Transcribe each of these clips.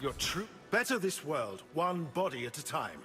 You're true. Better this world, one body at a time.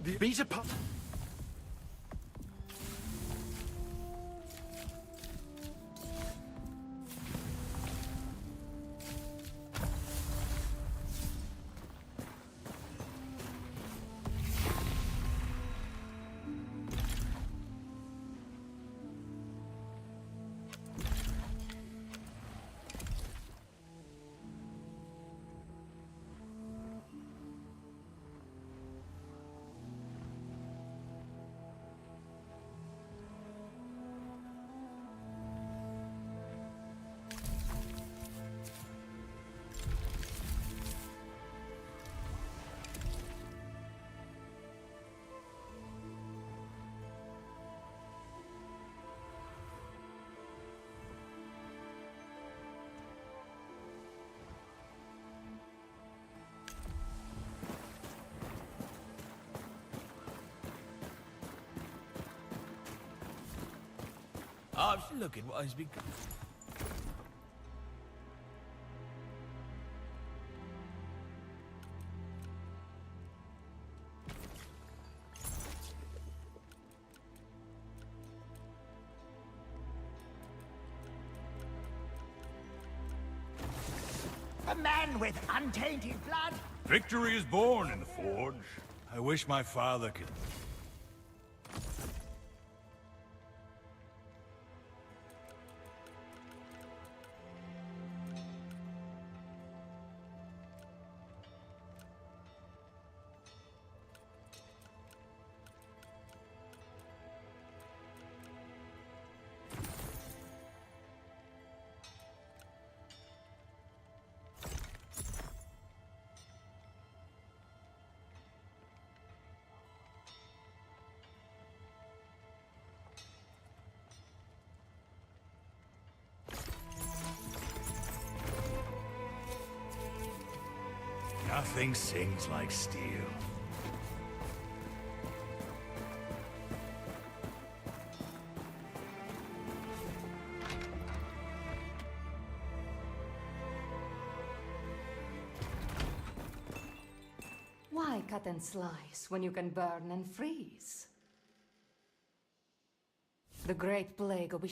The beta pop. Look at what has become. A man with untainted blood? Victory is born in the Forge. I wish my father could... Nothing sings like steel. Why cut and slice when you can burn and freeze? The Great Plague of...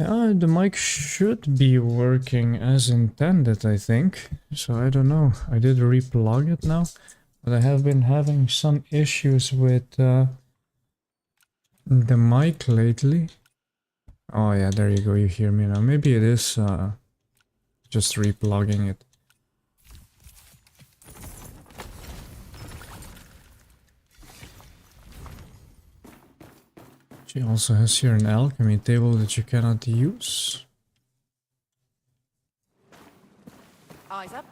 The mic should be working as intended, I think. So I don't know. I did replug it now, but I have been having some issues with the mic lately. Oh yeah, there you go. You hear me now. Maybe it is just replugging it. She also has here an alchemy table that you cannot use. Eyes up.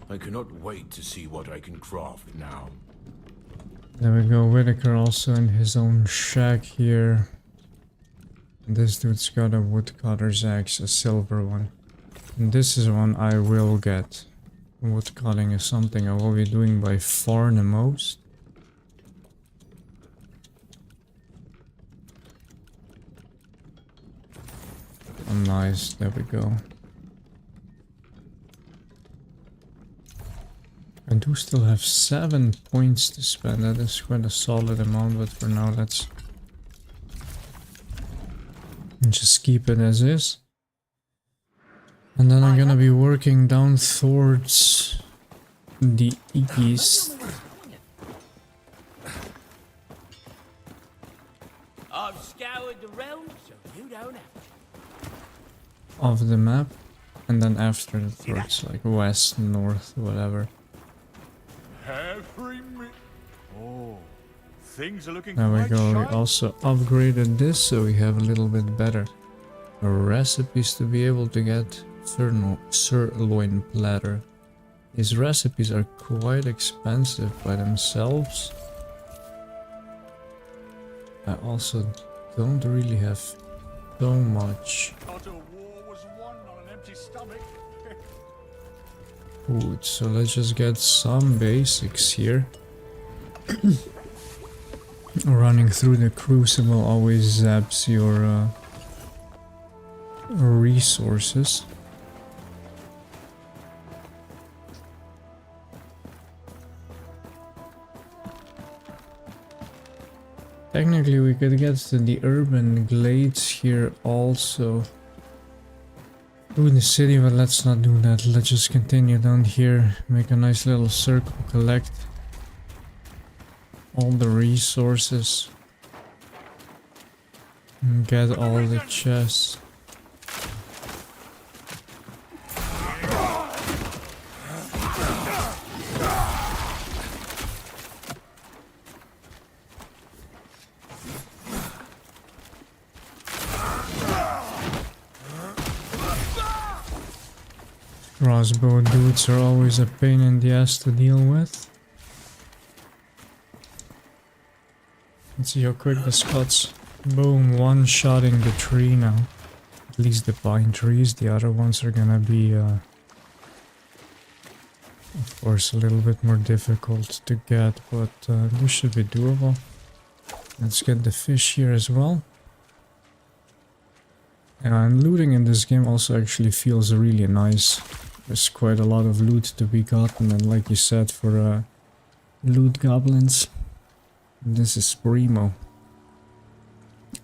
I cannot wait to see what I can craft now. There we go, Whitaker also in his own shack here. This dude's got a woodcutter's axe, a silver one. And this is one I will get. Woodcutting is something I will be doing by far the most. Oh, nice, there we go. I do still have 7 points to spend. That is quite a solid amount, but for now let's just keep it as is. And then I'm gonna be working down towards the east I've scoured the realm, so you don't have to. of the map. And then after that towards like west, north, whatever. Oh, things are looking There we quite go, we shy. also upgraded this so we have a little bit better recipes to be able to get sirloin platter. These recipes are quite expensive by themselves. I also don't really have so much Not a war was won on an empty stomach. food, so let's just get some basics here. Running through the crucible always zaps your resources. Technically we could get to the urban glades here also through the city, but let's not do that. Let's just continue down here, make a nice little circle, collect all the resources, and get all the chests. Crossbow dudes are always a pain in the ass to deal with. Let's see how quick this cuts. Boom, one-shotting the tree now. At least the pine trees, the other ones are gonna be, of course, a little bit more difficult to get, but this should be doable. Let's get the fish here as well. And looting in this game also actually feels really nice. There's quite a lot of loot to be gotten, and like you said, for loot goblins, this is primo.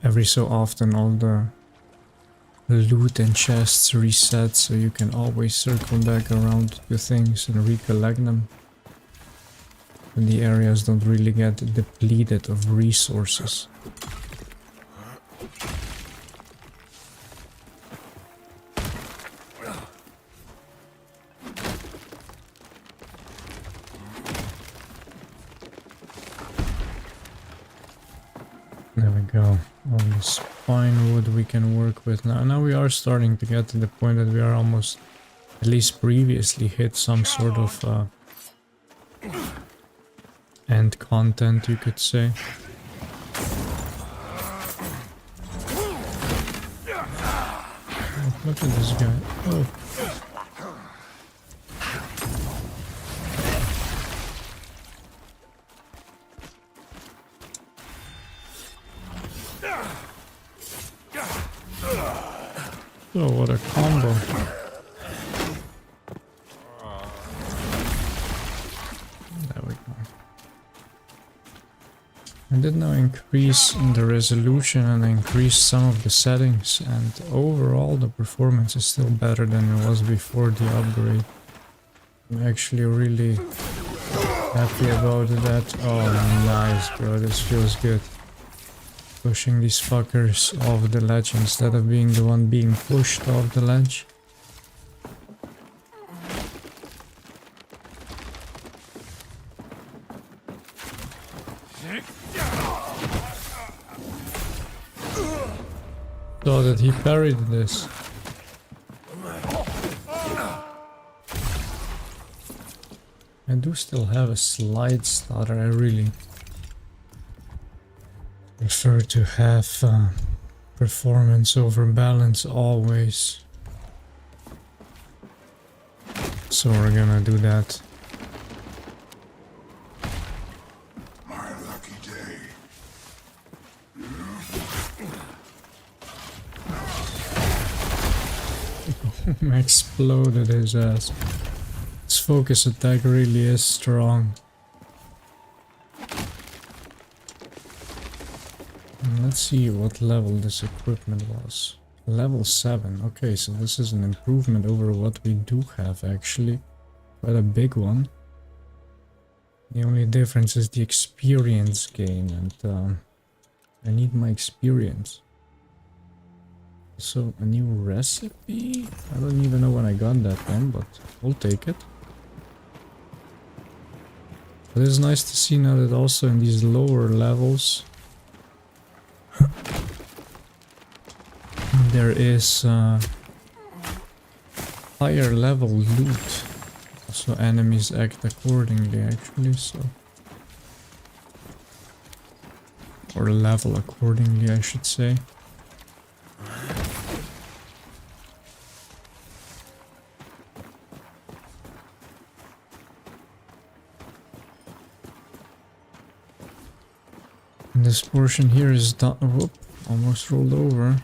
Every so often all the loot and chests reset, so you can always circle back around to things and recollect them. And the areas don't really get depleted of resources. There we go. All the spine wood we can work with now. Now we are starting to get to the point that we are almost, at least previously, hit some sort of end content, you could say. Oh, look at this guy. Oh. So what a combo. There we go. I did now increase the resolution and increase some of the settings, and overall the performance is still better than it was before the upgrade. I'm actually really happy about that. Oh nice bro, this feels good. Pushing these fuckers off the ledge instead of being the one being pushed off the ledge. Saw that he parried this. I do still have a slide starter. I really prefer to have performance over balance always. So we're gonna do that. My lucky day. Exploded his ass. His focus attack really is strong. And let's see what level this equipment was. Level 7. Okay, so this is an improvement over what we do have actually. Quite a big one. The only difference is the experience gain, and I need my experience. So, a new recipe? I don't even know when I got that one, but we'll take it. But it's nice to see now that also in these lower levels there is higher level loot. So enemies act accordingly actually, so... Or level accordingly, I should say. And this portion here is done. Whoop, almost rolled over.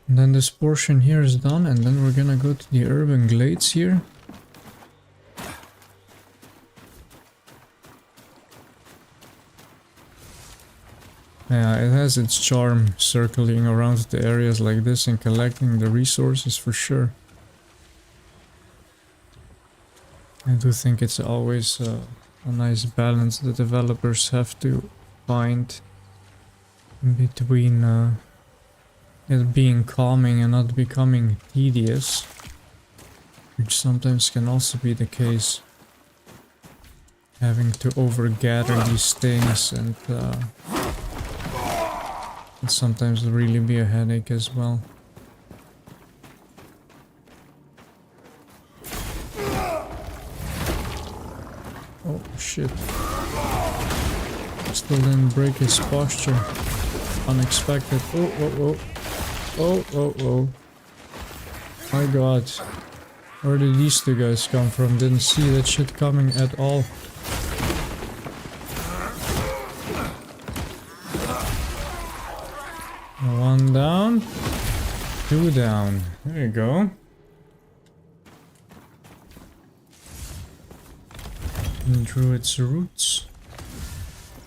And then this portion here is done, and then we're gonna go to the urban glades here. Yeah, it has its charm circling around the areas like this and collecting the resources for sure. I do think it's always a nice balance the developers have to find between it being calming and not becoming tedious, which sometimes can also be the case. Having to overgather these things and can sometimes really be a headache as well. Oh shit. Still didn't break his posture. Unexpected. Oh, oh, oh. Oh, oh, oh. My god. Where did these two guys come from? Didn't see that shit coming at all. One down. Two down. There you go. Druid's roots.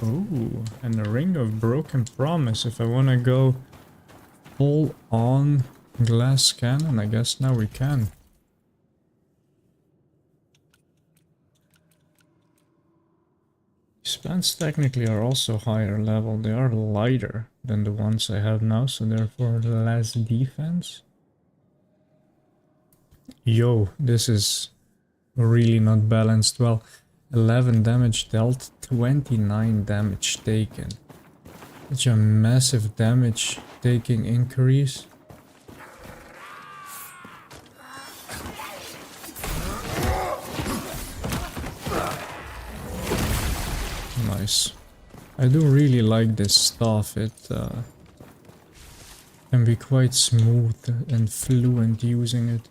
Oh, and a ring of broken promise. If I want to go full on glass cannon, I guess now we can. These pants technically are also higher level. They are lighter than the ones I have now, so therefore less defense. Yo, this is really not balanced well. 11 damage dealt, 29 damage taken. Such a massive damage taking increase. Nice. I do really like this stuff. It can be quite smooth and fluent using it.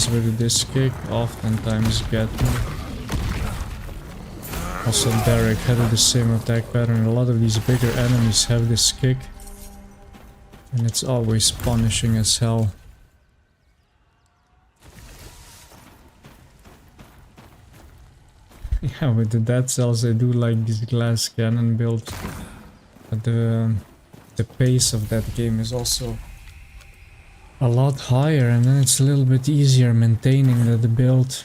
guys with this kick oftentimes get me. Also Derek had the same attack pattern. A lot of these bigger enemies have this kick. And it's always punishing as hell. Yeah, with the dead cells I do like this glass cannon build. But the pace of that game is also a lot higher, and then it's a little bit easier maintaining that build.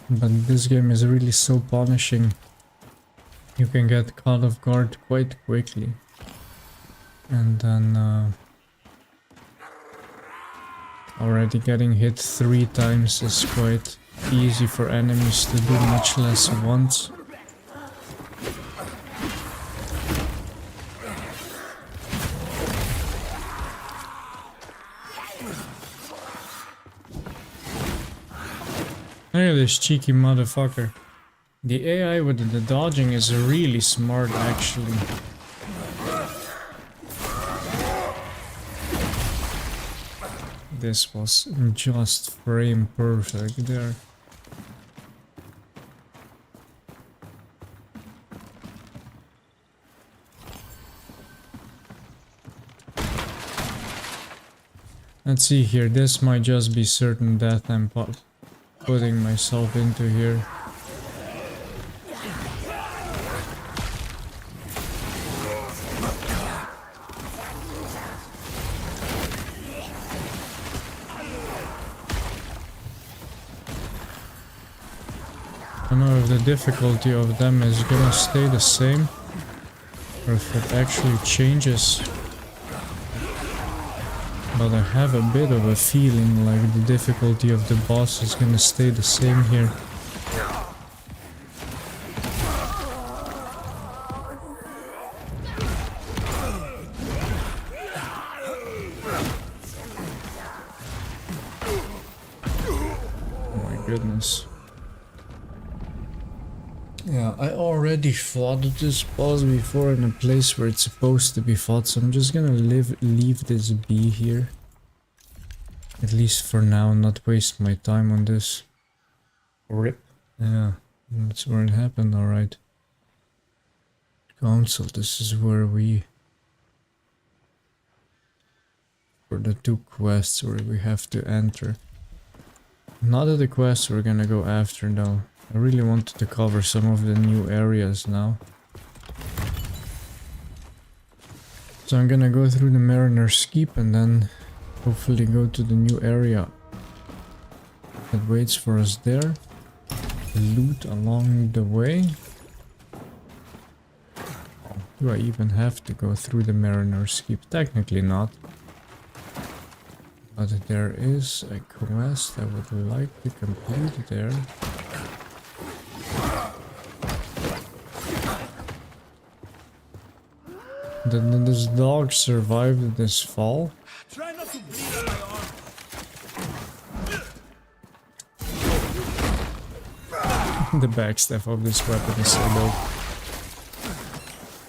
But this game is really so punishing. You can get caught off guard quite quickly. And then already getting hit 3 times is quite easy for enemies to do, much less once. Look at this cheeky motherfucker. The AI with the dodging is really smart, actually. This was just frame perfect there. Let's see here, this might just be certain death I'm putting myself into here. I don't know if the difficulty of them is gonna stay the same or if it actually changes. But I have a bit of a feeling like the difficulty of the boss is gonna stay the same here. Oh my goodness. Yeah, I already fought this boss before in a place where it's supposed to be fought, so I'm just gonna leave this be here. At least for now, not waste my time on this. RIP. Yeah, that's where it happened, alright. Council, this is where we... for the 2 quests where we have to enter. Not at the quests we're gonna go after though. I really wanted to cover some of the new areas now. So I'm gonna go through the Mariner's Keep and then hopefully go to the new area that waits for us there. Loot along the way. Do I even have to go through the Mariner's Keep? Technically not. But there is a quest I would like to complete there. Did this dog survive this fall? Try not to bleed on my arm. The backstab of this weapon is so dope.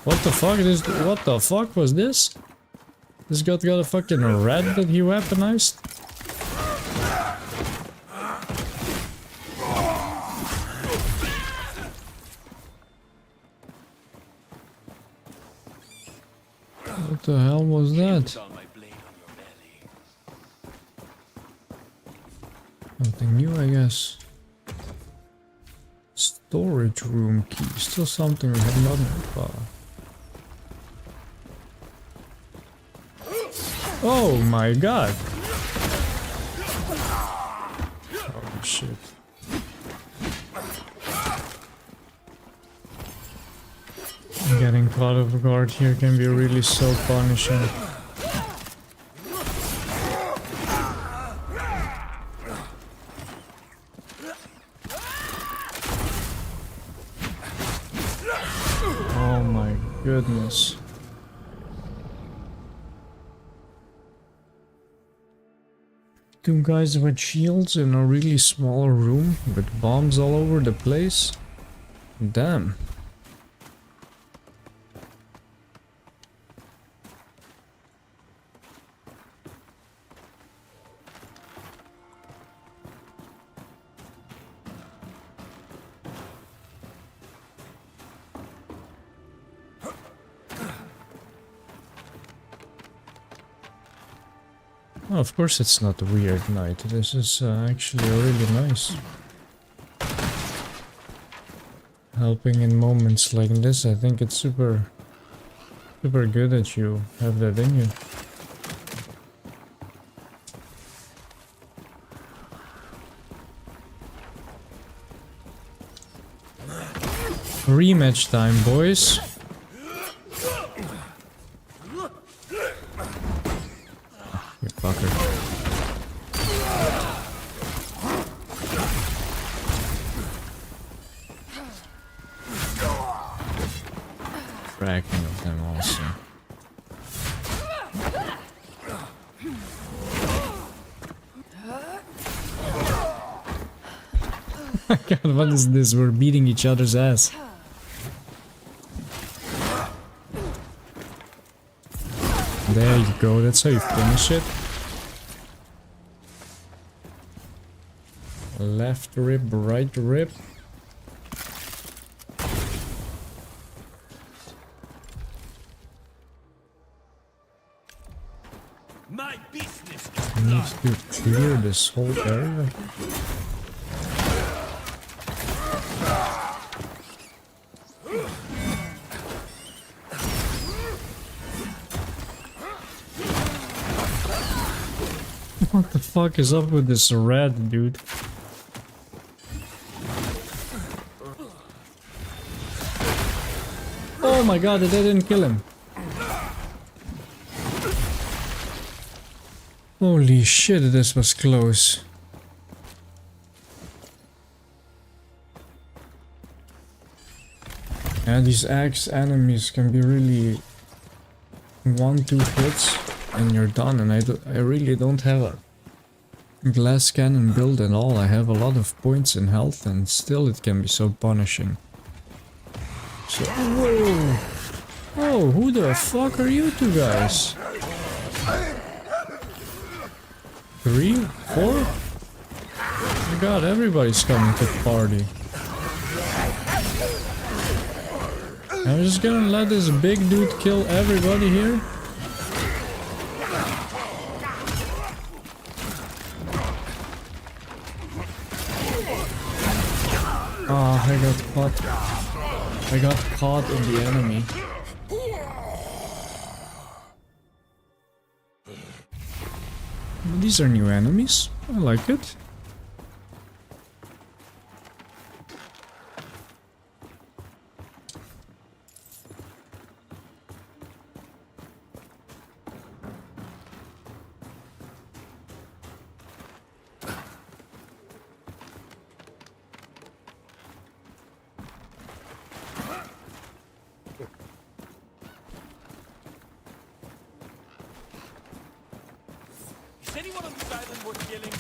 What the fuck is what the fuck was this? This guy got a fucking rat that he weaponized? What the hell was that? On my blade on your belly. Something new, I guess. Storage room key. Still something we have not got. Oh my god! Holy shit. Getting caught off guard here can be really so punishing. Oh my goodness. Two guys with shields in a really small room with bombs all over the place? Damn. Oh, of course it's not a weird night. This is actually really nice. Helping in moments like this, I think it's super good that you have that in you. Rematch time, boys. You fucker. Tracking of them also. God, what is this? We're beating each other's ass. There you go, that's how you finish it. Left rib, right rib. My business I need to clear this whole area. What the fuck is up with this rat, dude? Oh my god, I didn't kill him. Holy shit, this was close. Yeah, these axe enemies can be really 1-2 hits and you're done, and I really don't have a glass cannon build at all. I have a lot of points in health and still it can be so punishing. So, whoa! Oh, who the fuck are you two guys? 3? 4? Oh my god, everybody's coming to the party. I'm just gonna let this big dude kill everybody here. Ah, I got caught. I got caught in the enemy. These are new enemies. I like it. Is anyone on this island worth killing?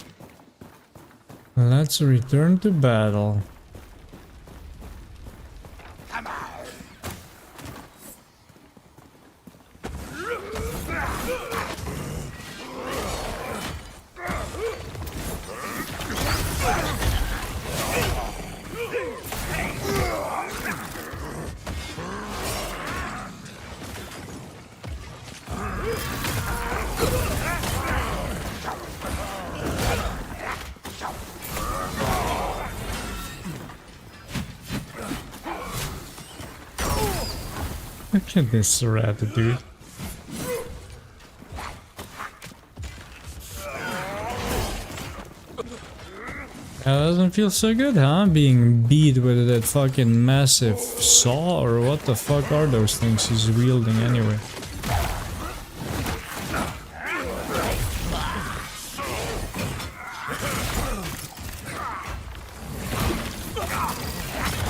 Let's return to battle. Look at this rat, dude. That doesn't feel so good, huh? Being beat with that fucking massive saw, or what the fuck are those things he's wielding anyway?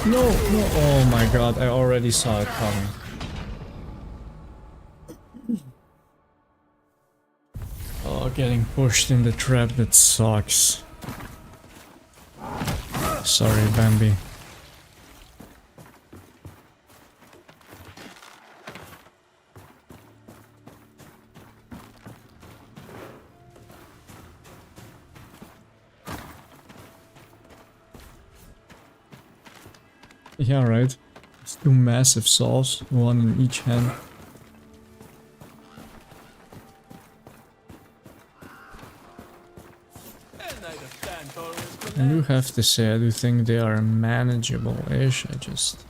No, no, oh my god, I already saw it coming. Oh, getting pushed in the trap, that sucks. Sorry, Bambi. Yeah, right. It's 2 massive saws, 1 in each hand. do have to say, I do think they are manageable-ish. I just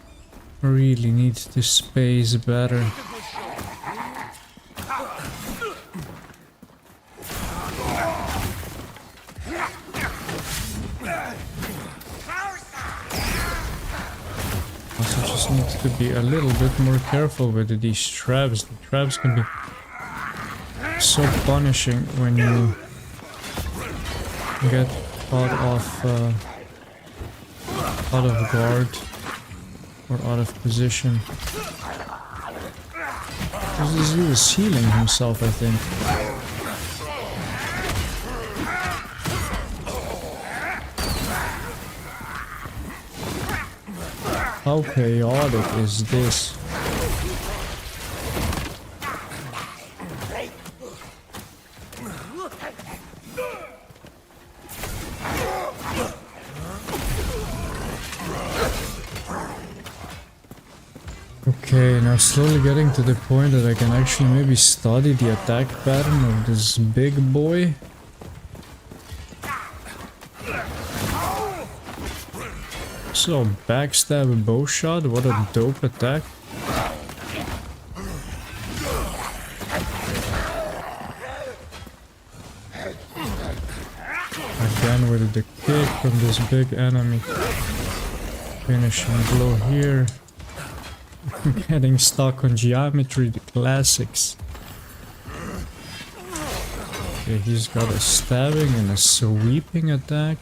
really need to space better. Also just need to be a little bit more careful with these traps. The traps can be so punishing when you get caught out of guard or out of position. He was healing himself, I think. How chaotic is this? Okay, now slowly getting to the point that I can actually maybe study the attack pattern of this big boy. So, backstab bow shot, what a dope attack. Again with the kick from this big enemy. Finishing blow here. Getting stuck on geometry, the classics. Okay, he's got a stabbing and a sweeping attack.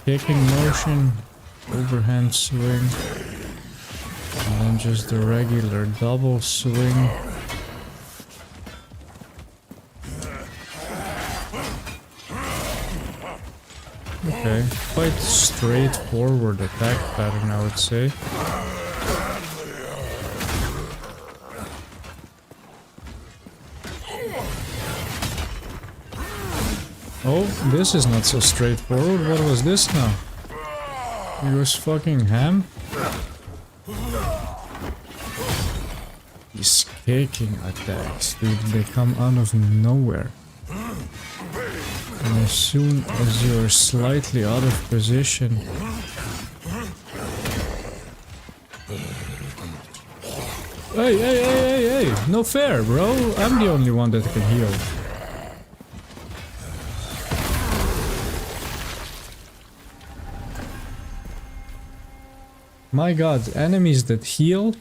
Kicking motion, overhand swing. And then just the regular double swing. Okay, quite straightforward attack pattern, I would say. Oh, this is not so straightforward. What was this now? He was fucking ham? These kicking attacks, dude, they come out of nowhere. And as soon as you're slightly out of position... Hey! No fair, bro! I'm the only one that can heal. My god, enemies that heal?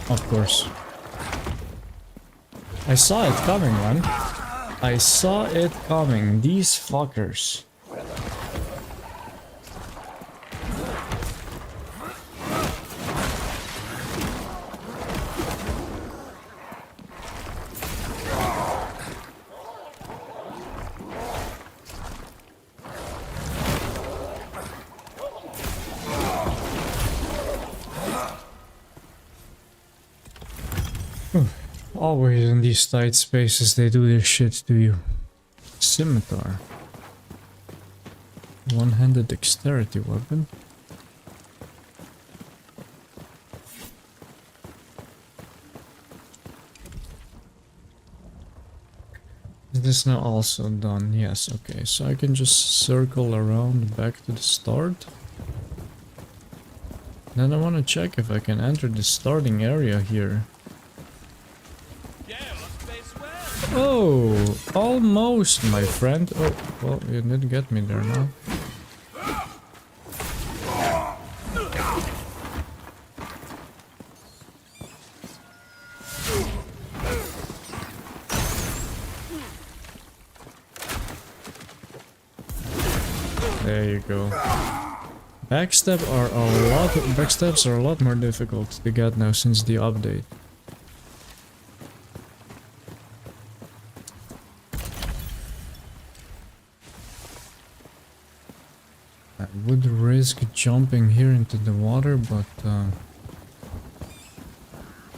Of course. I saw it coming, man. I saw it coming. These fuckers. Always in these tight spaces they do this shit to you. Scimitar. One-handed dexterity weapon. Is this now also done? Yes, okay. So I can just circle around back to the start. Then I want to check if I can enter the starting area here. Oh, almost, my friend. Oh, well, you didn't get me there now. There you go. Backstabs are a lot more difficult to get now since the update. I would risk jumping here into the water, but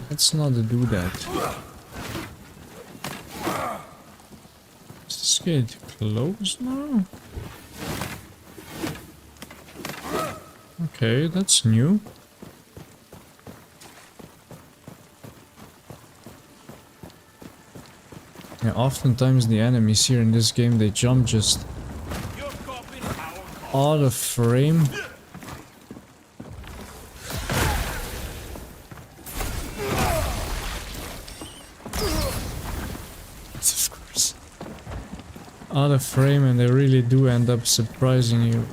let's not do that. Is this gate closed now? Okay, that's new. Yeah, oftentimes the enemies here in this game, they jump just You're copying our out of frame. Of course. Out of frame, and they really do end up surprising you.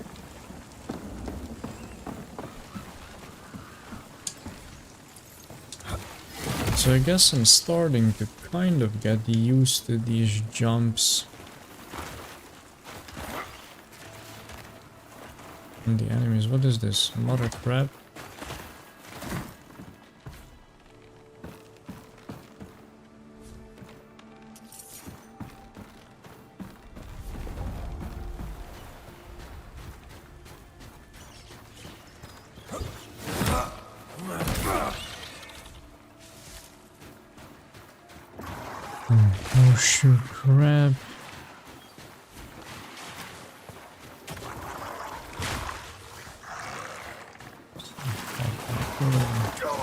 So I guess I'm starting to kind of get used to these jumps. And the enemies, what is this? Mother crab? Oh shoot, crab.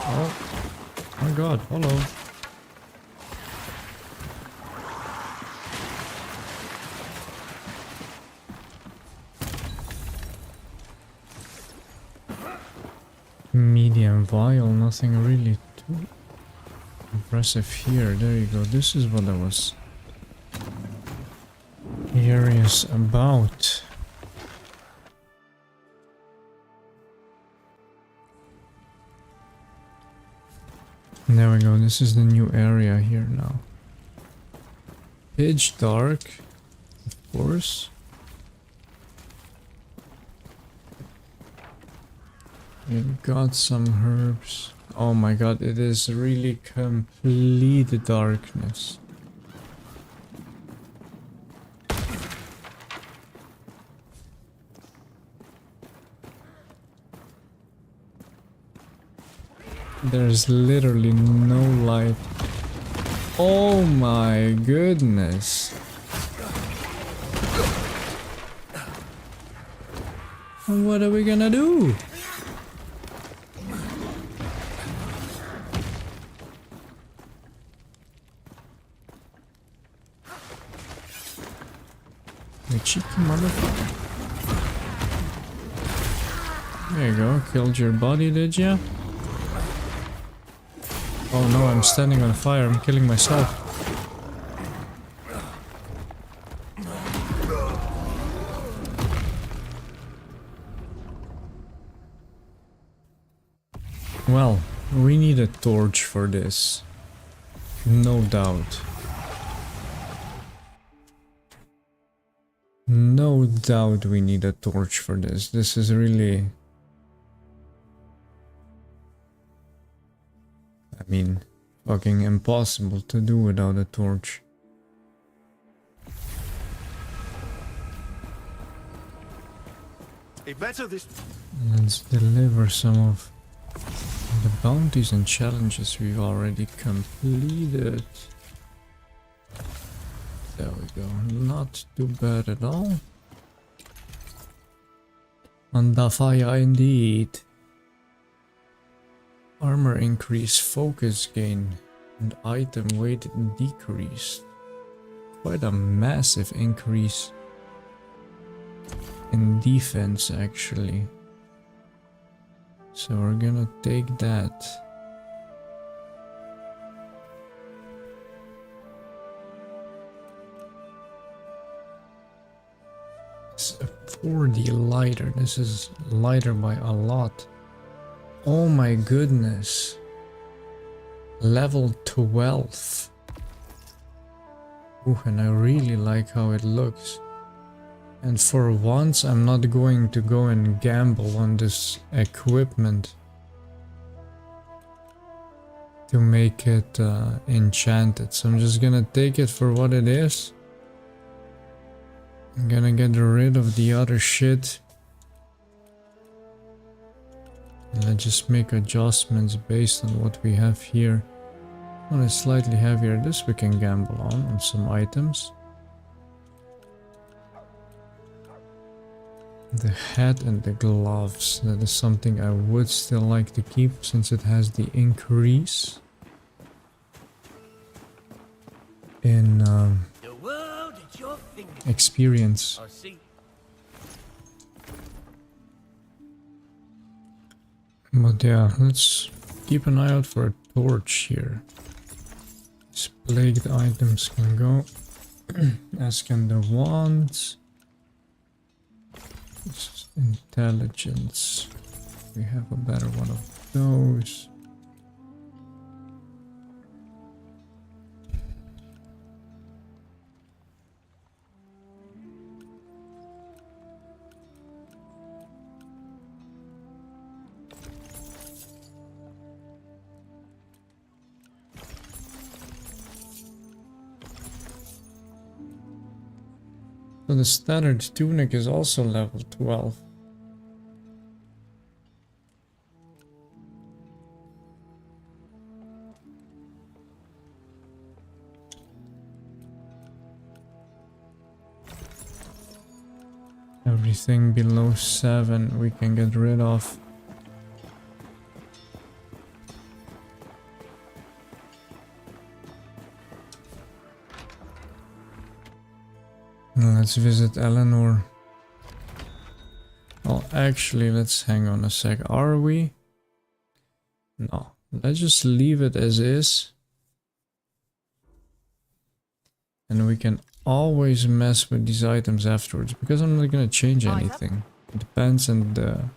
Oh my god, hello. Medium vial, nothing really too impressive here. There you go. This is what I was curious about. There we go. This is the new area here now. Pitch dark, of course. We've got some herbs. Oh my god, it is really complete darkness. There's literally no light. Oh my goodness. What are we gonna do? The cheeky motherfucker. There you go, killed your body, did ya? Oh no, I'm standing on fire, I'm killing myself. Well, we need a torch for this. No doubt. No doubt we need a torch for this. This is really... I mean, fucking impossible to do without a torch. It better this. Let's deliver some of the bounties and challenges we've already completed. There we go. Not too bad at all. Under fire indeed. Armor increase, focus gain, and item weight decreased. Quite a massive increase in defense actually. So we're gonna take that. It's a 4D lighter. This is lighter by a lot. Oh my goodness. Level 12. Ooh, and I really like how it looks. And for once I'm not going to go and gamble on this equipment to make it enchanted. So I'm just gonna take it for what it is. I'm gonna get rid of the other shit. Let's just make adjustments based on what we have here. One is slightly heavier. This we can gamble on some items. The hat and the gloves. That is something I would still like to keep since it has the increase in experience. I see. But yeah, let's keep an eye out for a torch here. These plagued items can go, as can the wands. This is intelligence. We have a better one of those. So the standard tunic is also level 12. Everything below 7 we can get rid of. Let's visit Eleanor. Oh, actually, let's hang on a sec. Are we? No. Let's just leave it as is. And we can always mess with these items afterwards, because I'm not gonna change anything. It depends, and the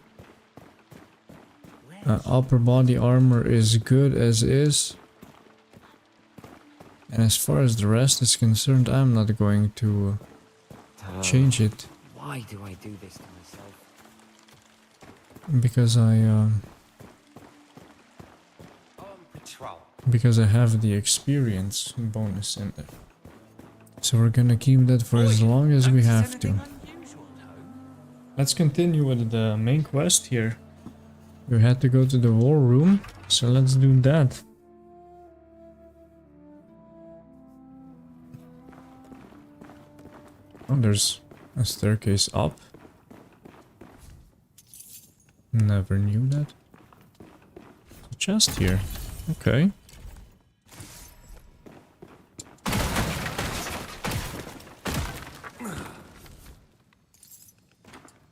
upper body armor is good as is. And as far as the rest is concerned, I'm not going to change it. Why do I do this to myself? Because I have the experience bonus in it. So we're gonna keep that for as long as we have to. Let's continue with the main quest here. We had to go to the war room, so let's do that. Oh, there's a staircase up. Never knew that. A chest here. Okay.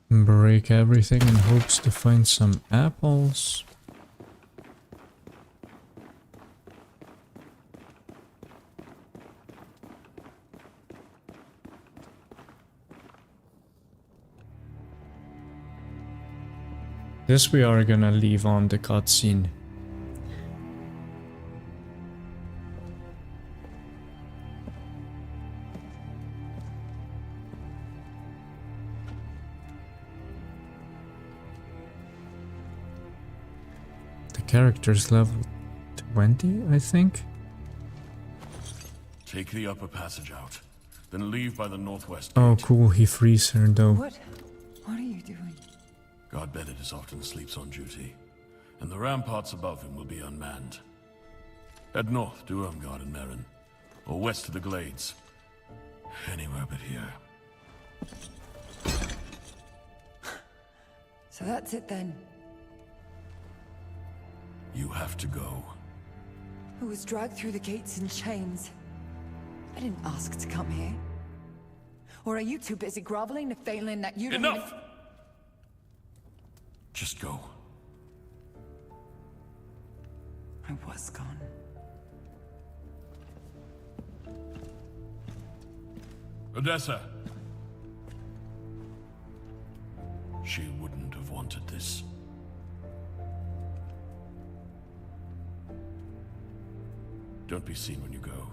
Break everything in hopes to find some apples. This we are gonna leave on the cutscene. The character's level 20, I think. Take the upper passage out, then leave by the northwest Oh, gate. cool, he frees her though. What are you doing? God Benedict often sleeps on duty, and the ramparts above him will be unmanned. Head north to Ermgard and Merin, or west to the Glades. Anywhere but here. So that's it then. You have to go. I was dragged through the gates in chains. I didn't ask to come here. Or are you too busy groveling to failing that you don't Enough! Just go. I was gone. Odessa! She wouldn't have wanted this. Don't be seen when you go.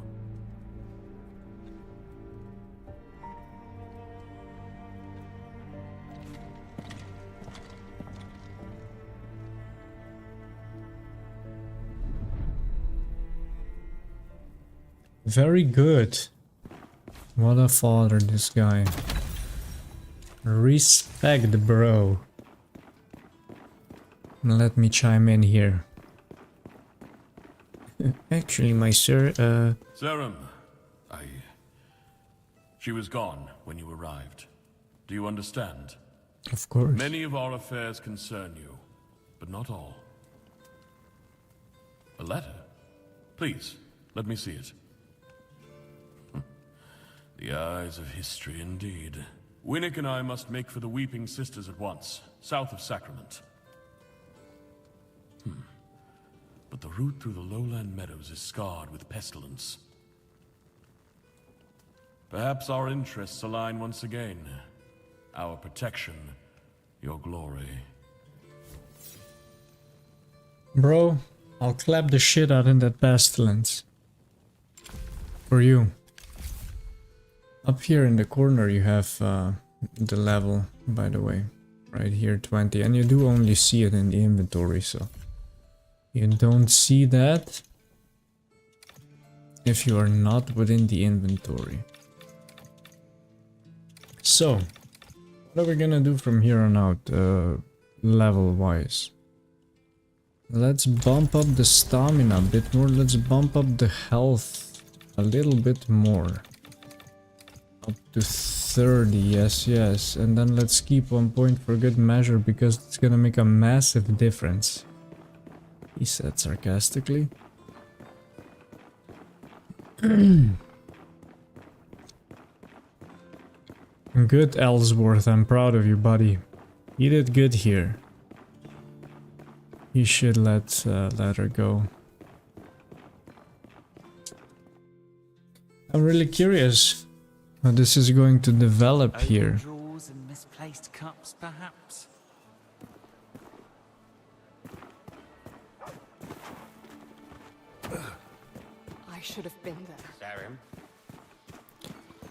Very good. What a father, this guy. Respect, bro. Let me chime in here. Actually, my sir, Serum, She was gone when you arrived. Do you understand? Of course. Many of our affairs concern you, but not all. A letter? Please, let me see it. The The eyes of history indeed. Winnick and I must make for the Weeping Sisters at once, south of Sacrament. But the route through the lowland meadows is scarred with pestilence. Perhaps our interests align once again. Our protection, your glory. Bro, I'll clap the shit out in that pestilence. For you. Up here in the corner you have the level, by the way. Right here, 20. And you do only see it in the inventory, so... You don't see that if you are not within the inventory. So, what are we gonna do from here on out, level-wise? Let's bump up the stamina a bit more. Let's bump up the health a little bit more. Up to 30, yes. And then let's keep 1 point for good measure because it's gonna make a massive difference. He said sarcastically. Good, Ellsworth. I'm proud of you, buddy. You did good here. You should let her go. I'm really curious how this is going to develop here. Drawers and misplaced cups, perhaps. I should have been there. Sarim.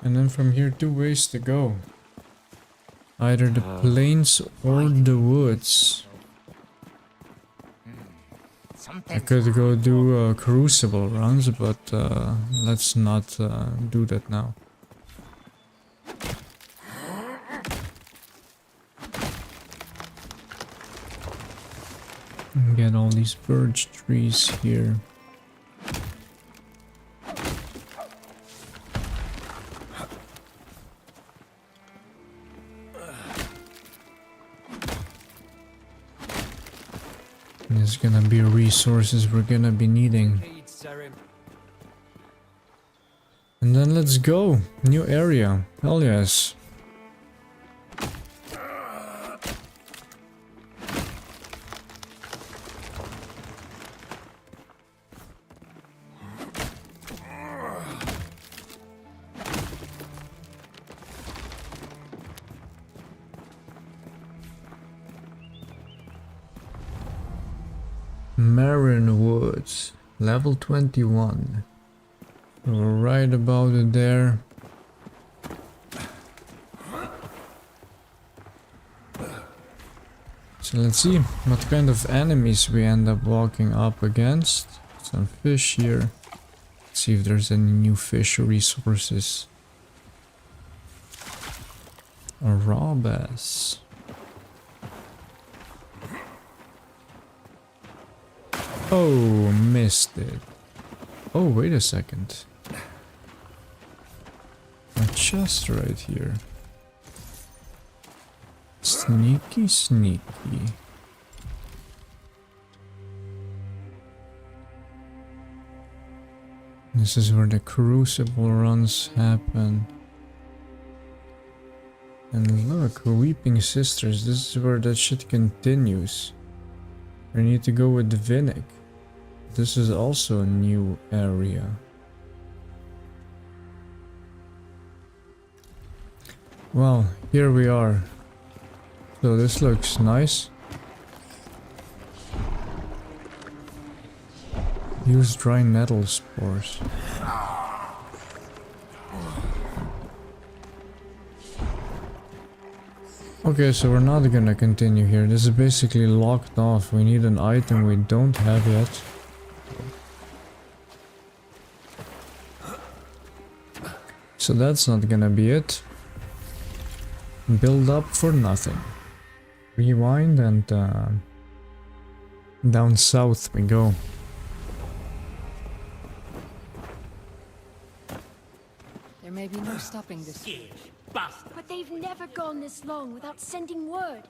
And then from here, 2 ways to go. Either the plains or the woods. I could go do crucible runs, but let's not do that now. Get all these birch trees here. There's gonna be resources we're gonna be needing. And then let's go. New area. Hell yes. Marin Woods, level 21. We're right about it there. So let's see what kind of enemies we end up walking up against. Some fish here. Let's see if there's any new fish resources. A raw bass. Oh, missed it. Oh, wait a second. A chest right here. Sneaky, sneaky. This is where the crucible runs happen. And look, Weeping Sisters, this is where that shit continues. I need to go with Vinnick. This is also a new area. Well, here we are. So this looks nice. Use dry nettle spores. Okay, so we're not gonna continue here. This is basically locked off. We need an item we don't have yet. So that's not gonna be it. Build up for nothing. Rewind and down south we go. There may be no stopping this. Scared bastard. But they've never gone this long without sending word.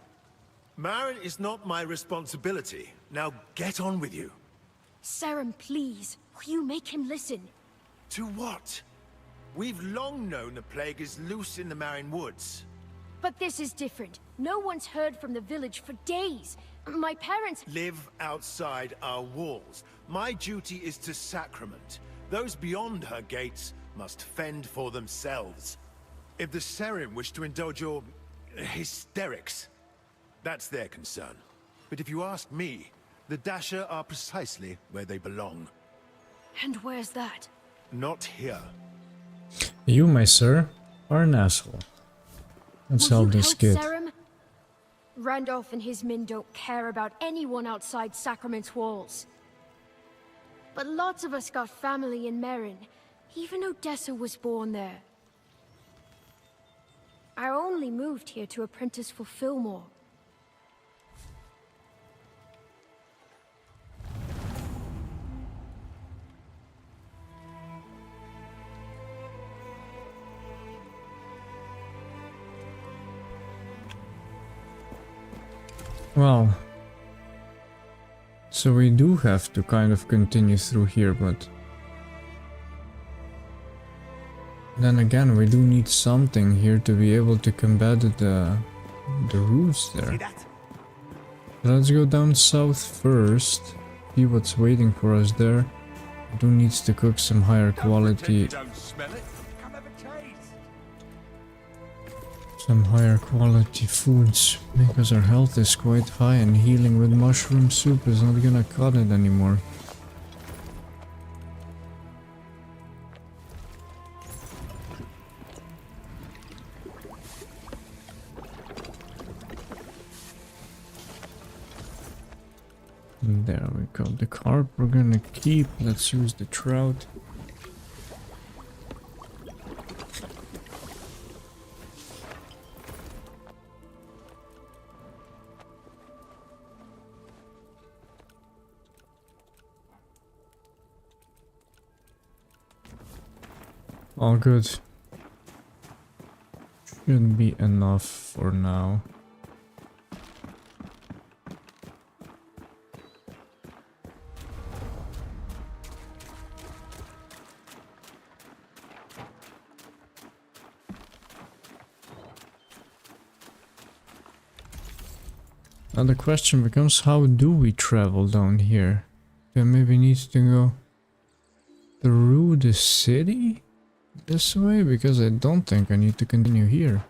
Marin is not my responsibility. Now get on with you. Sarim, please, will you make him listen? To what? We've long known the plague is loose in the Marin Woods. But this is different. No one's heard from the village for days. My parents... Live outside our walls. My duty is to Sacrament. Those beyond her gates must fend for themselves. If the Serin wish to indulge your... hysterics, that's their concern. But if you ask me, the Dasher are precisely where they belong. And where's that? Not here. You, my sir, are an asshole. Let's Will help you this help kid. Serim? Randolph and his men don't care about anyone outside Sacrament's walls. But lots of us got family in Merin. Even Odessa was born there. I only moved here to apprentice for Fillmore. Well, so we do have to kind of continue through here, but then again, we do need something here to be able to combat the roots there. Let's go down south first, see what's waiting for us there. We do need to cook some higher quality. Don't smell it. Come have a taste. Some higher quality foods, because our health is quite high and healing with mushroom soup is not gonna cut it anymore. And there we go, the carp we're gonna keep, let's use the trout. All good. Should be enough for now. Now the question becomes, how do we travel down here? Do I maybe need to go through the city? This way? Because I don't think I need to continue here.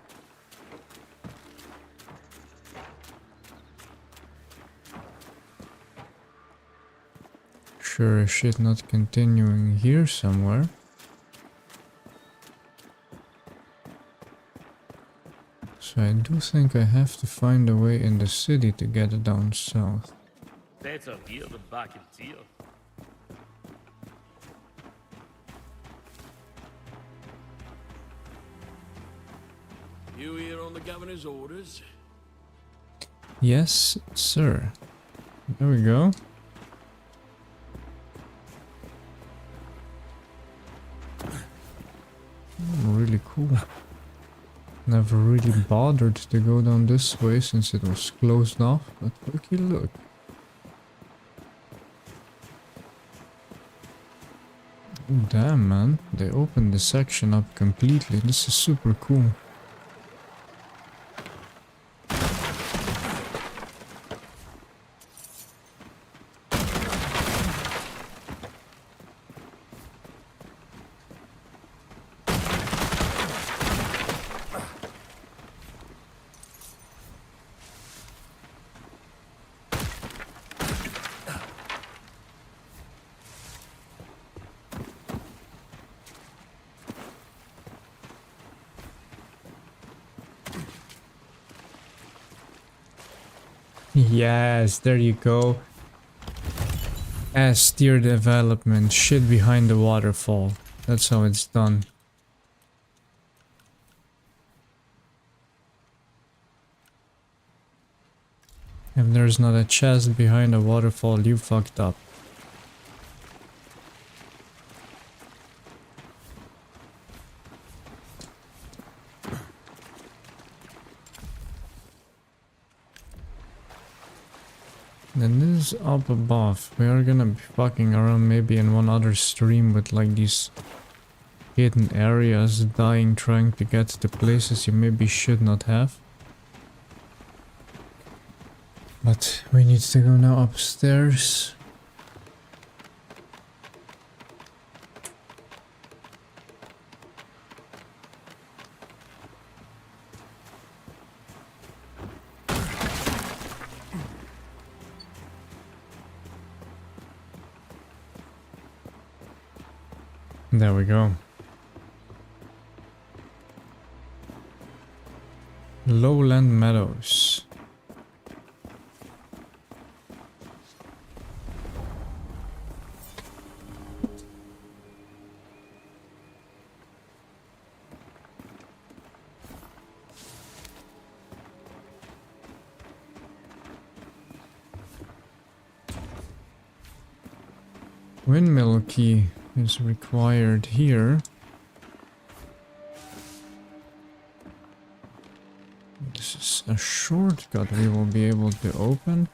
Sure as shit not continuing here somewhere. So I do think I have to find a way in the city to get down south. Better here than back in Tyr. You here on the governor's orders? Yes, sir. There we go. Really cool. Never really bothered to go down this way since it was closed off, but looky look. Oh, damn, man. They opened the section up completely. This is super cool. Yes, there you go. S tier development, shit behind the waterfall. That's how it's done. If there's not a chest behind a waterfall, you fucked up. Then this is up above. We are gonna be fucking around maybe in one other stream with like these hidden areas, dying trying to get to places you maybe should not have. But we need to go now upstairs. There we go. Lowland Meadows. Windmill key is required here. This is a shortcut we will be able to open.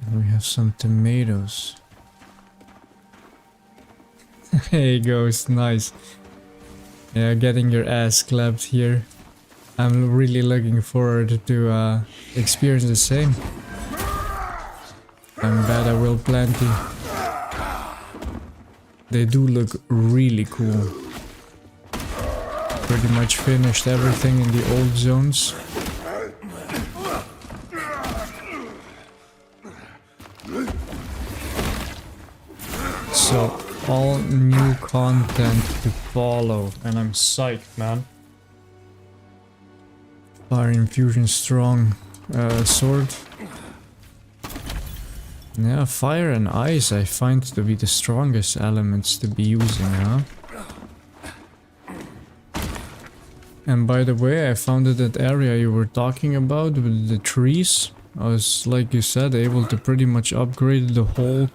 And we have some tomatoes. Hey Ghost, nice. Yeah, getting your ass clapped here. I'm really looking forward to experience the same. I'm bad, I will plenty. They do look really cool. Pretty much finished everything in the old zones. So, all new content to follow, and I'm psyched, man. Fire Infusion Strong sword. Yeah, fire and ice I find to be the strongest elements to be using, huh? And by the way, I found that area you were talking about with the trees. I was, like you said, able to pretty much upgrade the whole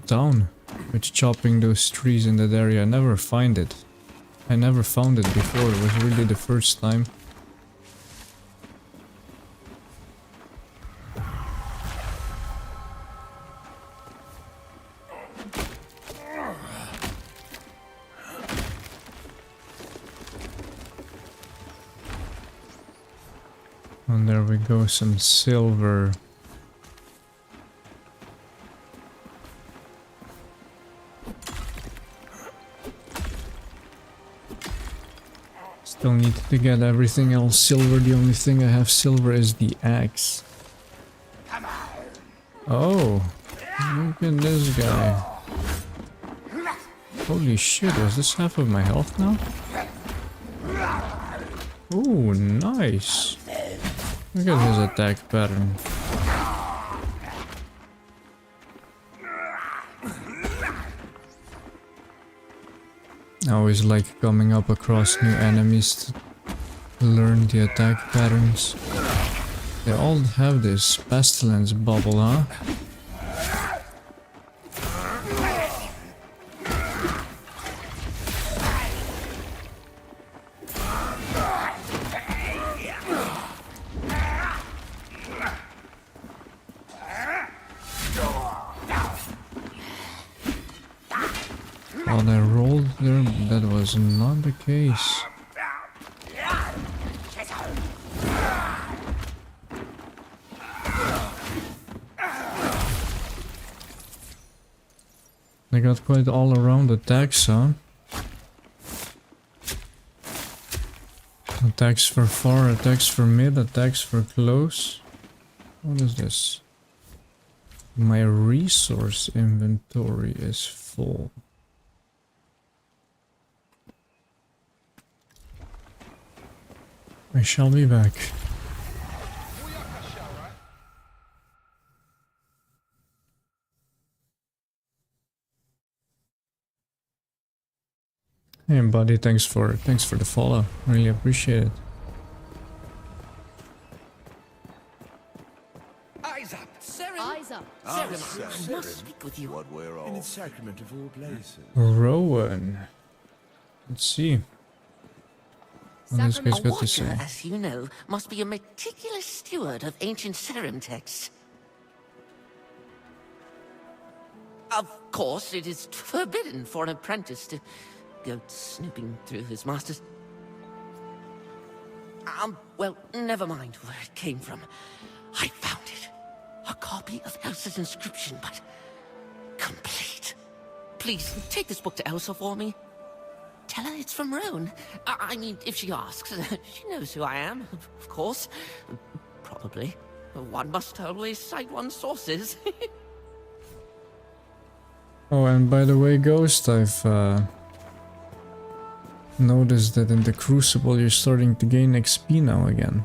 town with chopping those trees in that area. I never found it before. It was really the first time. And there we go, some silver. Still need to get everything else silver. The only thing I have silver is the axe. Oh, look at this guy. Holy shit, is this half of my health now? Oh, nice. Look at his attack pattern. I always like coming up across new enemies to learn the attack patterns. They all have this pestilence bubble, huh? Thought I rolled there, but that was not the case. They got quite all around attacks, huh? Attacks for far, attacks for mid, attacks for close. What is this? My resource inventory is full. I shall be back. Hey buddy, thanks for the follow. Really appreciate it. Eyes up, Seren! Eyes up. Seren, I must speak with you. What we're all. In its sacrament of all places. Rowan. Let's see. What this guy's Sacrament- got to Warder, say. as you know, must be a meticulous steward of ancient Seren texts. Of course, it is forbidden for an apprentice to go snooping through his master's... well, never mind where it came from. I found it. A copy of Elsa's inscription, but complete. Please, take this book to Elsa for me. Tell her it's from Roan. I mean, if she asks, she knows who I am, of course. Probably. One must always cite one's sources. Oh, and by the way, Ghost, I've noticed that in the Crucible you're starting to gain XP now again.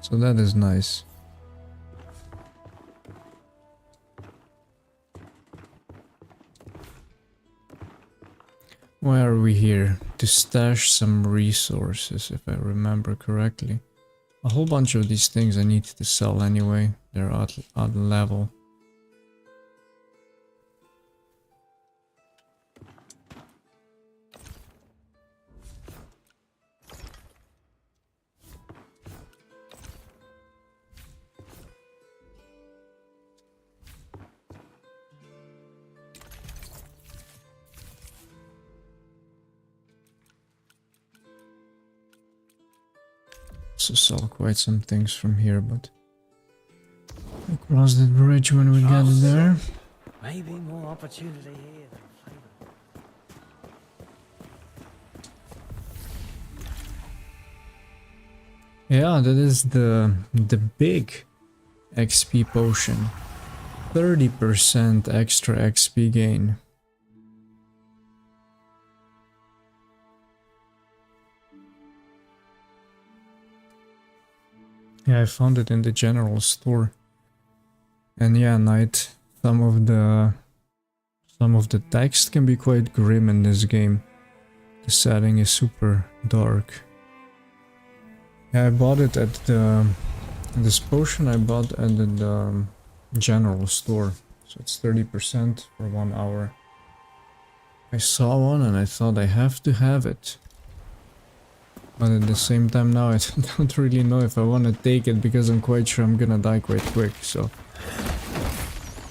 So that is nice. Why are we here? To stash some resources, if I remember correctly. A whole bunch of these things I need to sell anyway. They're at level. Also sell quite some things from here, but we'll cross that bridge when we get there. Maybe more opportunity here than flavor. Yeah, that is the big XP potion. 30% extra XP gain. Yeah, I found it in the general store. And yeah, Knight, some of the text can be quite grim in this game. The setting is super dark. Yeah, I bought it at this potion I bought at the general store. So it's 30% for 1 hour. I saw one and I thought I have to have it. But at the same time now I don't really know if I want to take it because I'm quite sure I'm gonna die quite quick, so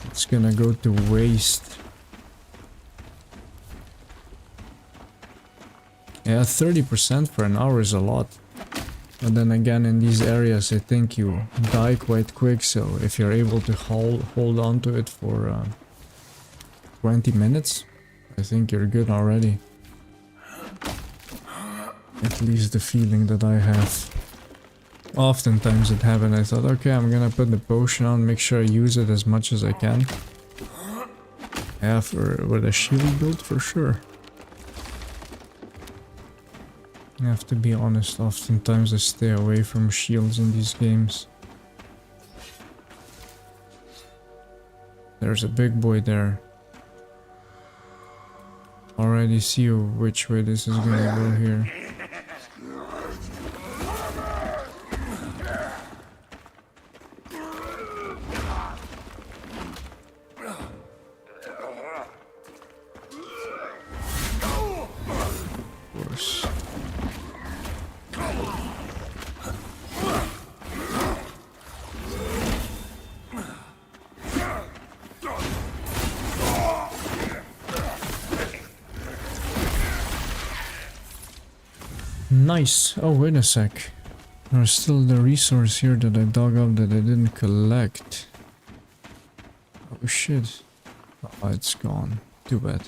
it's gonna go to waste. Yeah, 30% for an hour is a lot. But then again, in these areas I think you die quite quick, so if you're able to hold on to it for 20 minutes, I think you're good already. At least the feeling that I have. Oftentimes it happened, I thought, okay, I'm gonna put the potion on, make sure I use it as much as I can. Yeah, with a shield build for sure. I have to be honest, oftentimes I stay away from shields in these games. There's a big boy there. Already see which way this is gonna go here. Nice. Oh, wait a sec. There's still the resource here that I dug up that I didn't collect. Oh shit. Oh, it's gone. Too bad.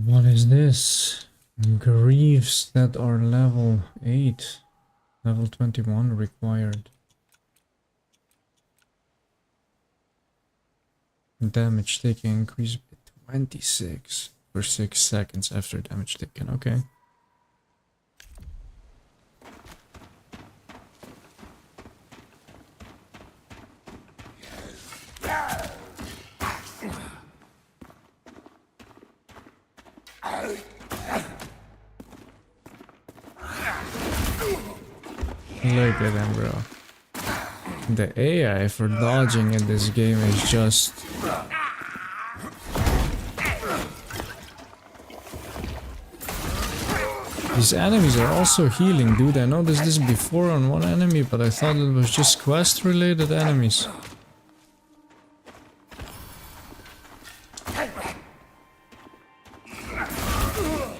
What is this? Greaves that are level 8. Level 21 required. Damage taken increased by 26 for 6 seconds after damage taken. Okay. Look at him, bro. The AI for dodging in this game is just... These enemies are also healing, dude. I noticed this before on one enemy, but I thought it was just quest-related enemies.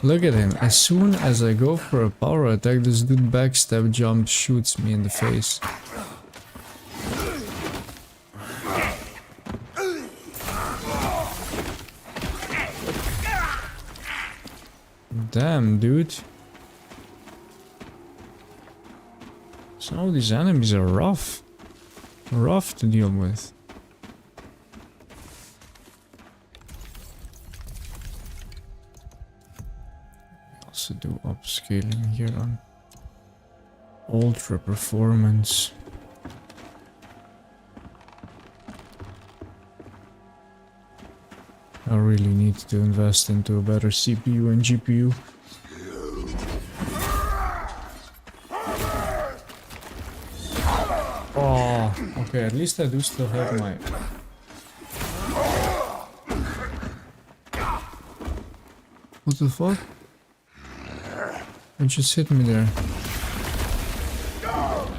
Look at him. As soon as I go for a power attack, this dude backstab jump shoots me in the face. Damn, dude. Some of these enemies are rough. Rough to deal with. Also do upscaling here on ultra performance. I really need to invest into a better CPU and GPU. Oh, okay, at least I do still have my... What the fuck? It just hit me there.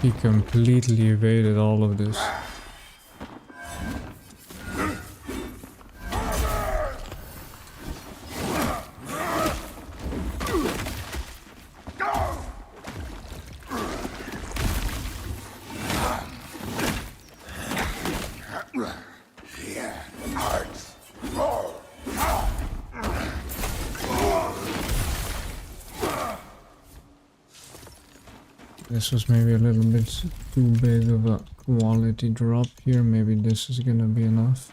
He completely evaded all of this. This was maybe a little bit too big of a quality drop here. Maybe this is gonna be enough.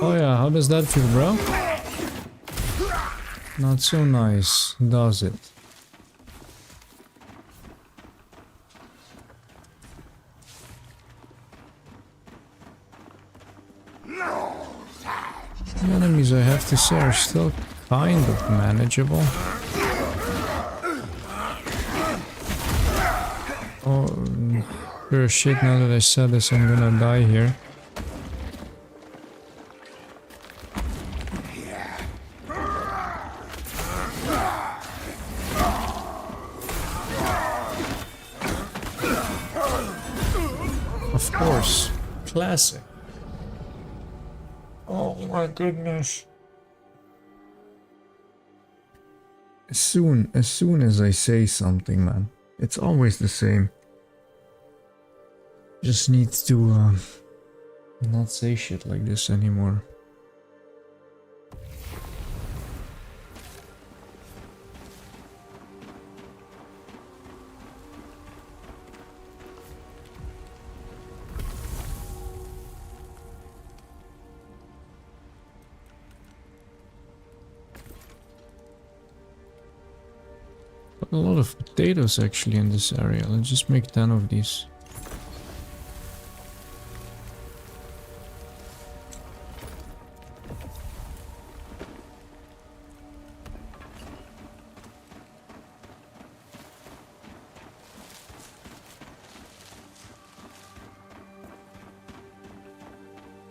Oh yeah, how does that feel, bro? Not so nice, does it? The enemies, I have to say, are still kind of manageable. Oh, sure shit, now that I said this, I'm gonna die here. Of course. Classic. Oh my goodness. As soon as I say something, man, it's always the same. Just need to not say shit like this anymore. A lot of potatoes actually in this area. Let's just make 10 of these.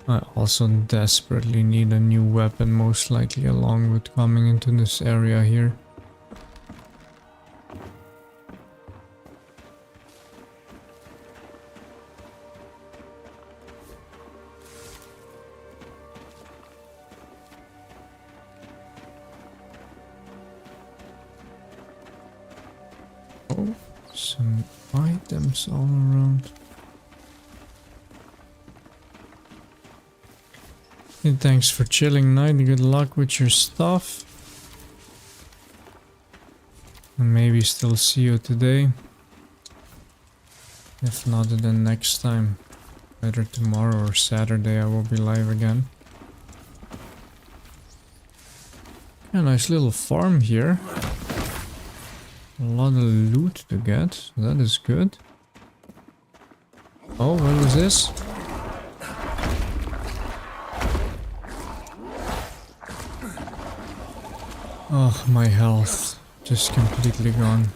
I also desperately need a new weapon, most likely along with coming into this area here. Oh, some items all around. Hey, thanks for chilling, Knight. Good luck with your stuff. And maybe still see you today. If not, then next time. Either tomorrow or Saturday I will be live again. Yeah, nice little farm here. A lot of loot to get. That is good. Oh, what was this? Oh, my health just completely gone.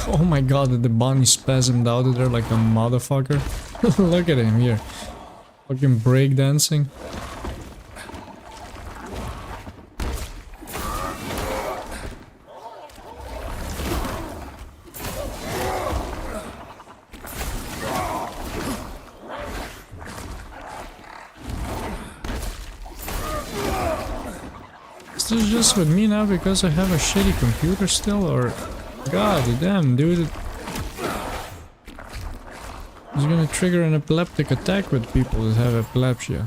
Oh my god, the bunny spasmed out of there like a motherfucker. Look at him here. Fucking breakdancing. Is this just with me now because I have a shitty computer still, or... God damn, dude. It's gonna trigger an epileptic attack with people that have epilepsy.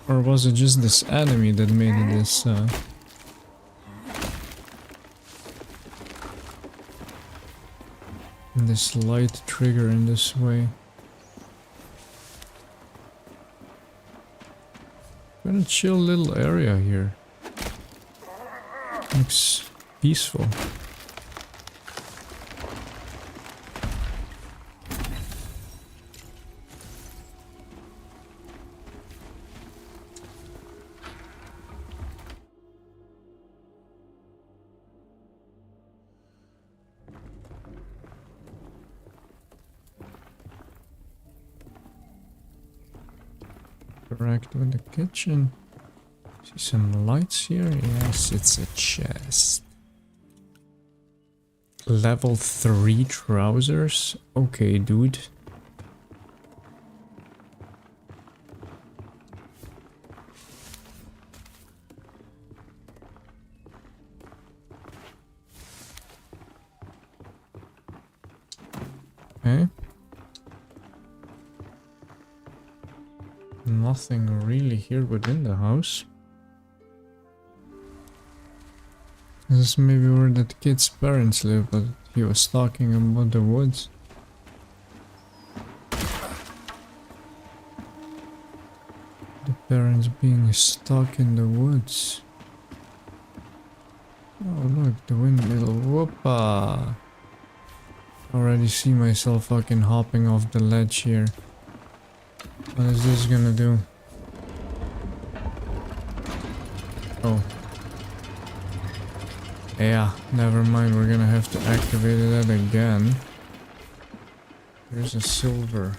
Or was it just this enemy that made it this light trigger in this way? Got a chill little area here. Looks peaceful. Correct with the kitchen. See some lights here? Yes, it's a chest. Level 3 trousers? Okay, dude. Okay. Nothing really here within the house. This is maybe where that kid's parents live, but he was talking about the woods. The parents being stuck in the woods. Oh look, the windmill. Whoopa! Already see myself fucking hopping off the ledge here. What is this gonna do? Oh. Yeah, never mind, we're gonna have to activate that again. There's a silver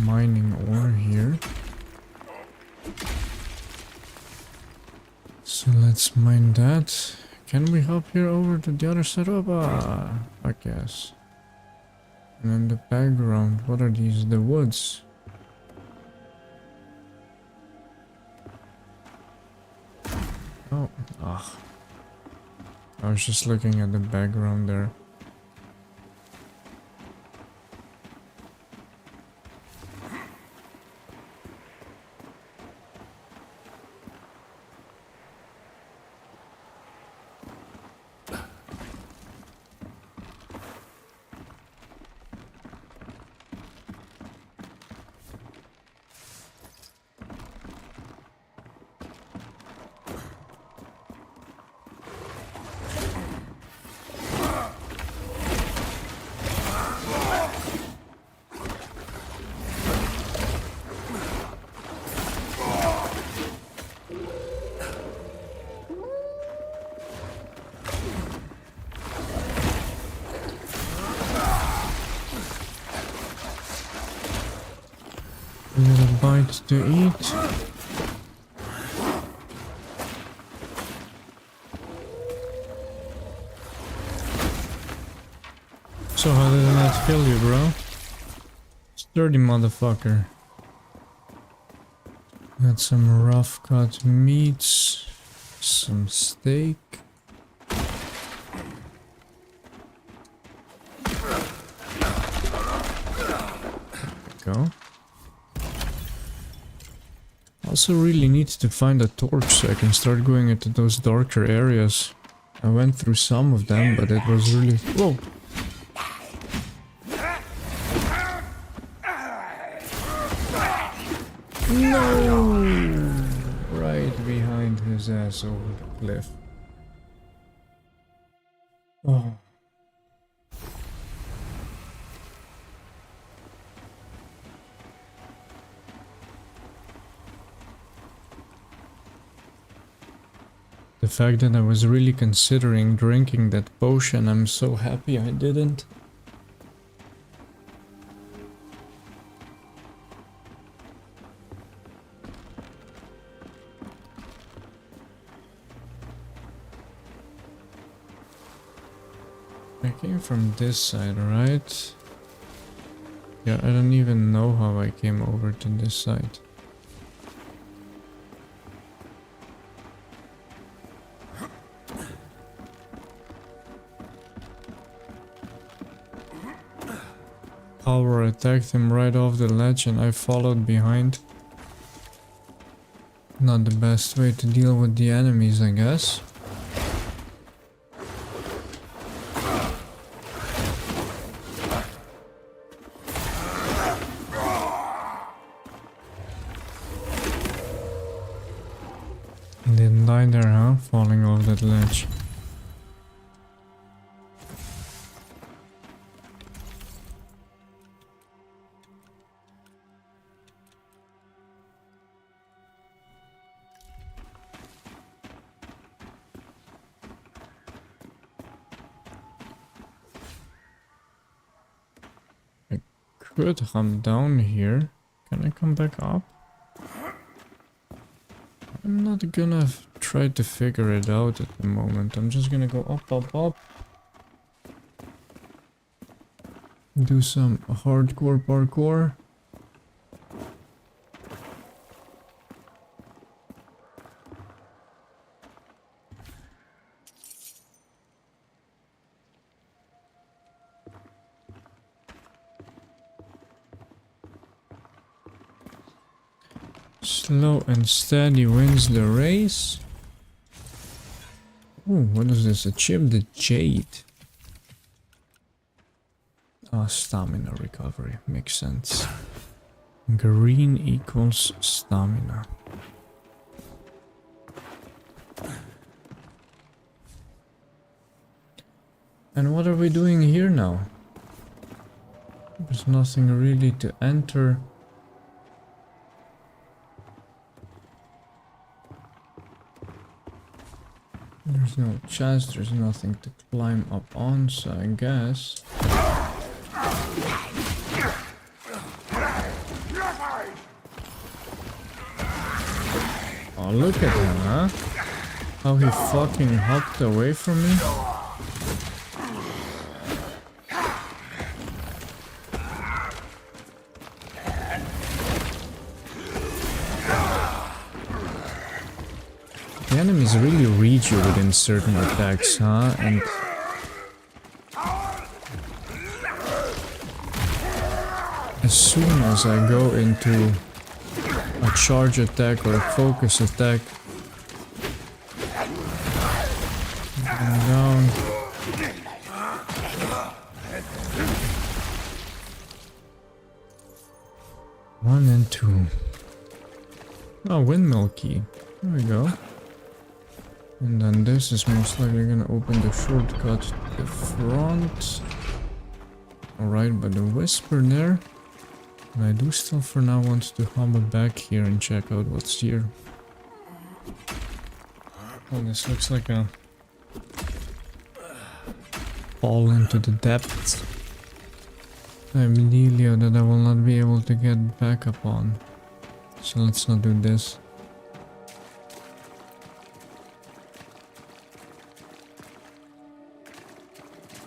mining ore here. So let's mine that. Can we hop here over to the other side? I guess. And in the background, what are these? The woods. Oh, I was just looking at the background there. A little bite to eat. So how did that kill you, bro? Sturdy motherfucker. Got some rough cut meats, some steak. go. Also really need to find a torch so I can start going into those darker areas. I went through some of them, but it was really... Whoa! No! Right behind his ass over the cliff. Oh. The fact that I was really considering drinking that potion, I'm so happy I didn't. I came from this side, right? Yeah, I don't even know how I came over to this side. Power attacked him right off the ledge and I followed behind. Not the best way to deal with the enemies, I guess. Didn't die there, huh? Falling off that ledge. Could come down here. Can I come back up? I'm not gonna try to figure it out at the moment. I'm just gonna go up, up, up. Do some hardcore parkour. Slow and steady wins the race. Oh, what is this? A chip the jade. Ah, stamina recovery. Makes sense. Green equals stamina. And what are we doing here now? There's nothing really to enter. There's no chest, there's nothing to climb up on, so I guess... Oh, look at him, huh? How he fucking hopped away from me. The enemies really read you within certain attacks, huh? And as soon as I go into a charge attack or a focus attack, I'm down. One and two. Oh, windmill key. There we go. And then this is most likely gonna open the shortcut to the front. Alright, but the whisper there. And I do still for now want to hobble back here and check out what's here. Oh, this looks like a fall into the depths. Dealio that I will not be able to get back up on. So let's not do this.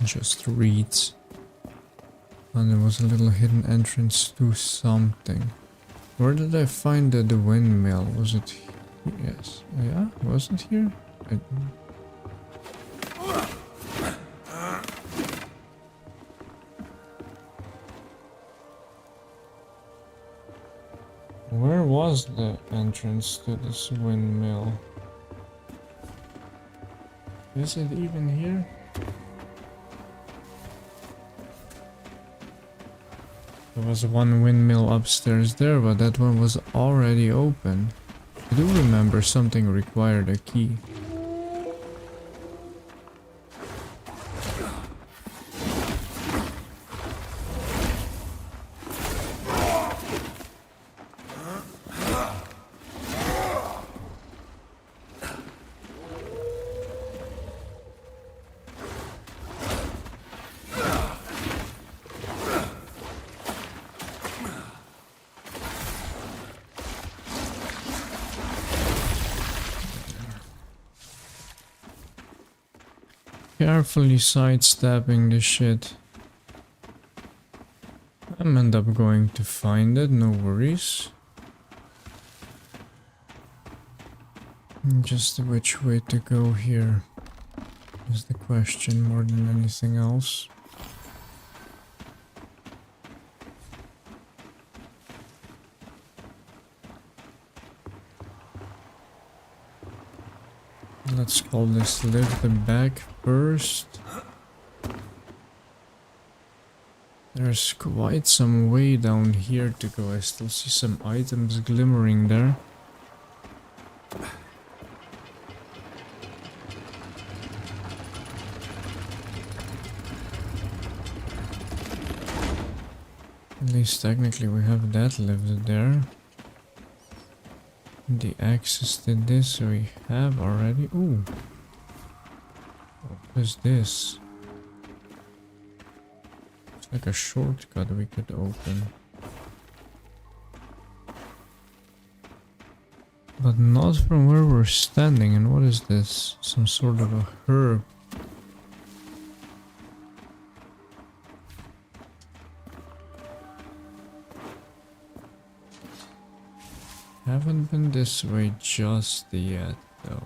Just reads. And there was a little hidden entrance to something. Where did I find the windmill? Was it here? Yes. Yeah? Was it here? Where was the entrance to this windmill? Is it even here? There was one windmill upstairs there, but that one was already open. I do remember something required a key. Carefully sidestepping the shit. I'm end up going to find it, no worries. Just which way to go here is the question more than anything else. Let's call this lift the back first. There's quite some way down here to go. I still see some items glimmering there. At least technically we have that lift there. The access to this we have already. Ooh. What is this? It's like a shortcut we could open. But not from where we're standing. And what is this? Some sort of a herb. Haven't been this way just yet, though.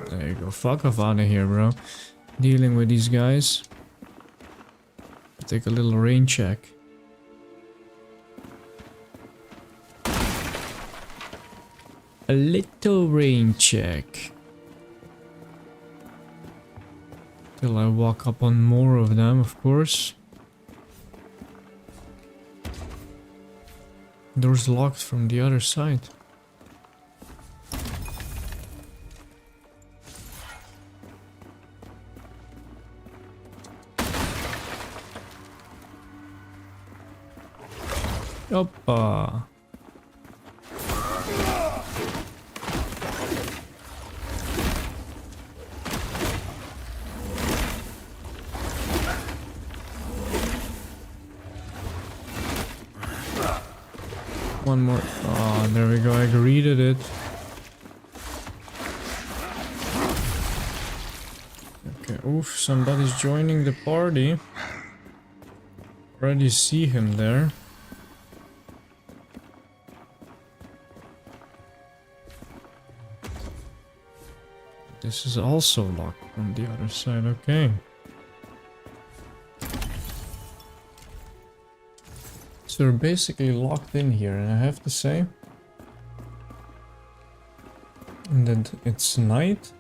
There you go. Fuck off out of here, bro. Dealing with these guys. Take a little rain check. A little rain check. Till I walk up on more of them, of course. Door's locked from the other side. Oppa. One more. Oh, there we go. I greeted it. Okay. Oof. Somebody's joining the party. Already see him there. This is also locked from the other side. Okay. So we're basically locked in here, and I have to say that it's night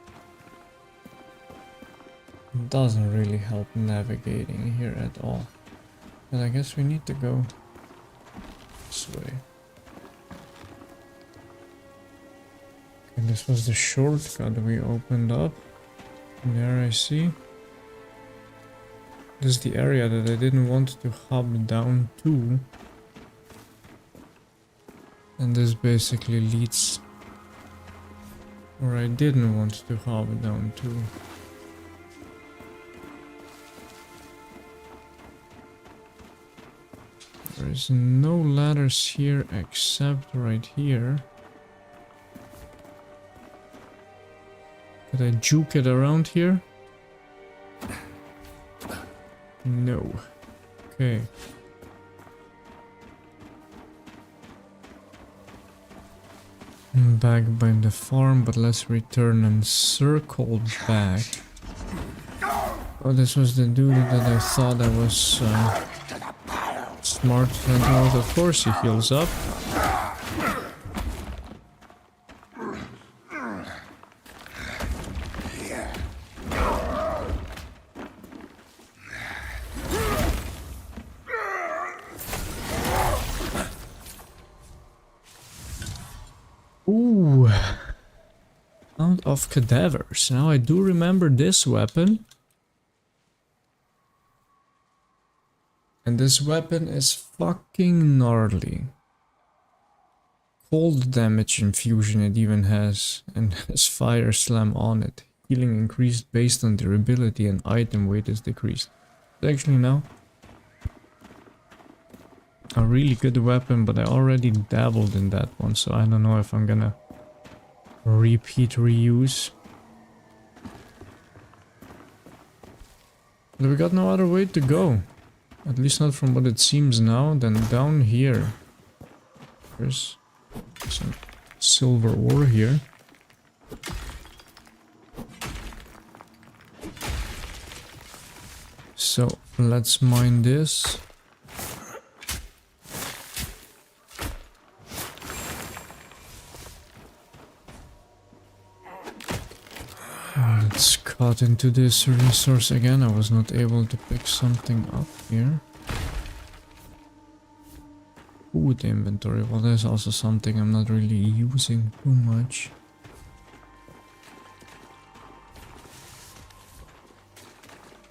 doesn't really help navigating here at all. But I guess we need to go this way. Okay, this was the shortcut we opened up. There I see. This is the area that I didn't want to hop down to. And this basically leads where I didn't want to hop down to. There is no ladders here except right here. Could I juke it around here? No. Okay. I'm back by the farm, but let's return and circle back. Oh, this was the dude that I thought I was smart. And of course he heals up. Ooh. Out of cadavers. Now I do remember this weapon. And this weapon is fucking gnarly. Cold damage infusion it even has. And has fire slam on it. Healing increased based on durability and item weight is decreased. Actually no. A really good weapon, but I already dabbled in that one, so I don't know if I'm gonna reuse. But we got no other way to go. At least not from what it seems now. Then down here. There's some silver ore here. So let's mine this. Let's cut into this resource again. I was not able to pick something up here. Food inventory. Well, there's also something I'm not really using too much.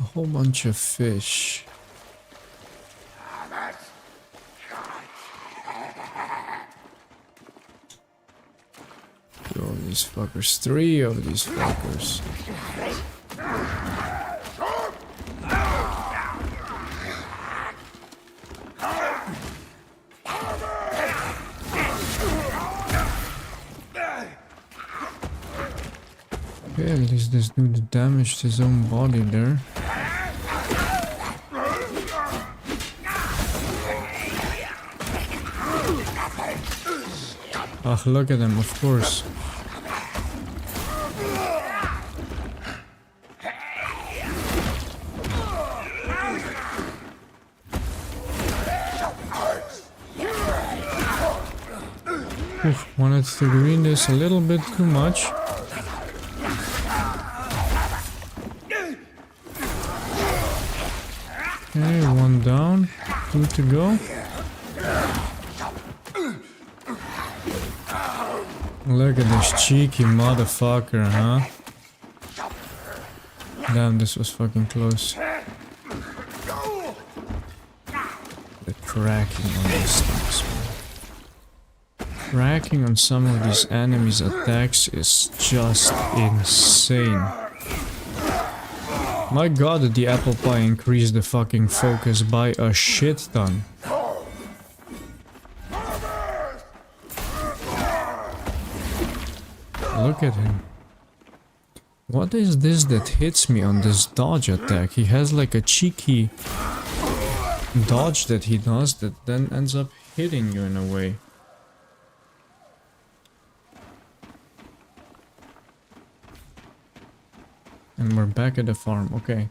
A whole bunch of fish. Two of these fuckers. 3 of these fuckers. Okay, at least this dude damaged his own body there. Ah, look at him, of course. Oof, wanted to green this a little bit too much. Okay, 1 down, 2 to go. Look at this cheeky motherfucker, huh? Damn, this was fucking close. The cracking on these things, man. Cracking on some of these enemies' attacks is just insane. My god, did the apple pie increase the fucking focus by a shit ton. Look at him. What is this that hits me on this dodge attack? He has like a cheeky dodge that he does that then ends up hitting you in a way. And we're back at the farm, okay.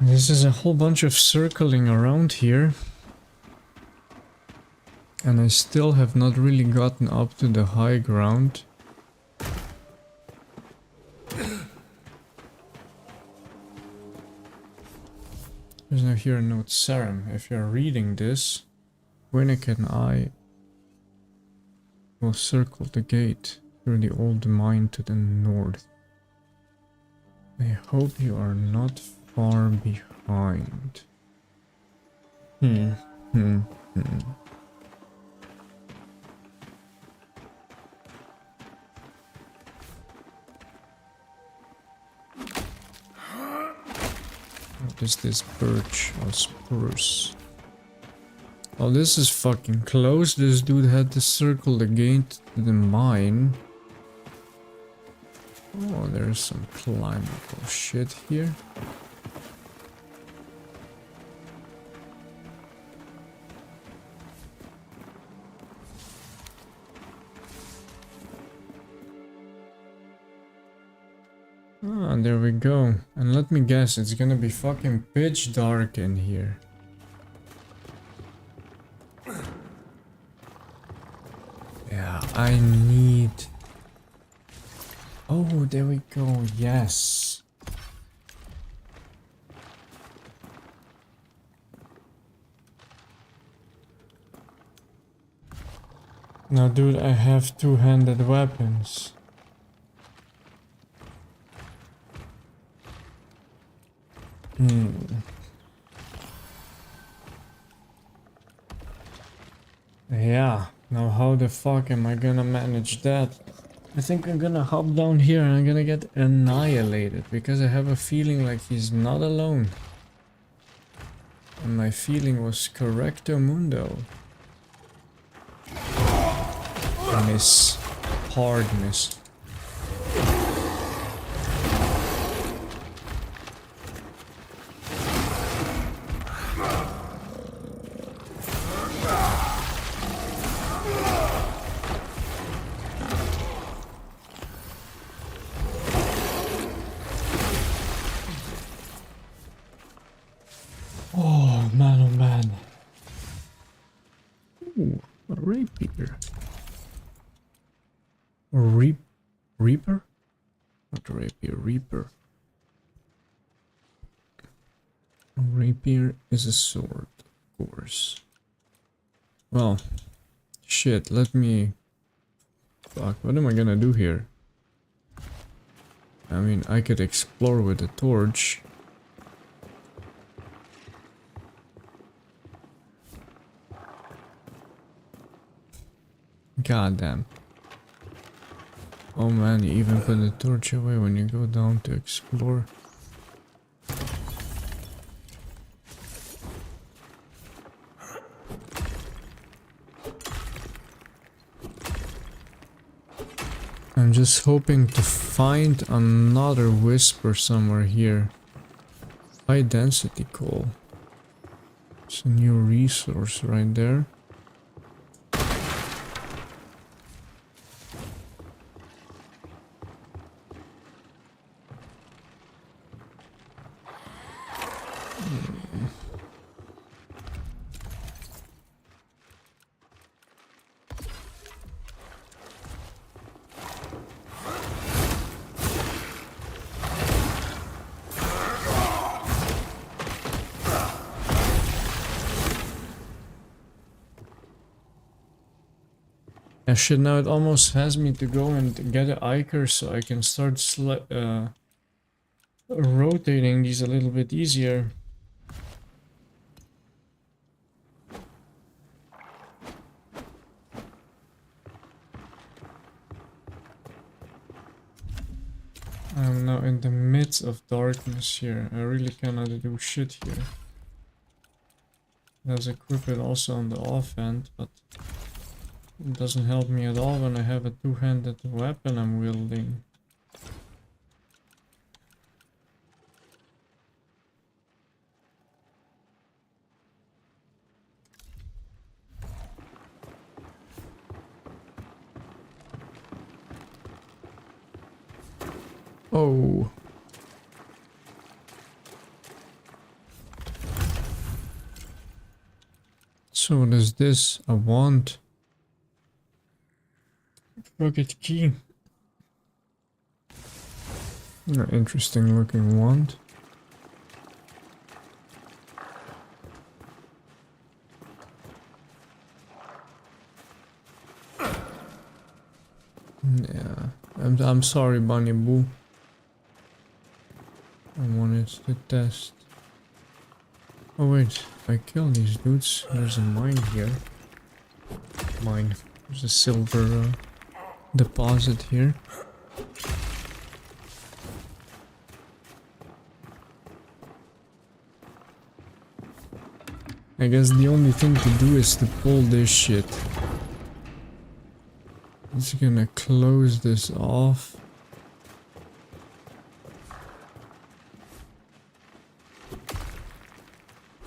This is a whole bunch of circling around here. And I still have not really gotten up to the high ground. There's now here a note, Sarim. If you're reading this, Winnick and I will circle the gate through the old mine to the north. I hope you are not far behind. What is this birch or spruce? Oh, this is fucking close. This dude had to circle the gate to the mine. Oh, there's some climbable shit here. Ah, And there we go. And let me guess, it's gonna be fucking pitch dark in here. Yeah, I need... Oh, there we go, yes. Now, dude, I have two-handed weapons. Yeah, now how the fuck am I gonna manage that? I think I'm gonna hop down here and I'm gonna get annihilated because I have a feeling like he's not alone. And my feeling was correcto mundo. Miss. Hard miss. Oh man. Ooh, a rapier. Reaper? Not rapier, reaper. A rapier is a sword, of course. Well, shit, let me... Fuck, what am I gonna do here? I mean, I could explore with a torch. God damn. Oh man, you even put the torch away when you go down to explore. I'm just hoping to find another whisper somewhere here. High density coal. It's a new resource right there. Shit, now it almost has me to go and get an Iker so I can start rotating these a little bit easier. I'm now in the midst of darkness here. I really cannot do shit here. Let's equip it also on the offhand, but it doesn't help me at all when I have a two-handed weapon I'm wielding. Oh. So what is this? A wand? Rocket key. An interesting looking wand. Yeah, I'm sorry, Bunny Boo. I wanted to test. Oh wait, I kill these dudes. There's a mine here. Mine. There's a silver deposit here. I guess the only thing to do is to pull this shit. It's gonna close this off.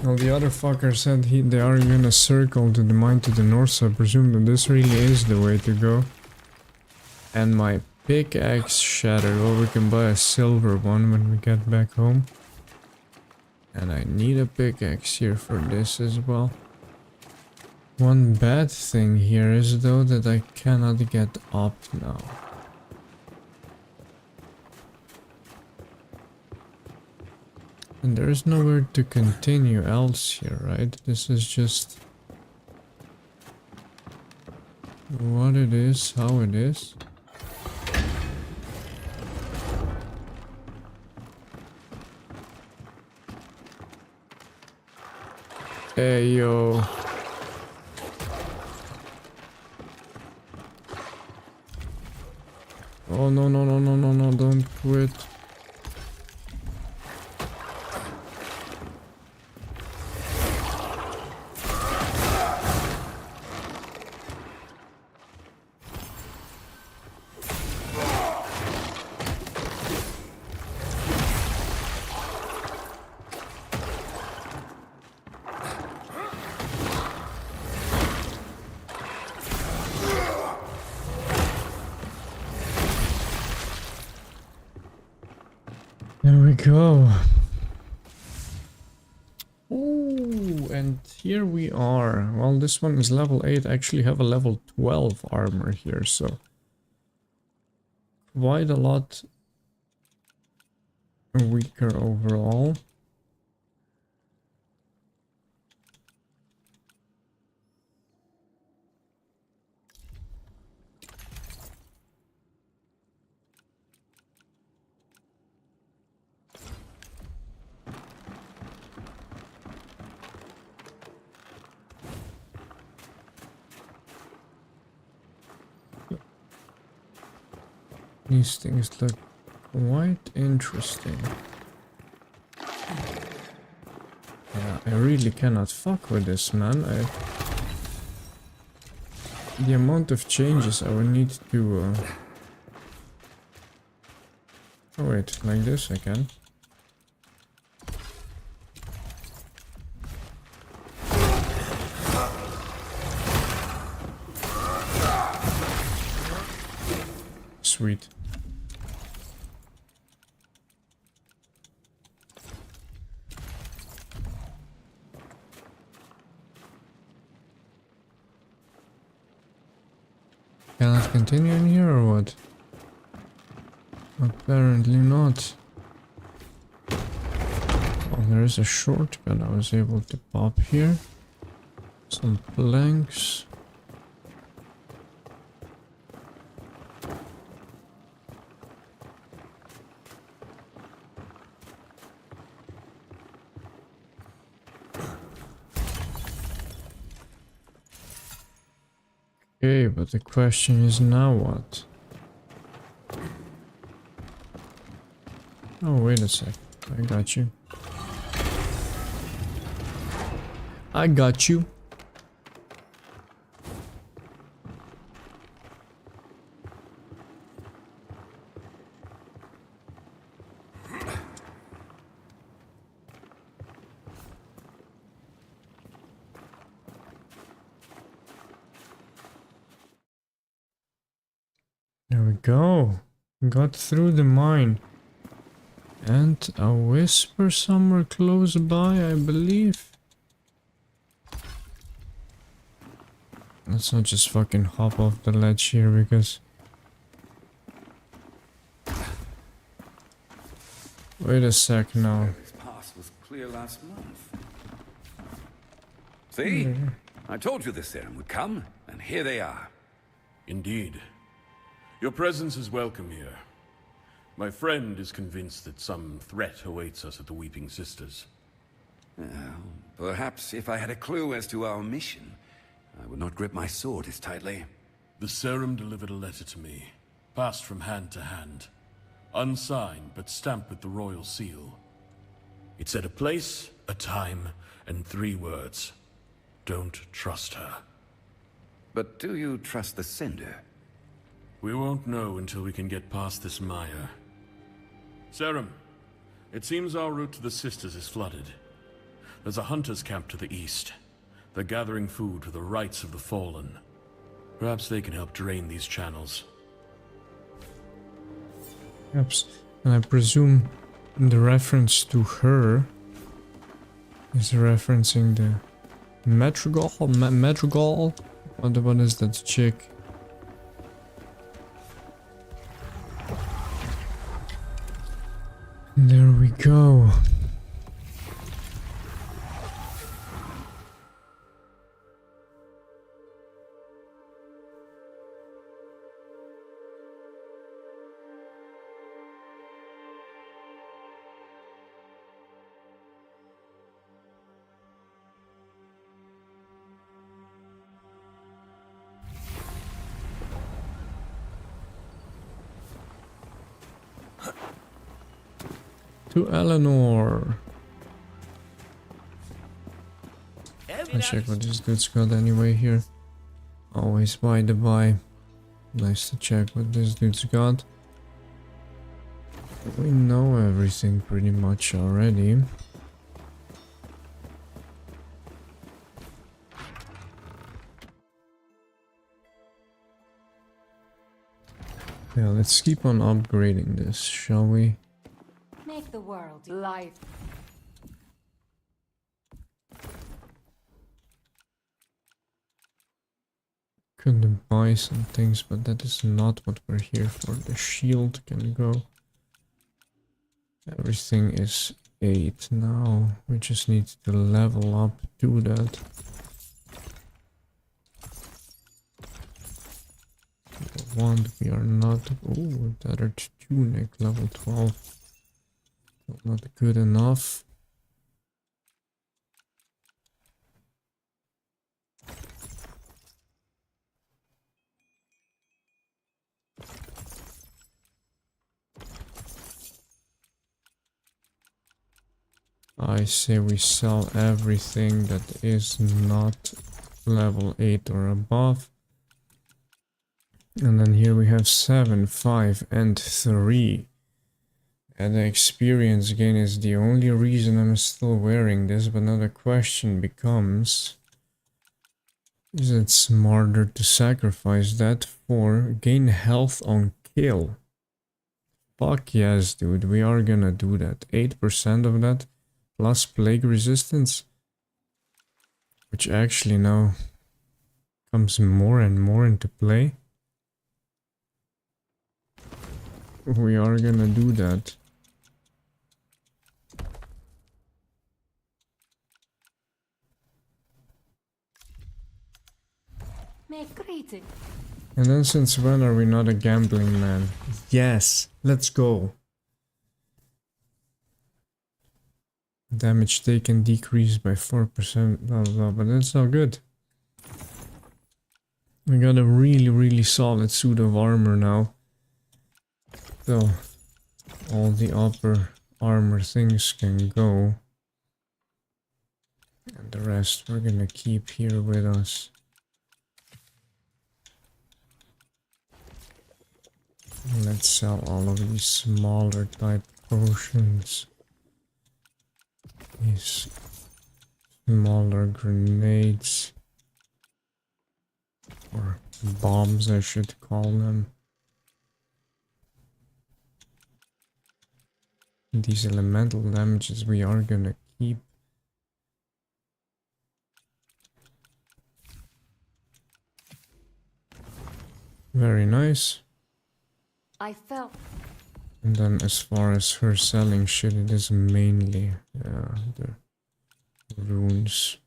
Well, the other fucker said they are gonna circle to the mine to the north, so I presume that this really is the way to go. And my pickaxe shattered. Well, we can buy a silver one when we get back home. And I need a pickaxe here for this as well. One bad thing here is though that I cannot get up now. And there's nowhere to continue else here, right? This is just what it is, how it is. Hey, yo. Oh, no, no, no, no, no, no, don't quit. There we go. Ooh, and here we are. Well, this one is level 8. I actually have a level 12 armor here, so quite a lot weaker overall. These things look quite interesting. Yeah, I really cannot fuck with this, man. The amount of changes I will need to... Oh wait, like this I can. Sweet. Can I continue in here or what? Apparently not. Oh, there is a shortcut I was able to pop here. Some planks. Okay, but the question is now what? Oh, wait a sec. I got you. I got you. There we go. Got through the mine. And a whisper somewhere close by, I believe. Let's not just fucking hop off the ledge here because... Wait a sec now. This pass was clear last month. See? I told you the serum would come, and here they are. Indeed. Your presence is welcome here. My friend is convinced that some threat awaits us at the Weeping Sisters. Well, perhaps if I had a clue as to our mission, I would not grip my sword as tightly. The serum delivered a letter to me, passed from hand to hand. Unsigned, but stamped with the royal seal. It said a place, a time, and 3 words. Don't trust her. But do you trust the sender? We won't know until we can get past this mire. Serum, it seems our route to the Sisters is flooded. There's a hunter's camp to the east. They're gathering food for the rites of the fallen. Perhaps they can help drain these channels. Perhaps. And I presume the reference to her is referencing the Madrigal? Madrigal? What is that chick? There we go. To Eleanor. Let's check what this dude's got anyway here. Always by the by. Nice to check what this dude's got. We know everything pretty much already. Yeah, let's keep on upgrading this, shall we? Make the world life. Could buy some things, but that is not what we're here for. The shield can go. Everything is 8 now. We just need to level up to that. The wand we are not. Oh, that are tunic level 12. Not good enough. I say we sell everything that is not level 8 or above. And then here we have 7, 5 and 3. And the experience gain is the only reason I'm still wearing this, but now the question becomes, is it smarter to sacrifice that for gain health on kill? Fuck yes, dude, we are gonna do that. 8% of that plus plague resistance, which actually now comes more and more into play. We are gonna do that. And then since when are we not a gambling man? Yes, let's go. Damage taken decreased by 4%, blah blah blah, but that's not good. We got a really solid suit of armor now. So all the upper armor things can go. And the rest we're gonna keep here with us. Let's sell all of these smaller type potions. These smaller grenades. Or bombs, I should call them. These elemental damages we are gonna keep. Very nice. I felt. And then as far as her selling shit, it is mainly the runes.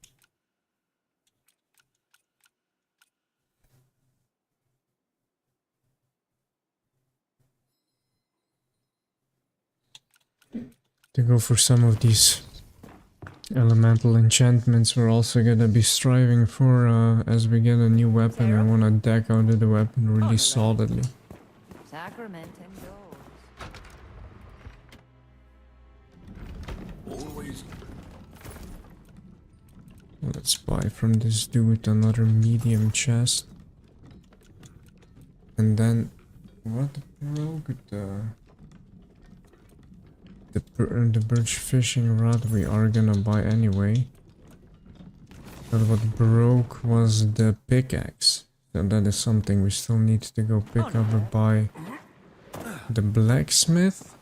To go for some of these elemental enchantments, we're also gonna be striving for, as we get a new weapon, I wanna deck out of the weapon really solidly. Sacrament and gold. Always. Let's buy from this dude another medium chest. And then, what broke the birch fishing rod we are gonna buy anyway. But what broke was the pickaxe. So that is something we still need to go pick up or buy. The blacksmith?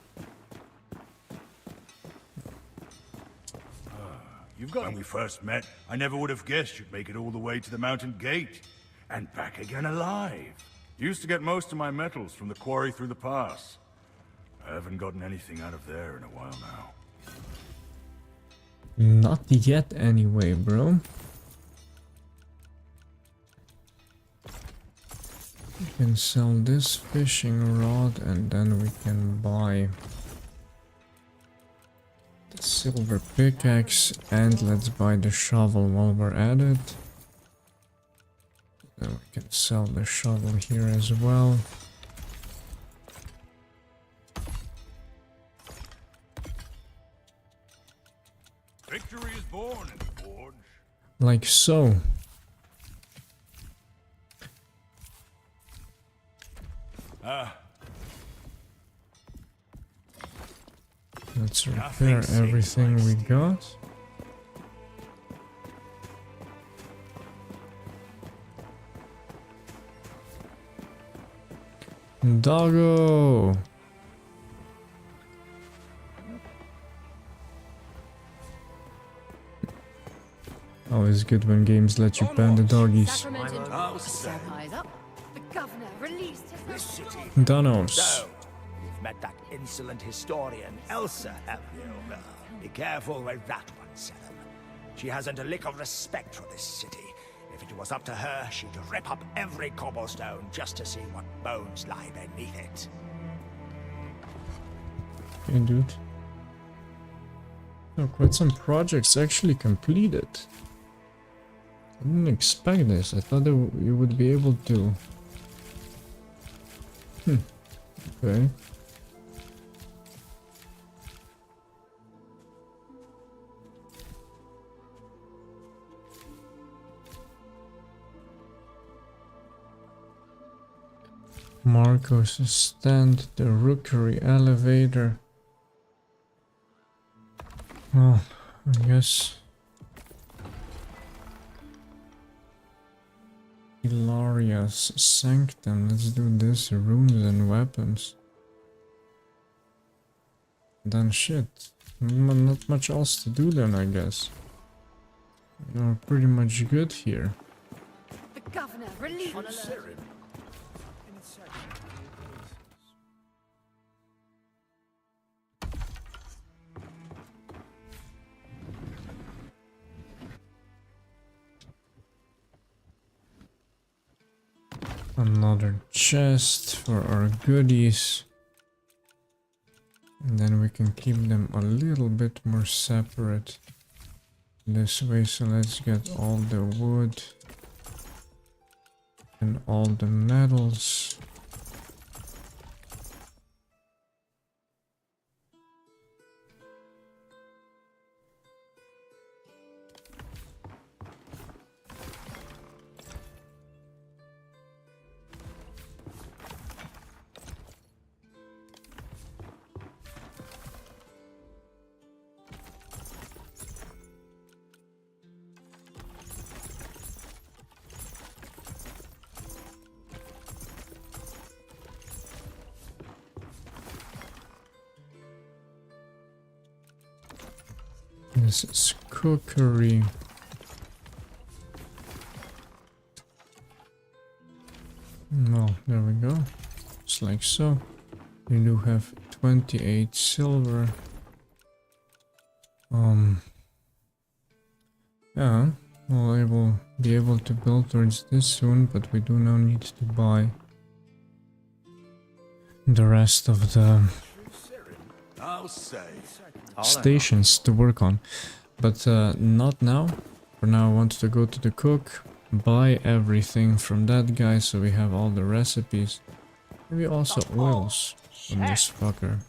When we first met, I never would have guessed you'd make it all the way to the mountain gate. And back again alive. Used to get most of my metals from the quarry through the pass. I haven't gotten anything out of there in a while now. Not yet anyway, bro. We can sell this fishing rod and then we can buy the silver pickaxe and let's buy the shovel while we're at it. Then we can sell the shovel here as well. Victory is born in the forge. Like so. Let's repair everything we got. Doggo! Always good when games let you ban the doggies. Eyes up. The governor released his... Danos. So, you've met that insolent historian, Elsa, have you? Be careful with that one, Seven. She hasn't a lick of respect for this city. If it was up to her, she'd rip up every cobblestone just to see what bones lie beneath it. Hey, dude. Oh, quite some projects actually completed. I didn't expect this. I thought that you would be able to. Okay. Marcos stand, the rookery elevator. Well, I guess Ilaria's Sanctum. Let's do this. Runes and weapons. Then shit. Not much else to do then, I guess. We're pretty much good here. The governor released... Another chest for our goodies. And then we can keep them a little bit more separate this way. So let's get all the wood and all the metals. This is cookery. No, there we go. Just like so. We do have 28 silver. Yeah, we'll be able to build towards this soon, but we do now need to buy the rest of the stations to work on, but not now. For now I want to go to the cook, buy everything from that guy so we have all the recipes. Maybe also oils from this fucker.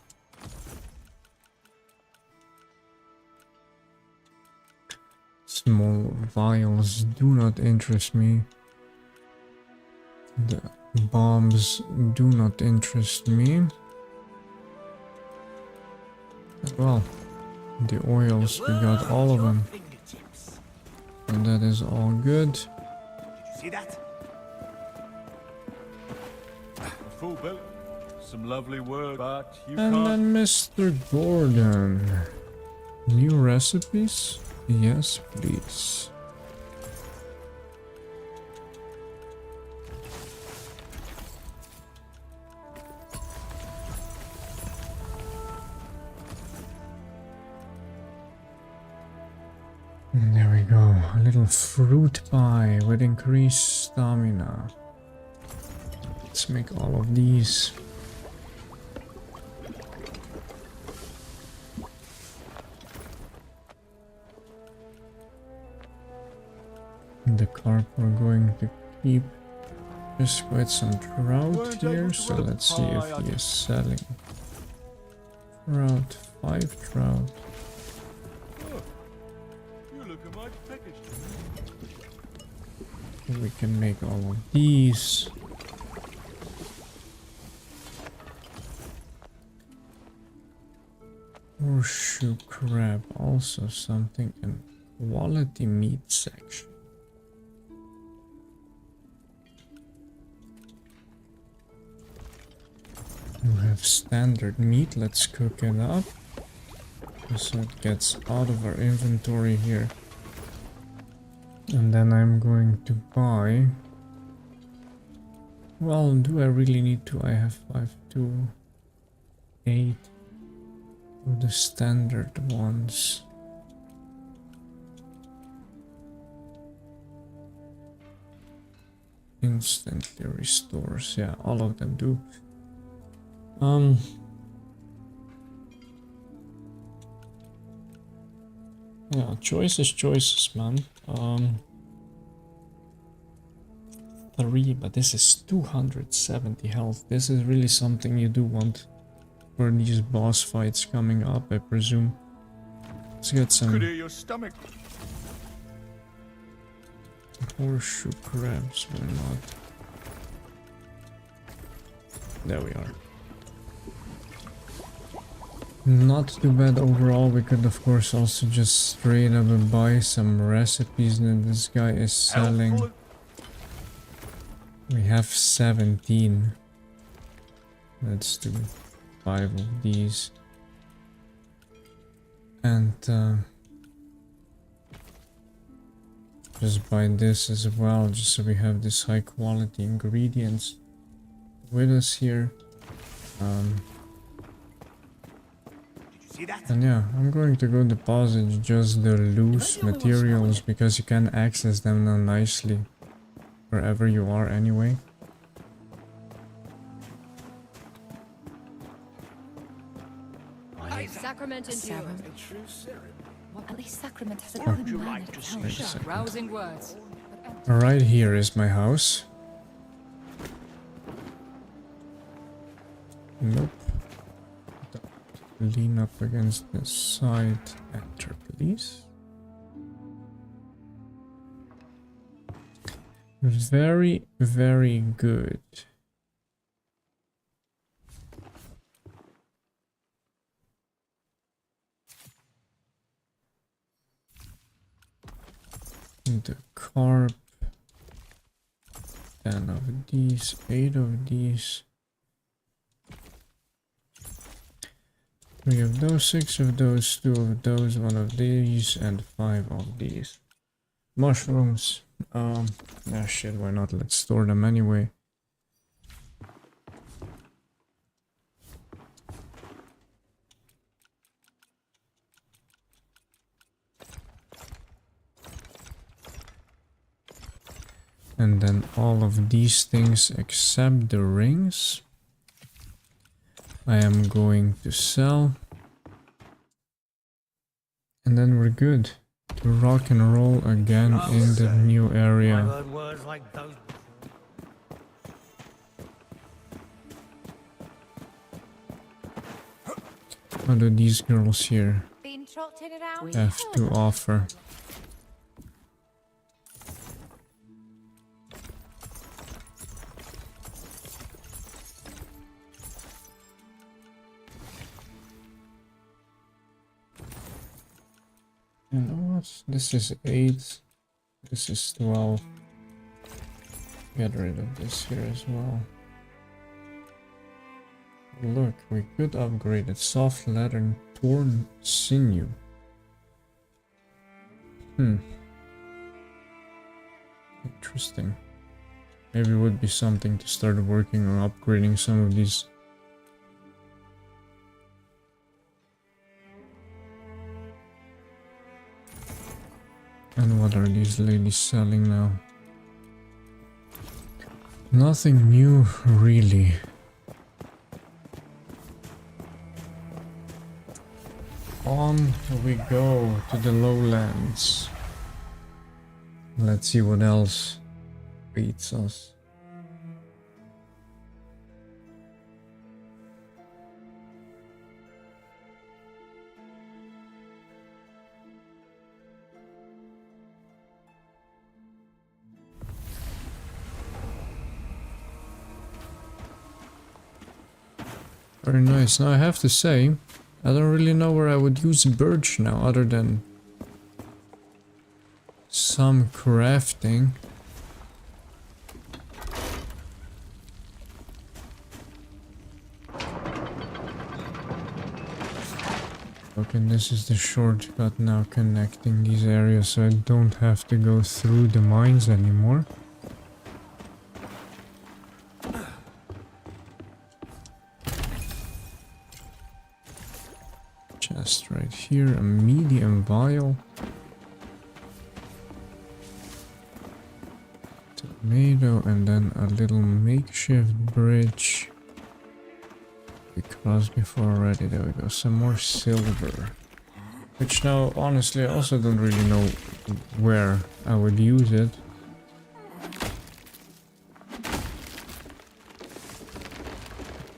Small vials do not interest me. The bombs do not interest me. Well, the oils, we got all of them. And that is all good. Did you see that? Full boat. some lovely work, but you And can't... then Mr. Gordon. New recipes? Yes, please. And there we go. A little fruit pie with increased stamina. Let's make all of these. The carp we're going to keep. There's quite some trout here, so let's see if he is selling. Trout, 5 trout. We can make all of these. Horseshoe crab, also something in quality meat section. We have standard meat, let's cook it up. So it gets out of our inventory here. And then I'm going to buy... Well, do I really need to? I have 5, 2, 8 of the standard ones. Instantly restores, yeah, all of them do. Yeah, choices, man. 3, but this is 270 health. This is really something you do want for these boss fights coming up, I presume. Let's get some Could hear your stomach. horseshoe crabs, why not? There we are. Not too bad overall. We could of course also just straight up buy some recipes that this guy is selling. We have 17. Let's do 5 of these. And just buy this as well, just so we have this high quality ingredients with us here. And yeah, I'm going to go deposit just the loose materials because you can access them now nicely wherever you are anyway. Sacrament endure. At least Sacrament has a good man. Rousing words. Right here is my house. Nope. Lean up against the side. Enter, please. Very, very good. The carp. 10 of these, 8 of these. 3 of those, 6 of those, 2 of those, 1 of these, and 5 of these. Mushrooms. Ah shit, why not? Let's store them anyway. And then all of these things except the rings I am going to sell. And then we're good to rock and roll again in the new area. What do these girls here have to offer? You know what? This is 8. This is 12. Get rid of this here as well. Look, we could upgrade it. Soft leather and torn sinew. Interesting. Maybe it would be something to start working on upgrading some of these. And what are these ladies selling now? Nothing new, really. On we go to the lowlands. Let's see what else beats us. Very nice. Now I have to say, I don't really know where I would use birch now, other than some crafting. Okay, this is the shortcut now connecting these areas, so I don't have to go through the mines anymore. Chest right here, a medium vial. Tomato, and then a little makeshift bridge. We crossed before already, there we go. Some more silver. Which now, honestly, I also don't really know where I would use it.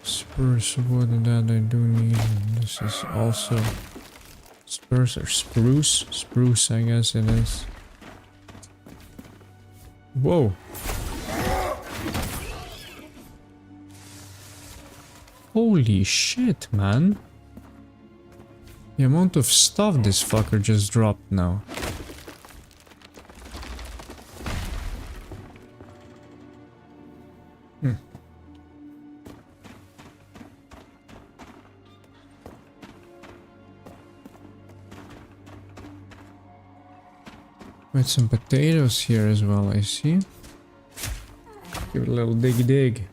Spruce wood that I do need. This is also spruce or spruce? Spruce, I guess it is. Whoa! Holy shit, man! The amount of stuff this fucker just dropped now. With some potatoes here as well, I see. Give it a little dig.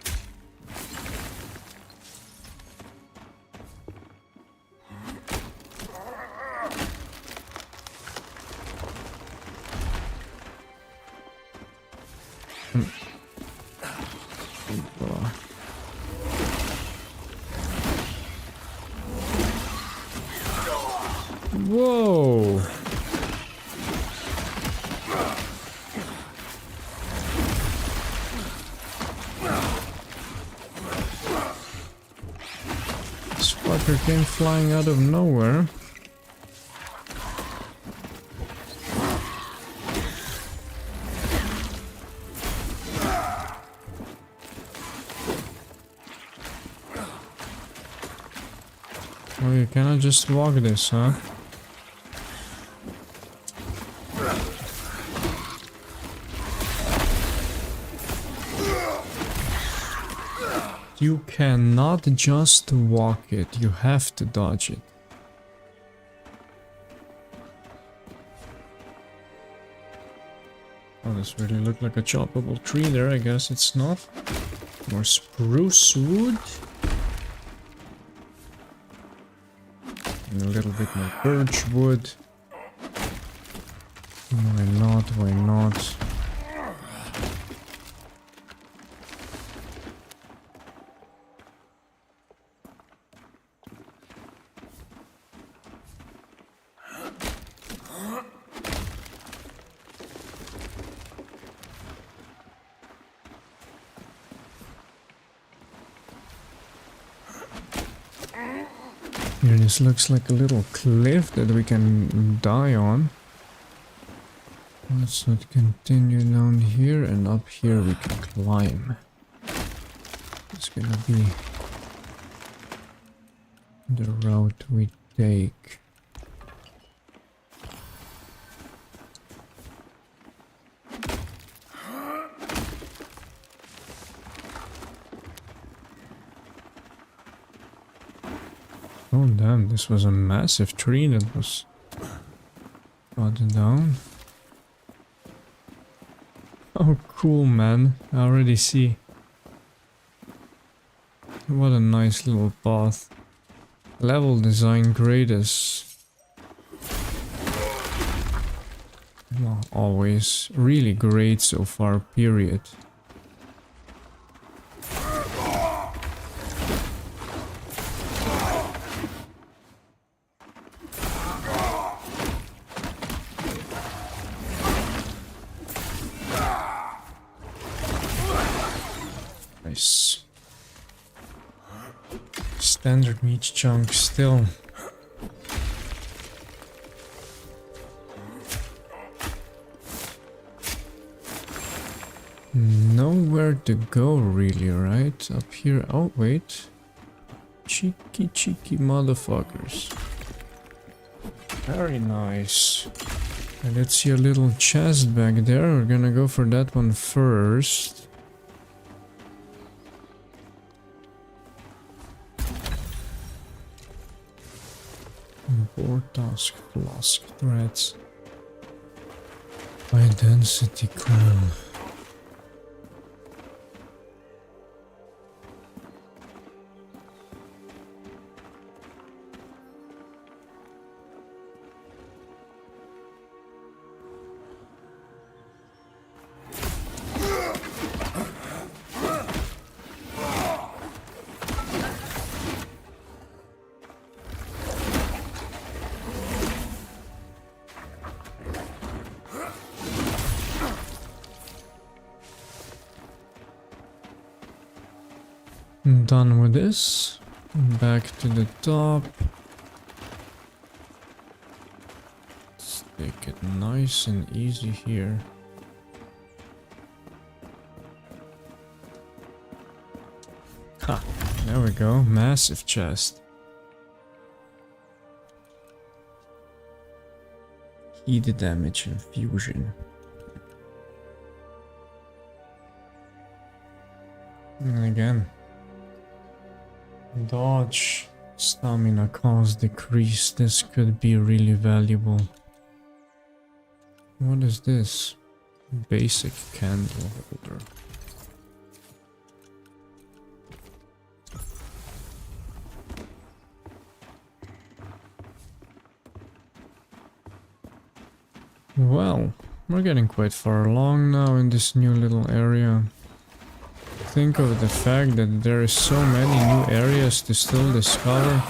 Whoa! This fucker came flying out of nowhere. Oh, you cannot just walk this, huh? You cannot just walk it, you have to dodge it. Oh, this really looked like a choppable tree there, I guess it's not. More spruce wood. And a little bit more birch wood. Why not, why not? Here, this looks like a little cliff that we can die on. Let's not continue down here, and up here we can climb. It's gonna be the route we take. Oh damn, this was a massive tree that was cut down. Oh cool, man. I already see. What a nice little path. Level design greatest. Well, always really great so far, period. Nice. Standard meat chunk still. Nowhere to go really, right? Up here. Oh, wait. Cheeky motherfuckers. Very nice. And let's see a little chest back there. We're gonna go for that one first. Board task flask threads. High density crown. Done with this. Back to the top. Let's take it nice and easy here. Ha! There we go. Massive chest. Heat damage and fusion. And again. Dodge, stamina cost decrease. This could be really valuable. What is this? Basic candle holder. Well, we're getting quite far along now in this new little area. Think of the fact that there is so many new areas to still discover.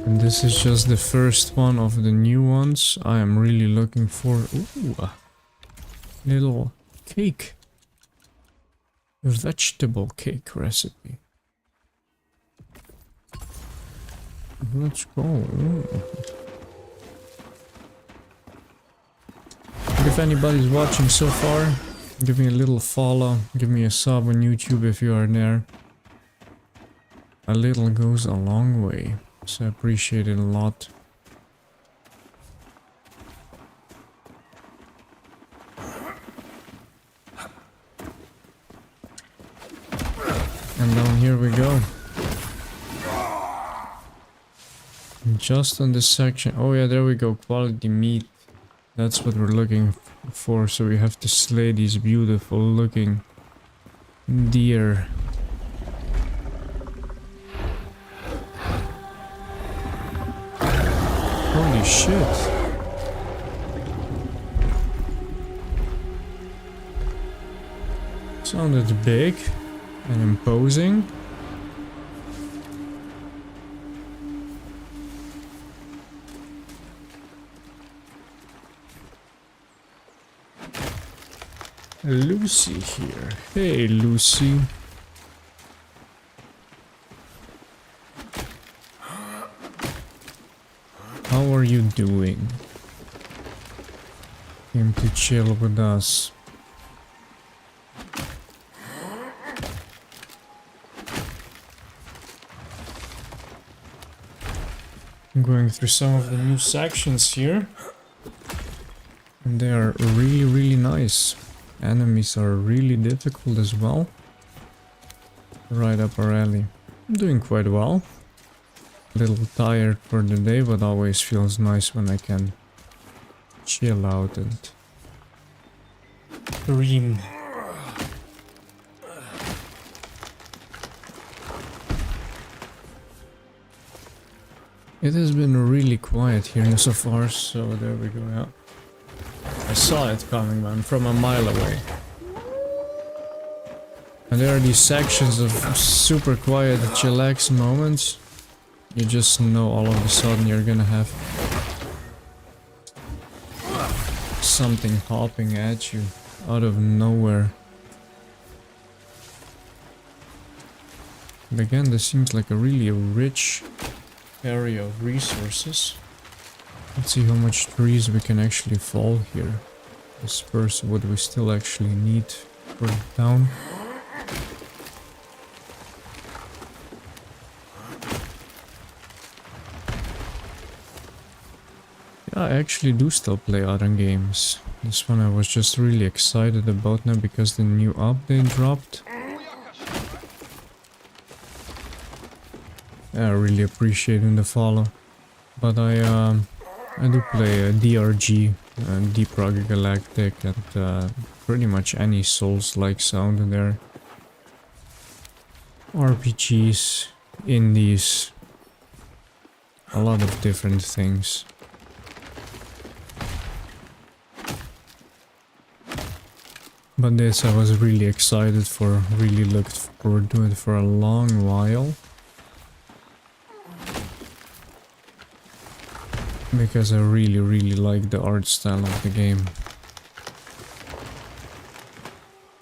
And this is just the first one of the new ones. I am really looking for... Ooh, a little cake. A vegetable cake recipe. Let's go. If anybody's watching so far, give me a little follow, give me a sub on YouTube if you are there. A little goes a long way, so I appreciate it a lot. And down here we go. Just on this section. Oh yeah, there we go. Quality meat. That's what we're looking for. So we have to slay these beautiful looking deer. Holy shit. Sounded big and imposing. Lucy here. Hey, Lucy. How are you doing? Came to chill with us. I'm going through some of the new sections here. And they are really nice. Enemies are really difficult as well. Right up our alley. I'm doing quite well. A little tired for the day, but always feels nice when I can chill out and dream. It has been really quiet here so far, so there we go, yeah. I saw it coming, man, from a mile away. And there are these sections of super quiet, chillax moments. You just know all of a sudden you're gonna have something hopping at you out of nowhere. And again, this seems like a really rich area of resources. Let's see how much trees we can actually fall here. Disperse what we still actually need for the town. Yeah, I actually do still play other games. This one I was just really excited about now because the new update dropped. Yeah, I really appreciating the follow. But I do play DRG, Deep Rock Galactic, and pretty much any Souls-like sound there. RPGs, indies, a lot of different things. But this I was really excited for, really looked forward to it for a long while. Because I really like the art style of the game.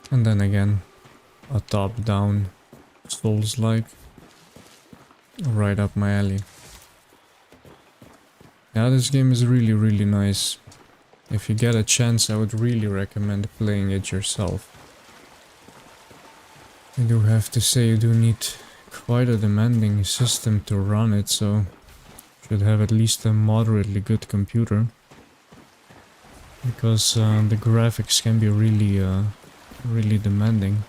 And then again, a top-down Souls-like. Right up my alley. Yeah, this game is really nice. If you get a chance, I would really recommend playing it yourself. I do have to say you do need quite a demanding system to run it, so should have at least a moderately good computer. Because the graphics can be really demanding.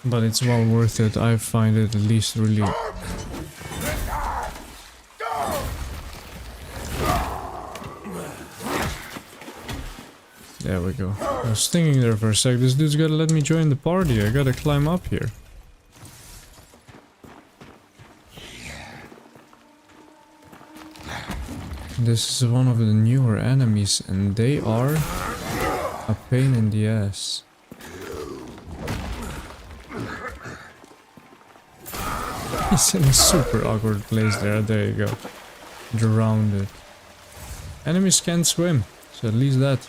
But it's well worth it. I find it at least really... There we go. I was thinking there for a sec, this dude's gotta let me join the party, I gotta climb up here. This is one of the newer enemies and they are a pain in the ass. He's in a super awkward place there, there you go. Drowned it. Enemies can't swim, so at least that.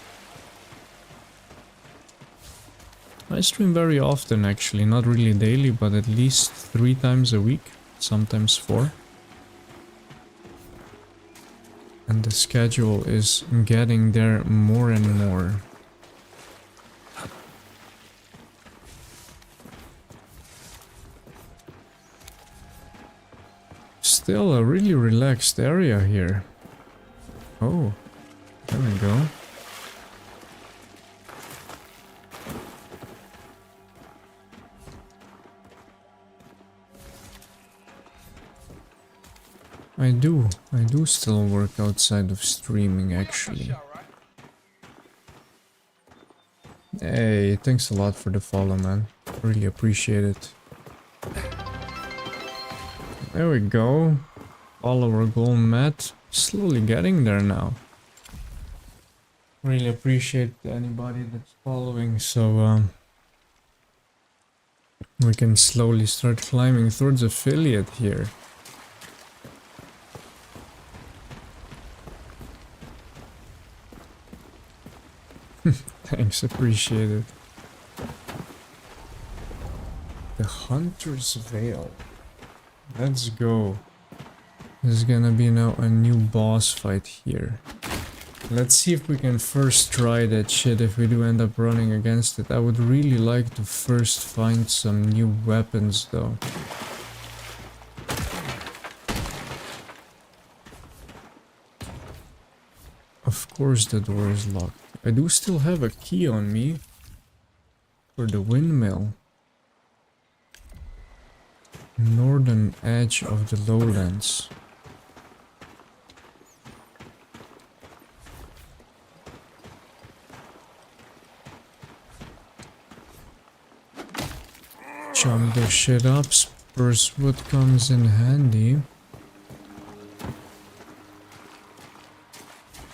I stream very often actually, not really daily, but at least 3 times a week, sometimes 4. And the schedule is getting there more and more. Still a really relaxed area here. Oh, there we go. I do still work outside of streaming actually. Hey, thanks a lot for the follow, man. Really appreciate it. There we go. Follower goal met. Slowly getting there now. Really appreciate anybody that's following, so we can slowly start climbing towards affiliate here. Thanks, appreciate it. The Hunter's Veil. Let's go. There's gonna be now a new boss fight here. Let's see if we can first try that shit if we do end up running against it. I would really like to first find some new weapons though. Of course the door is locked. I do still have a key on me for the windmill. Northern edge of the lowlands. Chop the shit up, sprucewood comes in handy.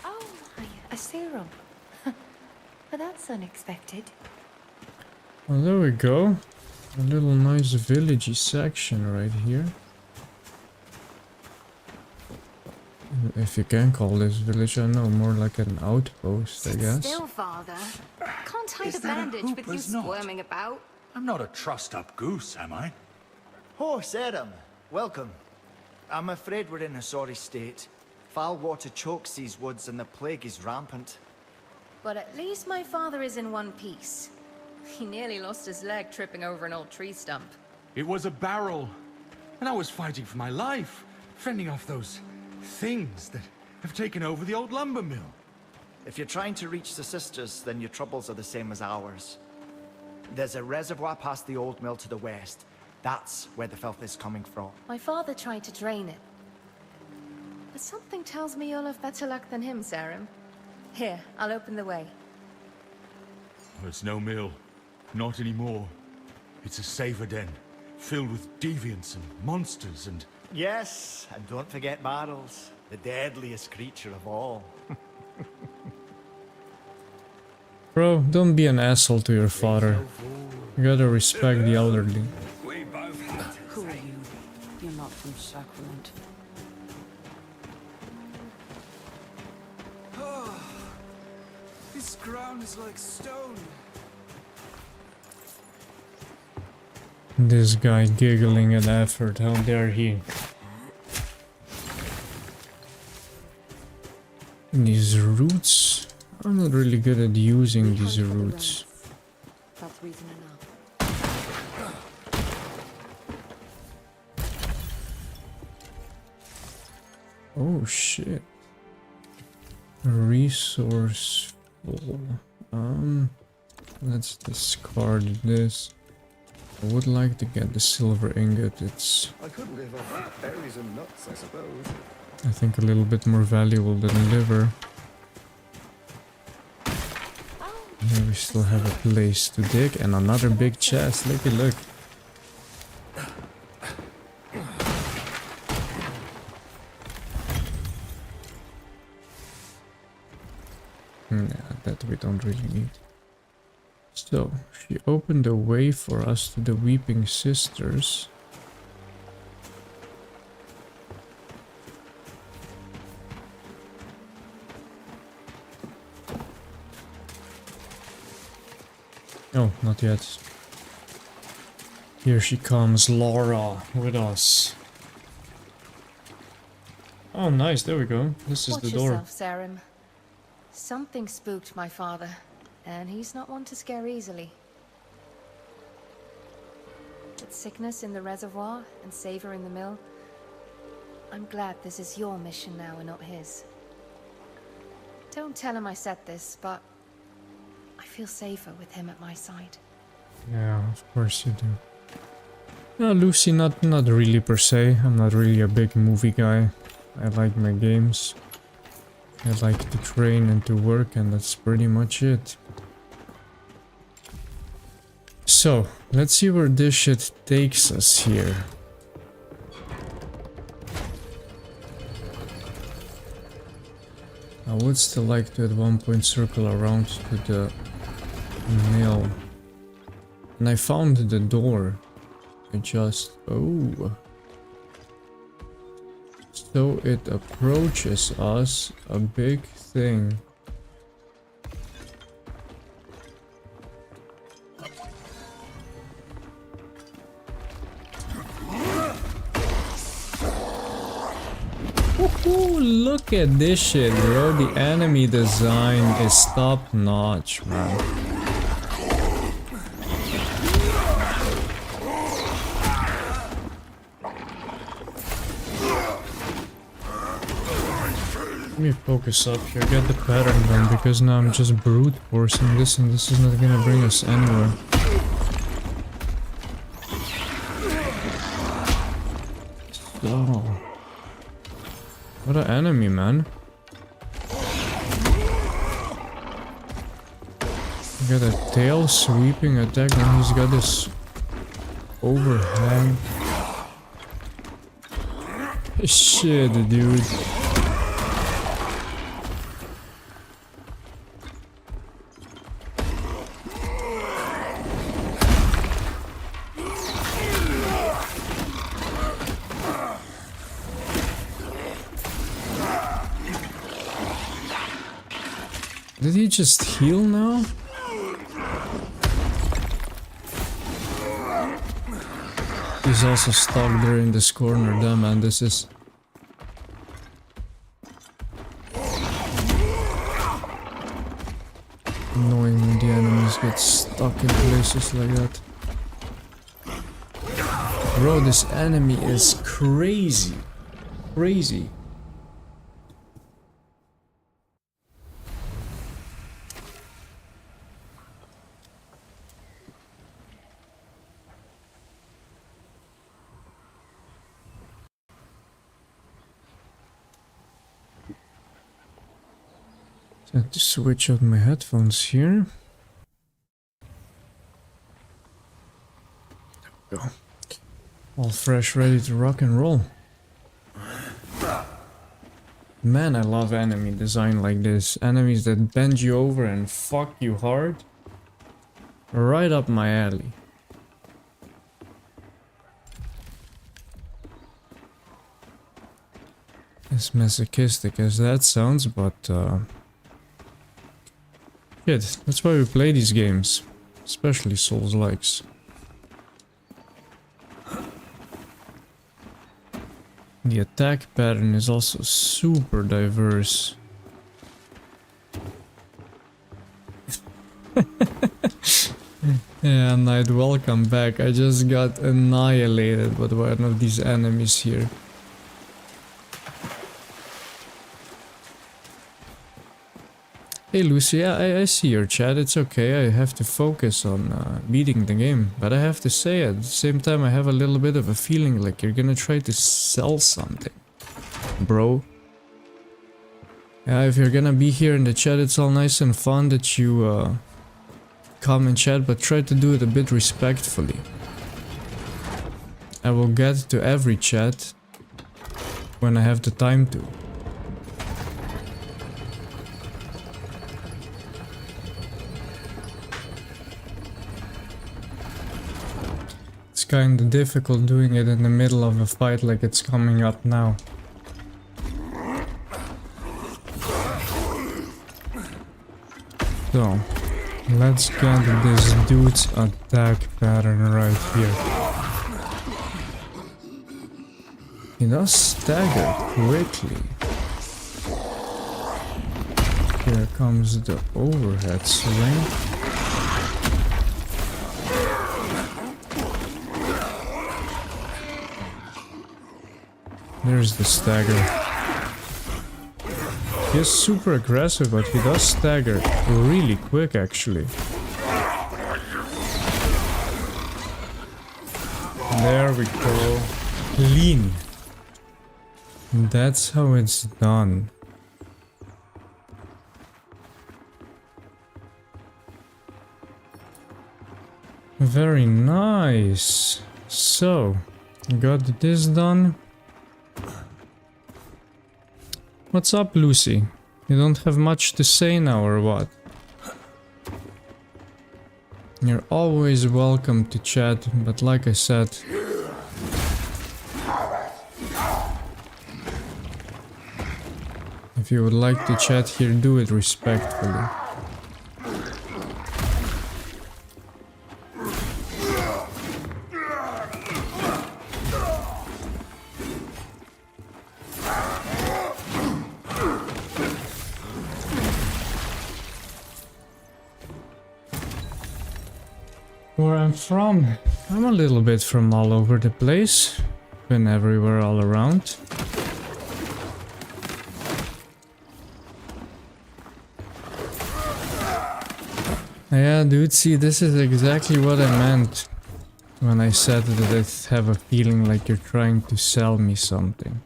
Oh my, a serum. But that's unexpected. Well, there we go. A little nice villagey section right here. If you can call this village, I know, more like an outpost, I guess. Still, father. Can't hide Is a that a bandage with you hooper's knot? squirming about. I'm not a trussed-up goose, am I? Oh, Serim, welcome. I'm afraid we're in a sorry state. Foul water chokes these woods and the plague is rampant. But at least my father is in one piece. He nearly lost his leg tripping over an old tree stump. It was a barrel, and I was fighting for my life, fending off those things that have taken over the old lumber mill. If you're trying to reach the sisters, then your troubles are the same as ours. There's a reservoir past the old mill to the west. That's where the filth is coming from. My father tried to drain it. But something tells me you'll have better luck than him, Serim. Here, I'll open the way. It's no mill. Not anymore. It's a saver den, filled with deviants and monsters and... Yes, and don't forget Barrels, the deadliest creature of all. Bro, don't be an asshole to your father. You gotta respect the elderly. Who are you? You're not from Sacrament. This ground is like stone. This guy giggling at effort, how dare he? These roots? I'm not really good at using these roots. That's reason enough. Oh shit. Resourceful. Let's discard this. I would like to get the silver ingot. It's, I could live off berries and nuts, I suppose. I think, a little bit more valuable than liver. Here we still have a place to dig and another big chest. Look. Yeah, that we don't really need. So, she opened a way for us to the Weeping Sisters. Oh, not yet. Here she comes, Laura, with us. Oh, nice, there we go. This is Watch the door. yourself, Serim. Something spooked my father, and he's not one to scare easily. With sickness in the reservoir and Savor in the mill, I'm glad this is your mission now and not his. Don't tell him I said this, but I feel safer with him at my side. Yeah, of course you do. No, Lucy, not really per se. I'm not really a big movie guy. I like my games. I like to train and to work, and that's pretty much it. So, let's see where this shit takes us here. I would still like to at one point circle around to the mill. And I found the door. I just... oh. So it approaches us, a big thing. Woohoo, look at this shit, bro. The enemy design is top notch, man. me focus up here, get the pattern done, because now I'm just brute forcing this and this is not gonna bring us anywhere. So... what an enemy, man. Got a tail sweeping attack, and he's got this overhang. Shit, dude. Did he just heal now? He's also stuck there in this corner. Damn, man, this is... annoying when the enemies get stuck in places like that. Bro, this enemy is crazy. Crazy. I have to switch out my headphones here. There we go. All fresh, ready to rock and roll. Man, I love enemy design like this. Enemies that bend you over and fuck you hard. Right up my alley. As masochistic as that sounds, but shit, that's why we play these games, especially Souls-likes. The attack pattern is also super diverse. Yeah, Knight, welcome back. I just got annihilated by one of these enemies here. Hey Lucy, yeah, I see your chat, it's okay, I have to focus on beating the game. But I have to say, at the same time I have a little bit of a feeling like you're gonna try to sell something, bro. Yeah, if you're gonna be here in the chat, it's all nice and fun that you come and chat, but try to do it a bit respectfully. I will get to every chat when I have the time to. It's kinda difficult doing it in the middle of a fight like it's coming up now. So, let's get this dude's attack pattern right here. He does stagger quickly. Here comes the overhead swing. There's the stagger. He is super aggressive, but he does stagger really quick actually. There we go. Clean. That's how it's done. Very nice. So, got this done. What's up, Lucy? You don't have much to say now, or what? You're always welcome to chat, but like I said... if you would like to chat here, do it respectfully. Where I'm from? I'm a little bit from all over the place. Been everywhere all around. Yeah, dude, see, this is exactly what I meant when I said that I have a feeling like you're trying to sell me something.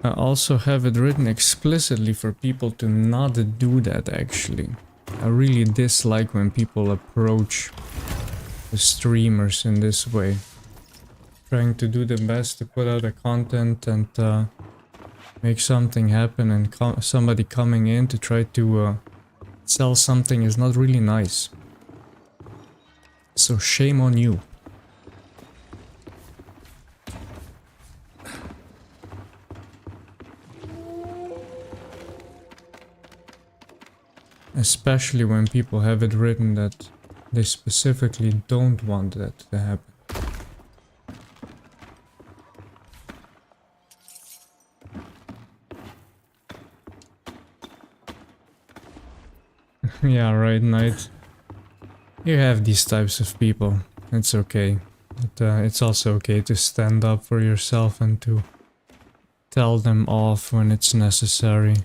I also have it written explicitly for people to not do that, actually. I really dislike when people approach the streamers in this way. Trying to do the best to put out a content and make something happen, and somebody coming in to try to sell something is not really nice. So shame on you. Especially when people have it written that they specifically don't want that to happen. Yeah, right, Knight. You have these types of people. It's okay. But, it's also okay to stand up for yourself and to tell them off when it's necessary.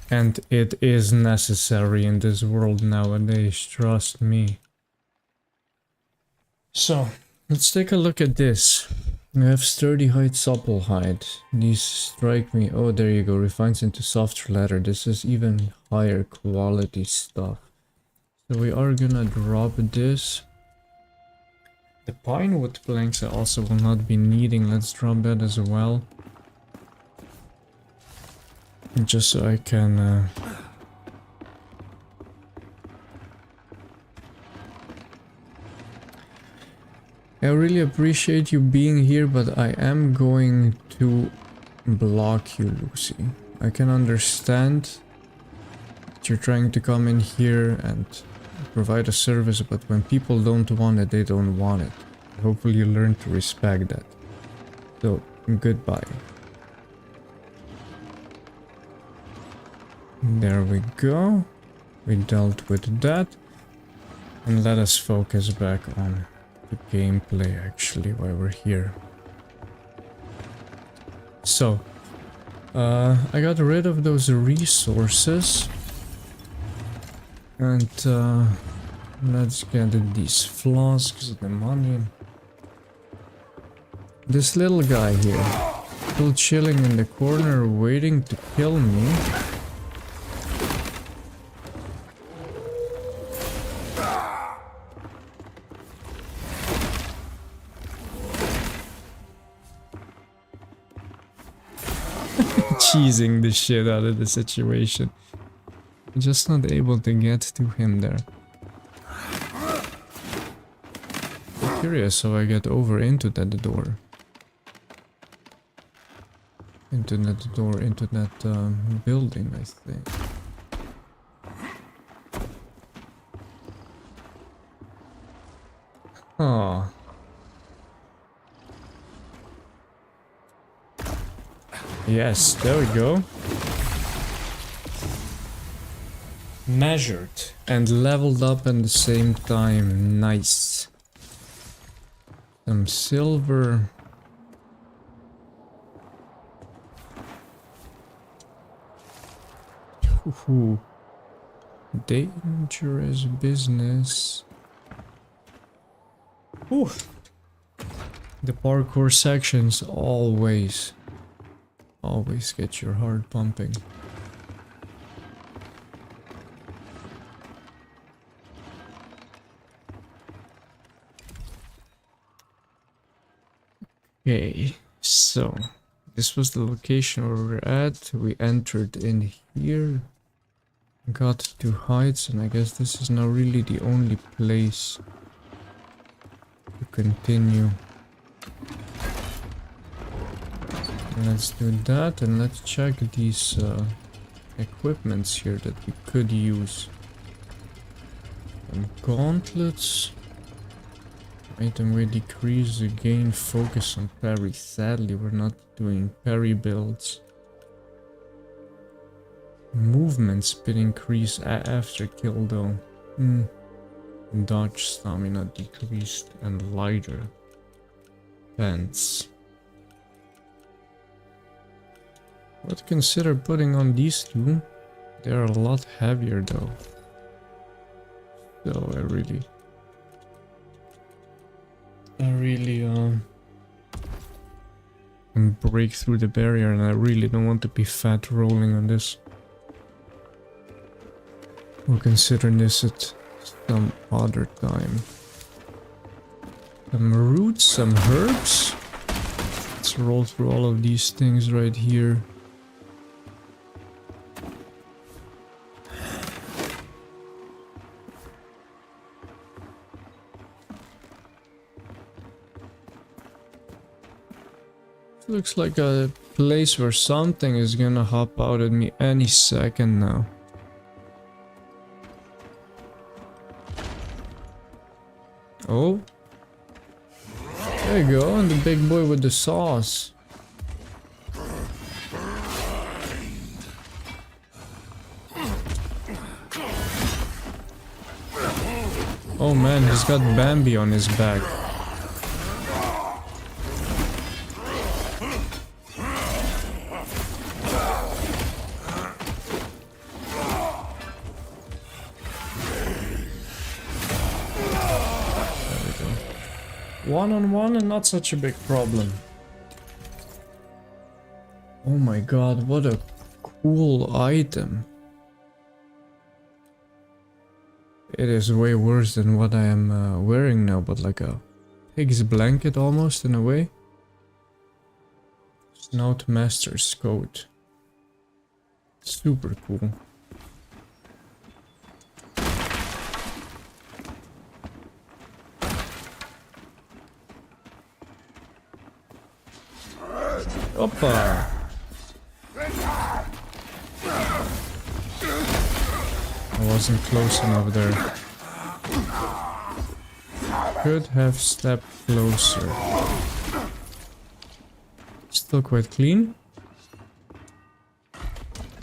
And it is necessary in this world nowadays, trust me. So, let's take a look at this. We have sturdy hide, supple hide. These strike me. Oh, there you go. Refines into softer leather. This is even higher quality stuff. So we are gonna drop this. The pine wood planks I also will not be needing. Let's drop that as well. Just so I can... I really appreciate you being here, but I am going to block you, Lucy. I can understand that you're trying to come in here and provide a service, but when people don't want it, they don't want it. Hopefully you learn to respect that. So, goodbye. There we go. We dealt with that. And let us focus back on the gameplay, actually, while we're here. So, I got rid of those resources. And, let's get these flasks, the money. This little guy here, still chilling in the corner, waiting to kill me. Cheesing the shit out of the situation. I'm just not able to get to him there. I'm curious how I get over into that door. Into that building, I think. Oh. Yes, there we go. Measured and leveled up at the same time. Nice. Some silver. Ooh. Dangerous business. Ooh. The parkour sections always get your heart pumping. Okay, so this was the location where we're at. We entered in here, got to heights, and I guess this is now really the only place to continue. Let's do that, and let's check these equipments here that we could use. Some gauntlets. Item will decrease the gain focus on parry. Sadly, we're not doing parry builds. Movement speed increase after kill though. Dodge stamina decreased and lighter. Pants. Would consider putting on these two. They're a lot heavier though. So I really can break through the barrier, and I really don't want to be fat rolling on this. We'll consider this at some other time. Some roots, some herbs. Let's roll through all of these things right here. Looks like a place where something is gonna hop out at me any second now. Oh. There you go, and the big boy with the sauce. Oh man, he's got Bambi on his back. One-on-one and not such a big problem. Oh my god, what a cool item. It is way worse than what I am wearing now, but like a pig's blanket almost in a way. Snout Master's coat. Super cool. Oppa! I wasn't close enough there. Could have stepped closer. Still quite clean.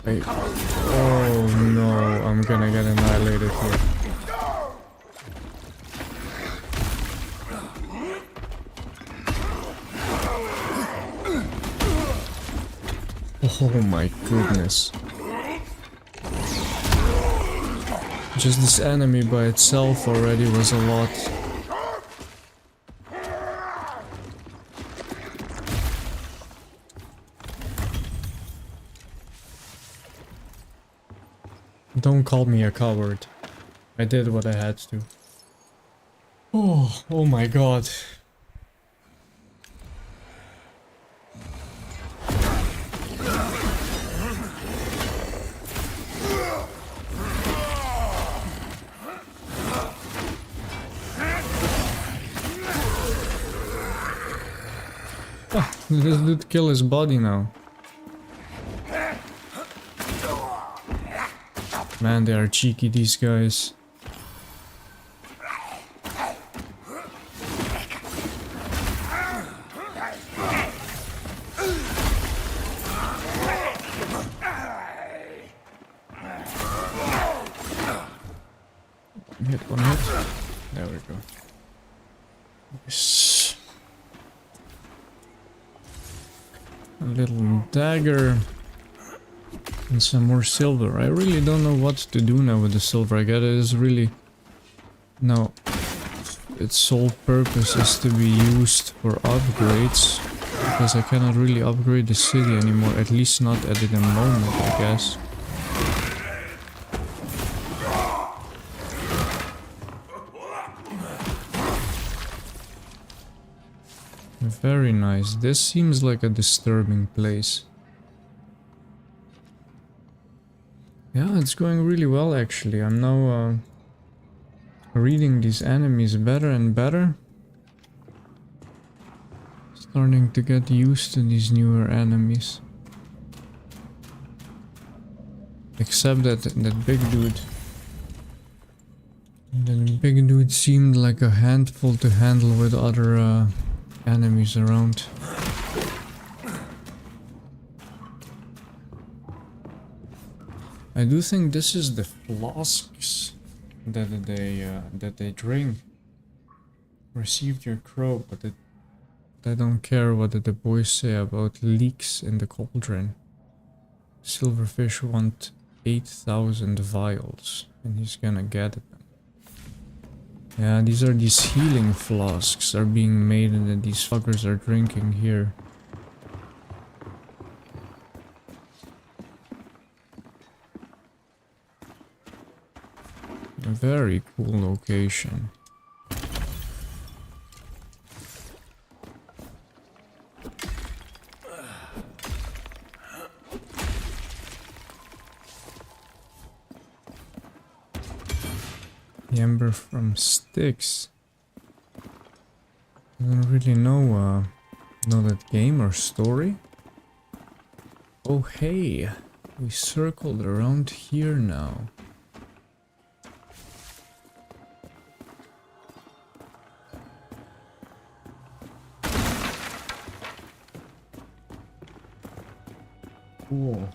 Wait. Oh no, I'm gonna get annihilated here. Oh my goodness. Just this enemy by itself already was a lot. Don't call me a coward. I did what I had to. Oh my god. This dude kill his body now. Man, they are cheeky, these guys. Hit one hit. There we go. Yes. A little dagger. And some more silver. I really don't know what to do now with the silver. I get it is really... now, its sole purpose is to be used for upgrades. Because I cannot really upgrade the city anymore. At least not at the moment, I guess. Very nice. This seems like a disturbing place. Yeah, it's going really well actually. I'm now reading these enemies better and better. Starting to get used to these newer enemies. Except that big dude. That big dude seemed like a handful to handle with other enemies around. I do think this is the flasks that they drink. Received your crow, but I don't care what the boys say about leaks in the cauldron. Silverfish want 8,000 vials, and he's gonna get them. Yeah, these are these healing flasks are being made and then these fuckers are drinking here. A very cool location. The ember from Styx. I don't really know that game or story. Oh hey, we circled around here now. Cool.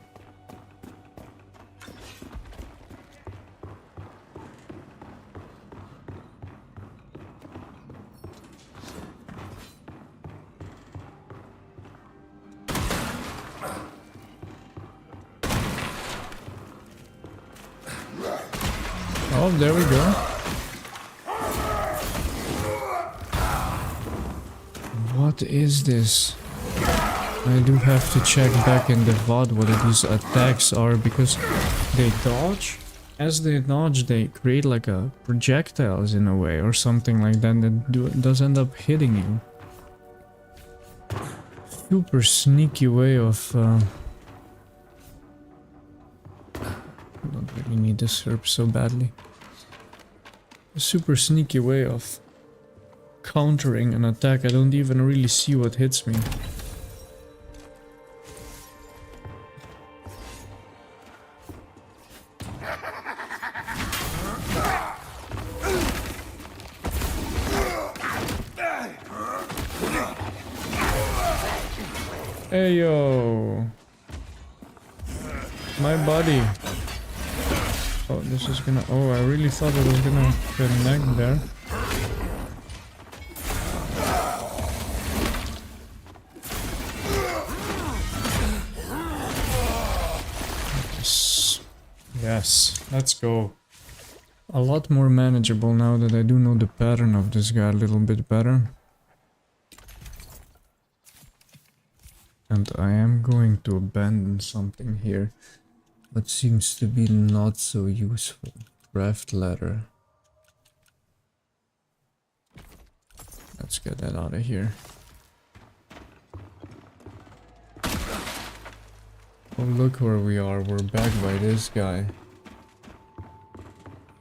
Oh, there we go. What is this? I do have to check back in the VOD what these attacks are, because they dodge. As they dodge, they create like a projectiles in a way or something like that that does end up hitting you. Super sneaky way of... don't really need this herb so badly. A super sneaky way of countering an attack. I don't even really see what hits me. Hey yo, my body. Oh, this is gonna... Oh, I really thought it was gonna connect there. Yes. Yes, let's go. A lot more manageable now that I do know the pattern of this guy a little bit better. And I am going to abandon something here. What seems to be not so useful. Craft ladder. Let's get that out of here. Oh, look where we are. We're back by this guy.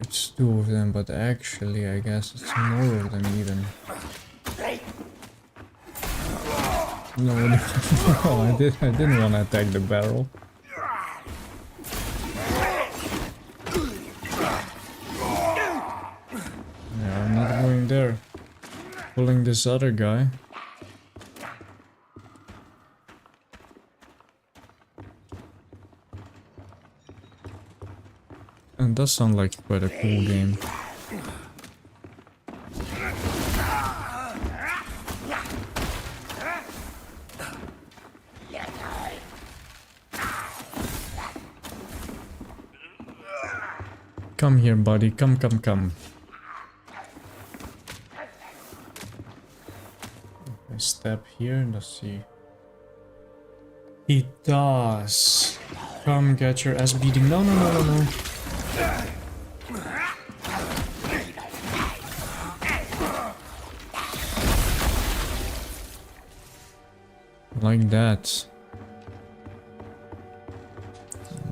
It's two of them, but actually I guess it's more of them even. No, no, I didn't want to attack the barrel. Yeah, I'm not going there. Pulling this other guy. And does sound like quite a cool game. Come here, buddy. Come, come, come. I step here and let's see. He does. Come get your ass beating. No, no, no, no, no. Like that.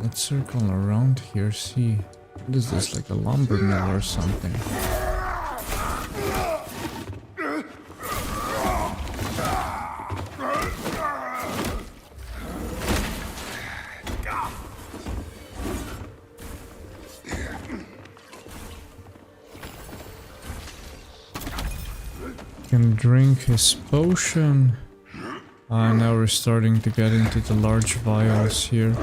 Let's circle around here, see. What is this, like a lumber mill or something? Can drink his potion. Now we're starting to get into the large vials here.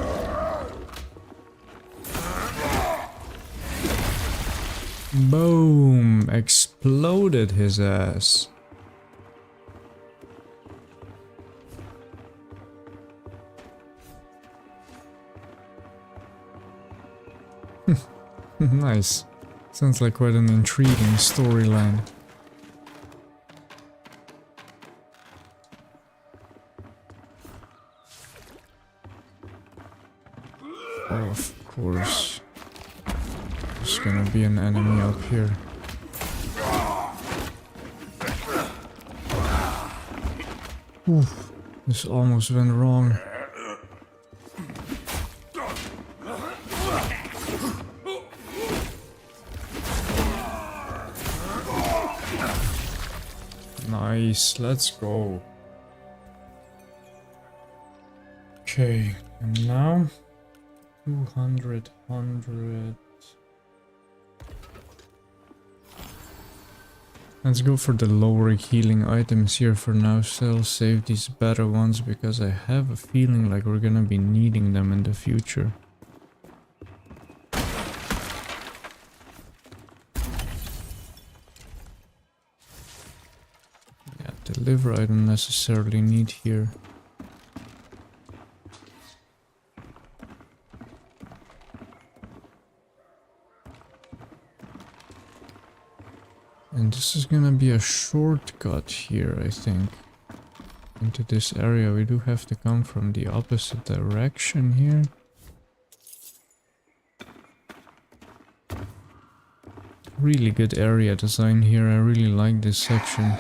Boom! Exploded his ass. Nice. Sounds like quite an intriguing storyline. Oh, of course. There's gonna be an enemy up here. Oof, this almost went wrong. Nice, let's go. Okay, and now 200, 100. Let's go for the lower healing items here for now. Still save these better ones because I have a feeling like we're gonna be needing them in the future. Yeah, the liver I don't necessarily need here. And this is gonna be a shortcut here, I think. Into this area. We do have to come from the opposite direction here. Really good area design here. I really like this section.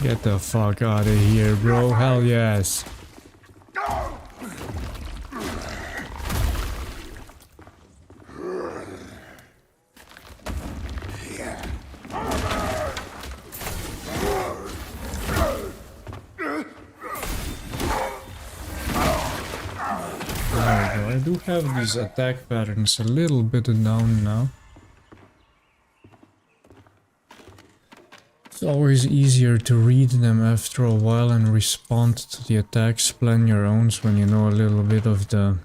Get the fuck out of here, bro. Hell yes. I do have these attack patterns a little bit down now. It's always easier to read them after a while and respond to the attacks, plan your own when you know a little bit of the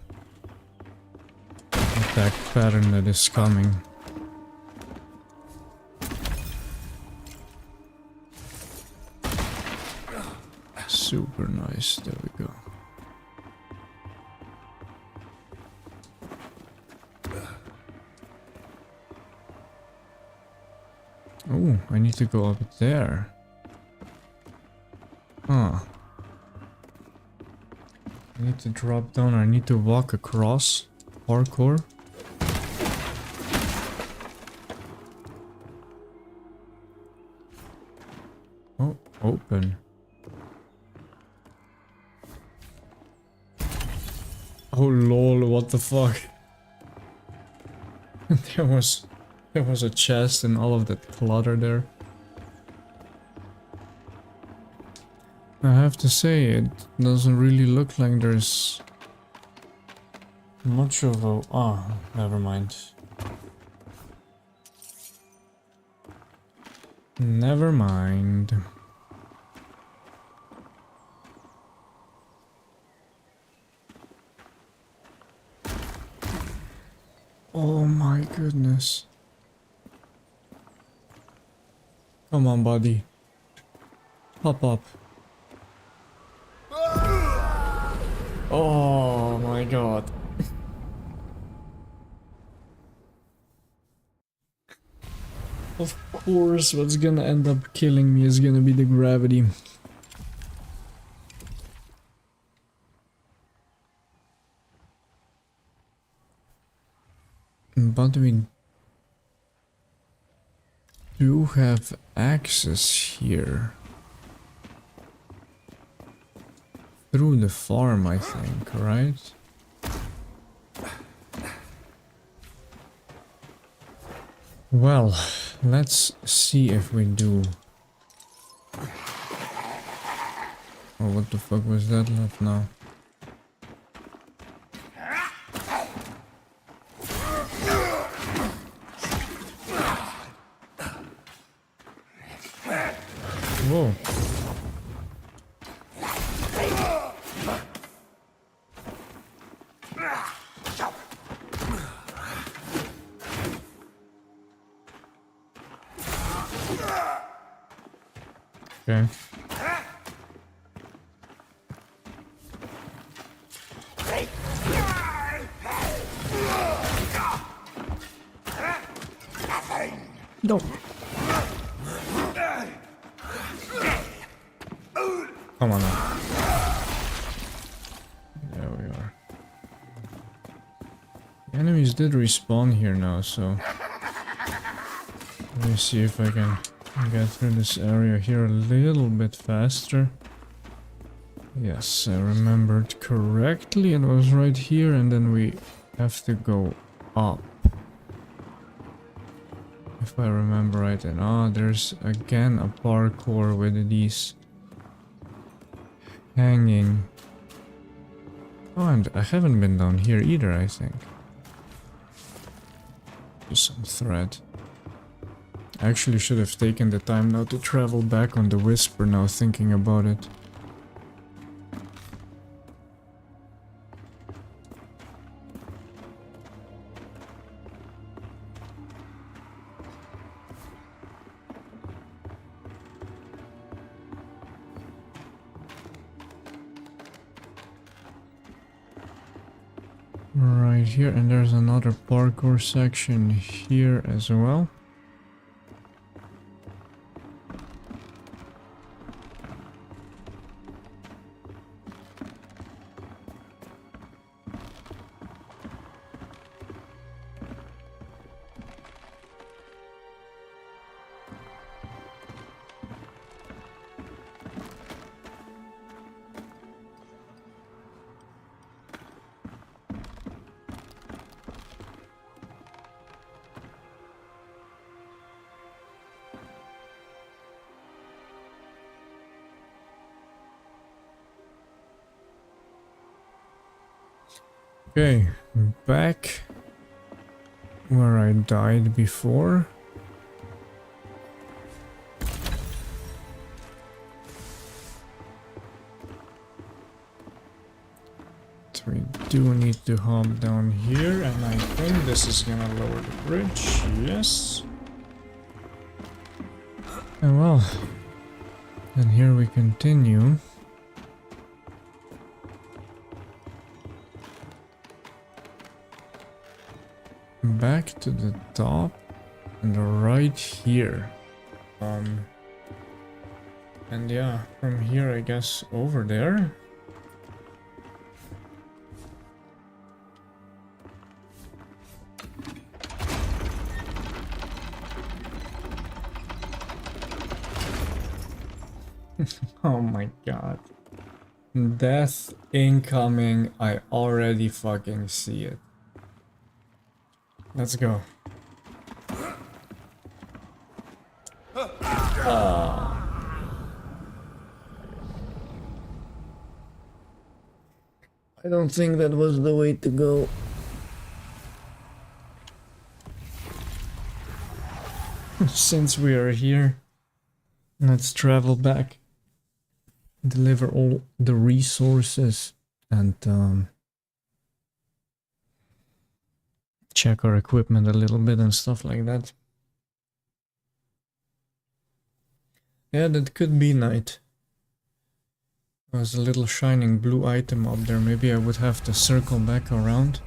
attack pattern that is coming. Super nice, there we go. Oh, I need to go up there. Huh. I need to drop down, I need to walk across. Parkour. Oh, open. Oh lol, what the fuck? There was a chest and all of that clutter there. I have to say, it doesn't really look like there's much of a... Oh, never mind. Never mind. Oh my goodness. Come on, buddy. Pop up. Oh my god. Of course, what's gonna end up killing me is gonna be the gravity. But we do have access here. Through the farm, I think, right? Well, let's see if we do. Oh, what the fuck was that left now? Whoa. Okay. No. Come on now. There we are. The enemies did respawn here now, so let me see if I can get through this area here a little bit faster. Yes, I remembered correctly. It was right here, and then we have to go up. If I remember right, and there's again a parkour with these hanging. Oh, and I haven't been down here either, I think. Just some thread. I actually should have taken the time now to travel back on the Whisper now, thinking about it. Right here, and there's another parkour section here as well. Okay, back where I died before. So we do need to hop down here, and I think this is gonna lower the bridge. Yes. And well, and here we continue. Back to the top and right here. And yeah, from here I guess over there. Oh my god. Death incoming, I already fucking see it. Let's go. I don't think that was the way to go. Since we are here, let's travel back, deliver all the resources, and check our equipment a little bit and stuff like that. Yeah, that could be night. There's a little shining blue item up there. Maybe I would have to circle back around.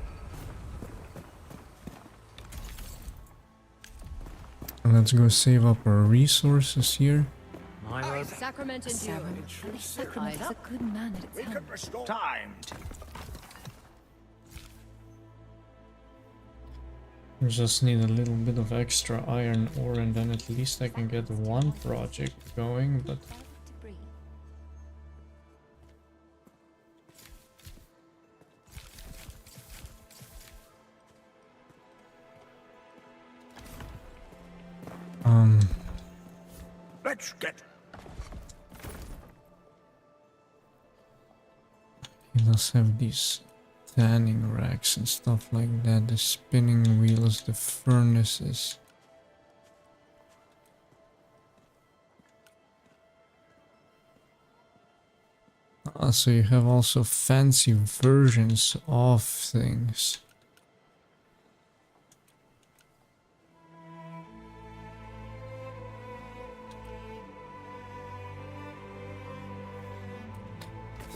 And let's go save up our resources here. Sacrament and Sacrament is a good man at its helm. Timed. We just need a little bit of extra iron ore, and then at least I can get one project going, but Let's get. he does have these tanning racks and stuff like that, the spinning wheels, the furnaces. So you have also fancy versions of things.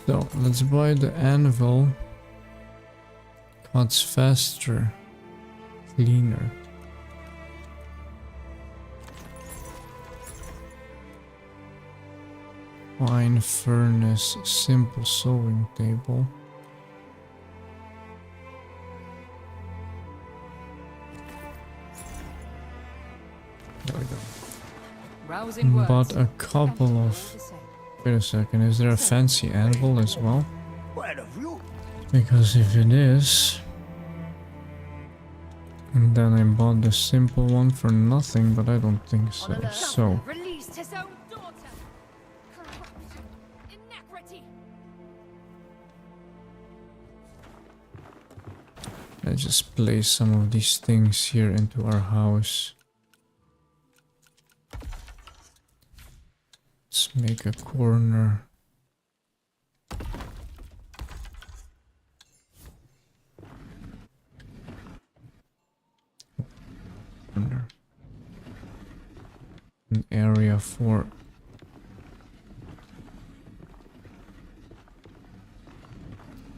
So let's buy the anvil. Cuts faster, cleaner. Fine furnace, simple sewing table. There we go. But a couple of... Wait a second, is there a fancy anvil as well? Because if it is... And then I bought the simple one for nothing, but I don't think so. So... Released his own daughter. Corruption. Inequity. Let's just place some of these things here into our house. Let's make a corner. An area for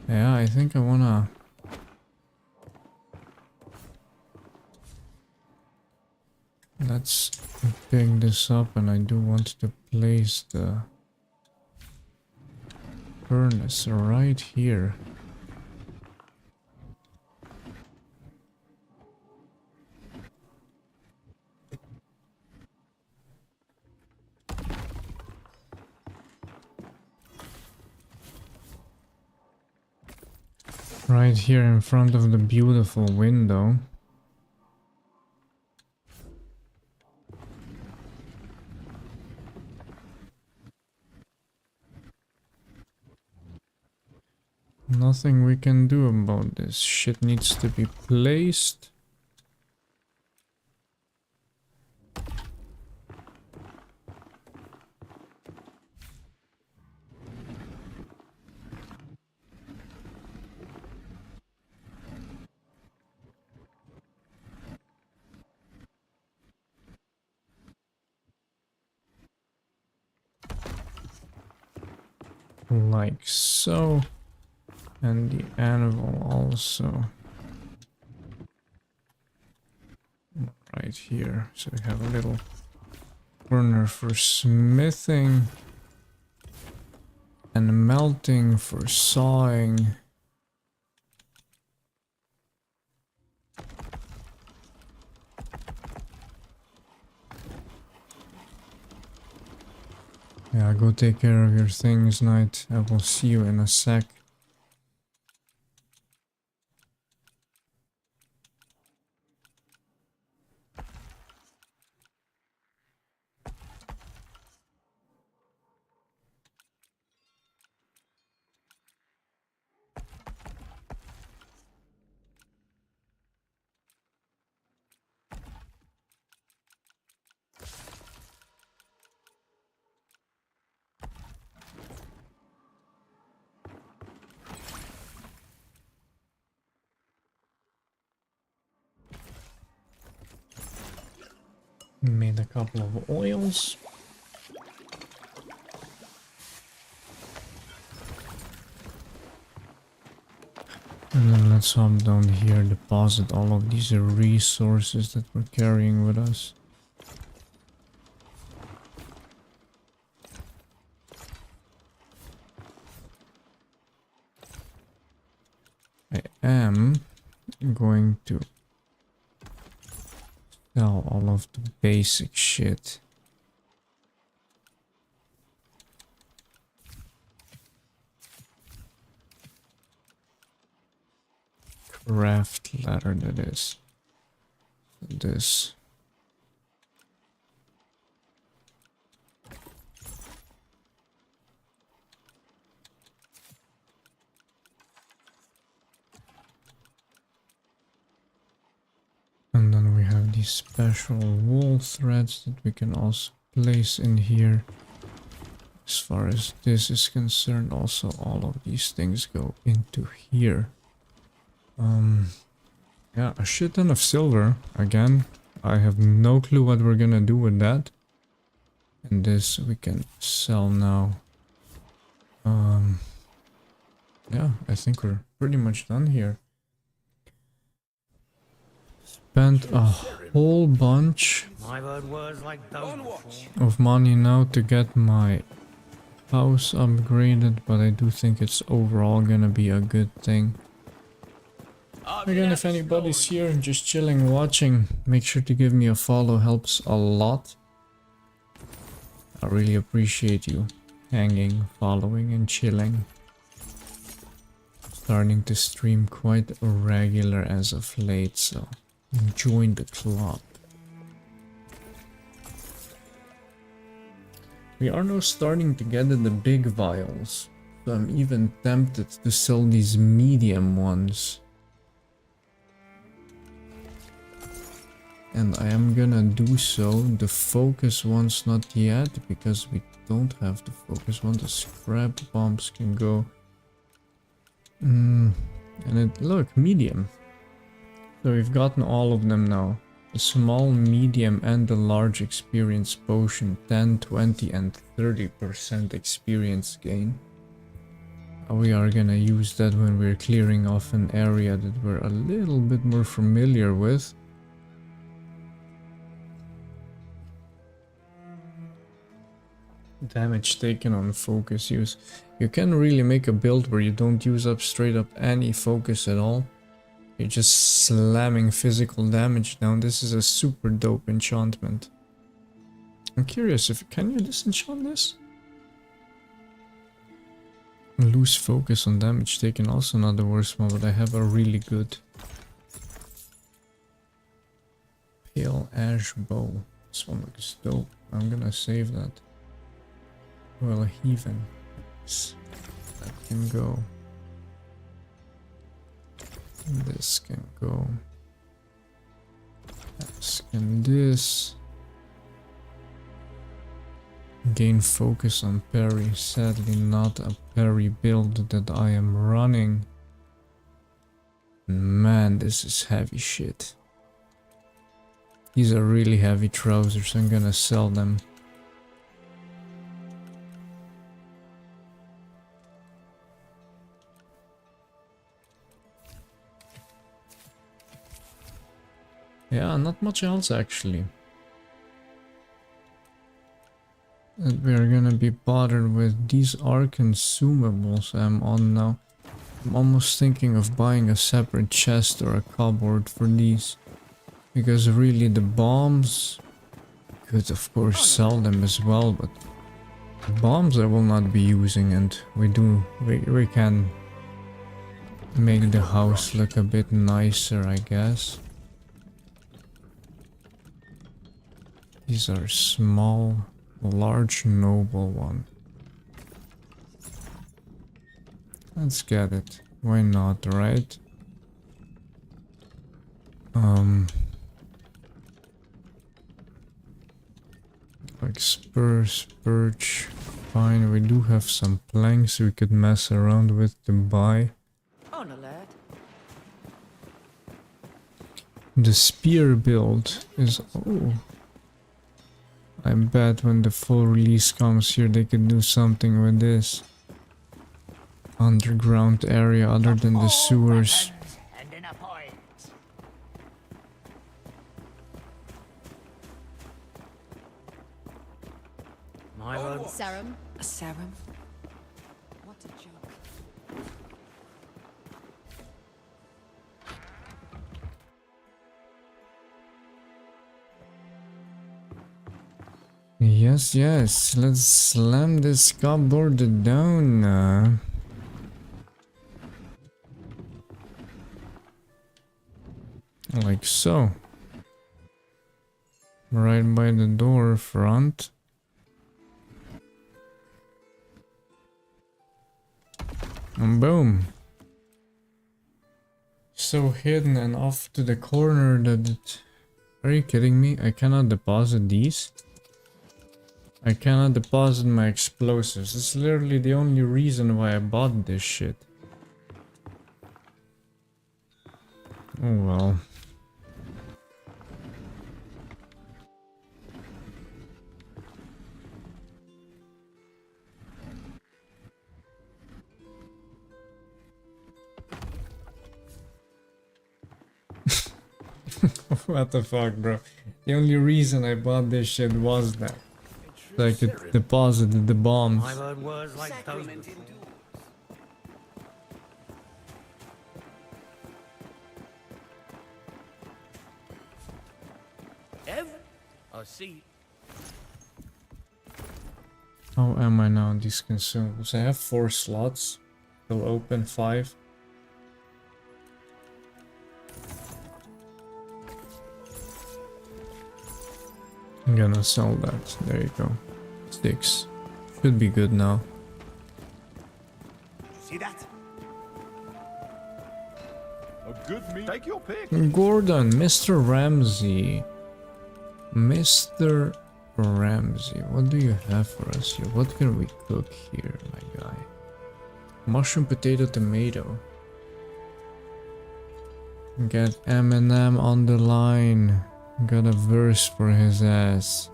yeah, I think I wanna let's pick this up, and I do want to place the furnace right here. Right here in front of the beautiful window. Nothing we can do about this. Shit needs to be placed. Like so. And the anvil also. Right here. So we have a little corner for smithing. And melting for sawing. Yeah, go take care of your things, Knight. I will see you in a sec. Made a couple of oils. And then let's hop down here, deposit all of these resources that we're carrying with us. I am going to sell all of the basic shit. Craft ladder, that is. This. And then we have these special wool threads that we can also place in here. As far as this is concerned, also all of these things go into here. Yeah, a shit ton of silver. Again, I have no clue what we're gonna do with that. And this we can sell now. Yeah, I think we're pretty much done here. Spent a whole bunch My word was like of money now to get my house upgraded, but I do think it's overall gonna be a good thing. Again, if anybody's here and just chilling, watching, make sure to give me a follow, helps a lot. I really appreciate you hanging, following, and chilling. Starting to stream quite regular as of late, so join the club. We are now starting to get the big vials, so I'm even tempted to sell these medium ones. And I am gonna do so. The focus ones not yet, because we don't have the focus one. The scrap bombs can go. And look, medium. So we've gotten all of them now. The small, medium, and the large experience potion. 10, 20, and 30% experience gain. We are gonna use that when we're clearing off an area that we're a little bit more familiar with. Damage taken on focus use. You can really make a build where you don't use up straight up any focus at all. You're just slamming physical damage down. This is a super dope enchantment. I'm curious if can you disenchant this? Lose focus on damage taken, also not the worst one, but I have a really good pale ash bow. This one looks dope. I'm gonna save that. Well, heathen. That can go. This can go. This can this. Gain focus on parry. Sadly not a parry build that I am running. Man, this is heavy shit. These are really heavy trousers. I'm gonna sell them. Yeah, not much else actually. And we are gonna be bothered with. These are consumables I'm on now. I'm almost thinking of buying a separate chest or a cupboard for these. Because really the bombs, could of course sell them as well, but bombs I will not be using, and we can make the house look a bit nicer, I guess. These are small, large, noble one. Let's get it. Why not, right? Like spurs, birch, fine. We do have some planks we could mess around with to buy. On alert. The spear build is... oh. I bet when the full release comes here they could do something with this. Underground area other than the sewers. Serum. A serum? What a joke. Yes, yes, let's slam this cupboard down. Like so. Right by the door front. And boom. So hidden and off to the corner that it... Are you kidding me? I cannot deposit these? I cannot deposit my explosives. It's literally the only reason why I bought this shit. Oh well. What the fuck, bro? The only reason I bought this shit was that. Like it deposited the bombs. I've heard words like those before. I see. How am I now on these consumables? I have 4 slots. Still open 5. I'm gonna sell that. There you go. 6. Should be good now. See that? A good meal. Take your pick. Gordon, Mr. Ramsey. Mr. Ramsey, what do you have for us here? What can we cook here, my guy? Mushroom, potato, tomato. Get Eminem on the line. Got a verse for his ass.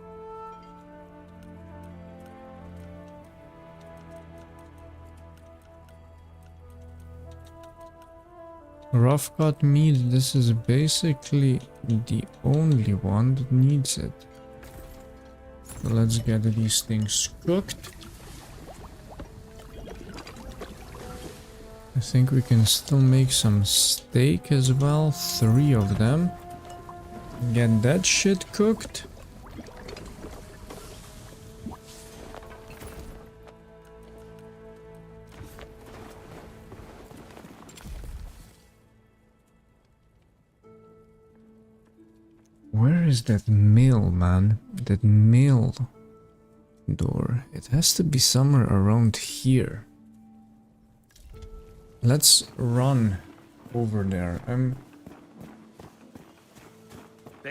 Rough cut meat, this is basically the only one that needs it. So let's get these things cooked. I think we can still make some steak as well, 3 of them. Get that shit cooked. Where is that mill, man? That mill door. It has to be somewhere around here. Let's run over there. I'm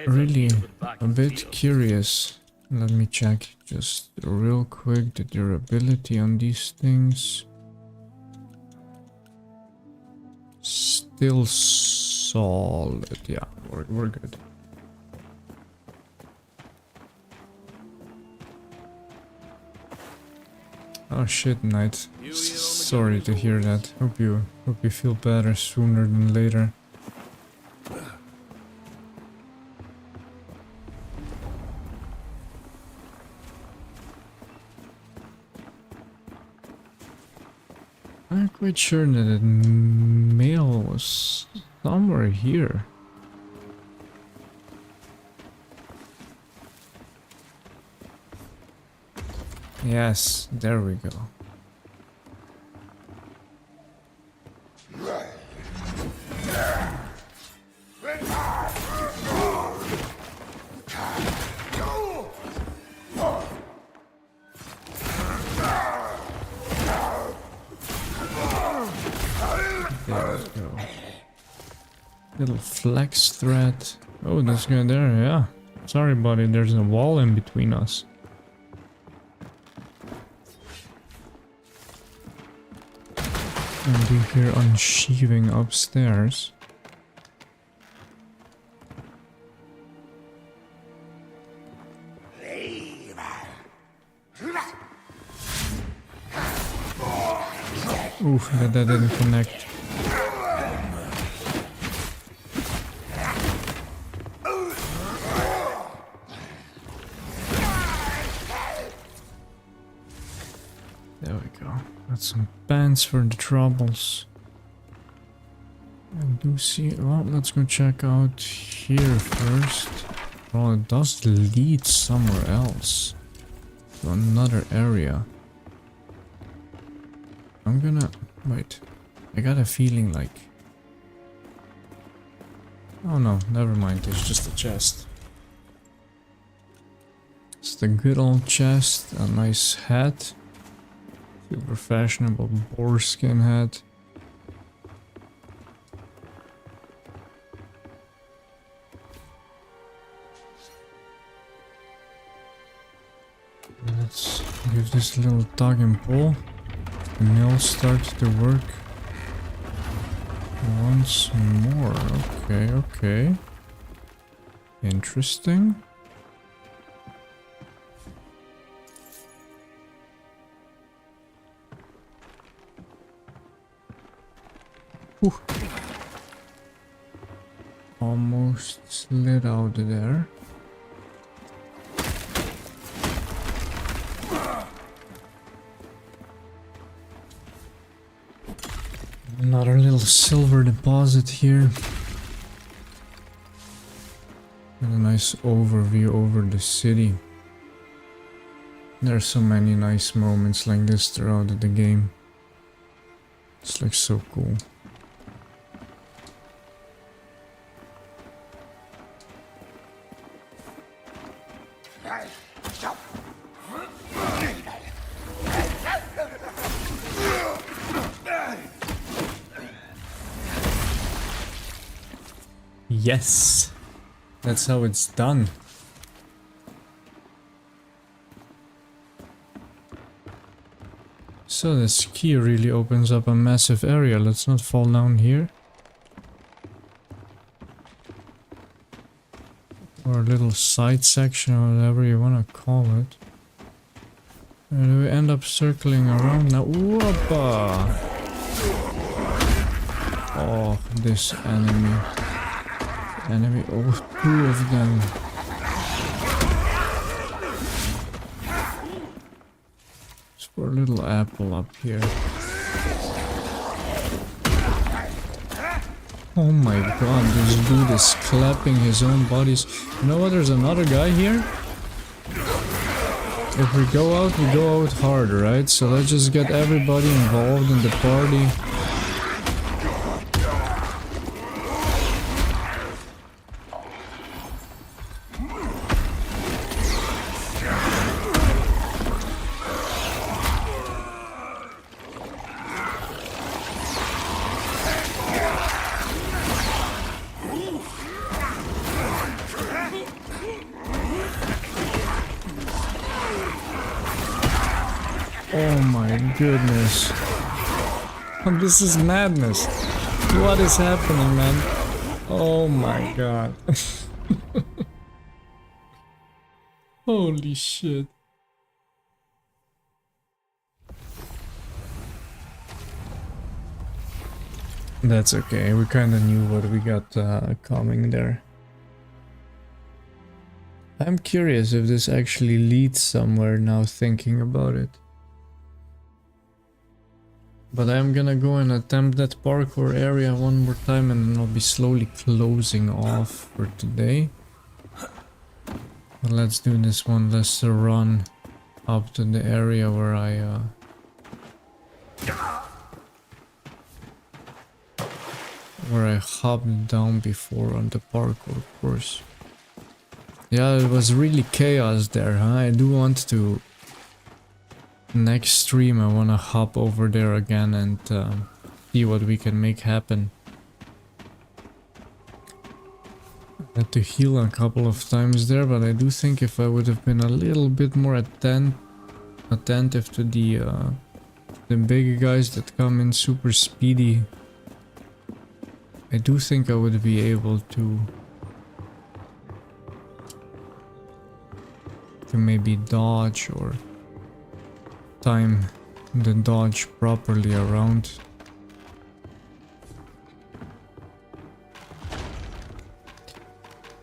really a bit curious. Let me check just real quick the durability on these things. Still solid. Yeah, we're good. Oh shit, Knight. Sorry to hear that. Hope you feel better sooner than later. I'm quite sure that the mail was somewhere here. Yes, there we go. There we go. Little flex thread. Oh, this guy there, yeah. Sorry, buddy, there's a wall in between us. And you hear unsheathing upstairs. Oof, that didn't connect. There we go. Got some pants for the troubles. I do see. Well, let's go check out here first. Well, it does lead somewhere else. To another area. I'm gonna... Wait. I got a feeling like... Oh no, never mind. It's just a chest. It's the good old chest. A nice hat. Super fashionable boar skin hat. Let's give this a little tug and pull. The mill starts to work once more. Okay, okay. Interesting. Whew. Almost slid out there. Another little silver deposit here. And a nice overview over the city. There are so many nice moments like this throughout the game. It's like so cool. Yes, that's how it's done. So this key really opens up a massive area. Let's not fall down here. Or a little side section or whatever you want to call it. And we end up circling around now. Whoppa! Oh, this enemy. Oh, two of them. Let's put a little apple up here. Oh my god, this dude is clapping his own bodies. You know what, there's another guy here. If we go out hard, right? So let's just get everybody involved in the party. Oh my goodness. This is madness. What is happening, man? Oh my god. Holy shit. That's okay, we kinda knew what we got coming there. I'm curious if this actually leads somewhere now thinking about it. But I'm gonna go and attempt that parkour area one more time and then I'll be slowly closing off for today. But let's do this one last run up to the area where I hopped down before on the parkour course. Yeah, it was really chaos there, huh? I do want to... Next stream I wanna hop over there again and see what we can make happen. I had to heal a couple of times there, but I do think if I would have been a little bit more attentive to the big guys that come in super speedy, I do think I would be able to maybe dodge or time the dodge properly around.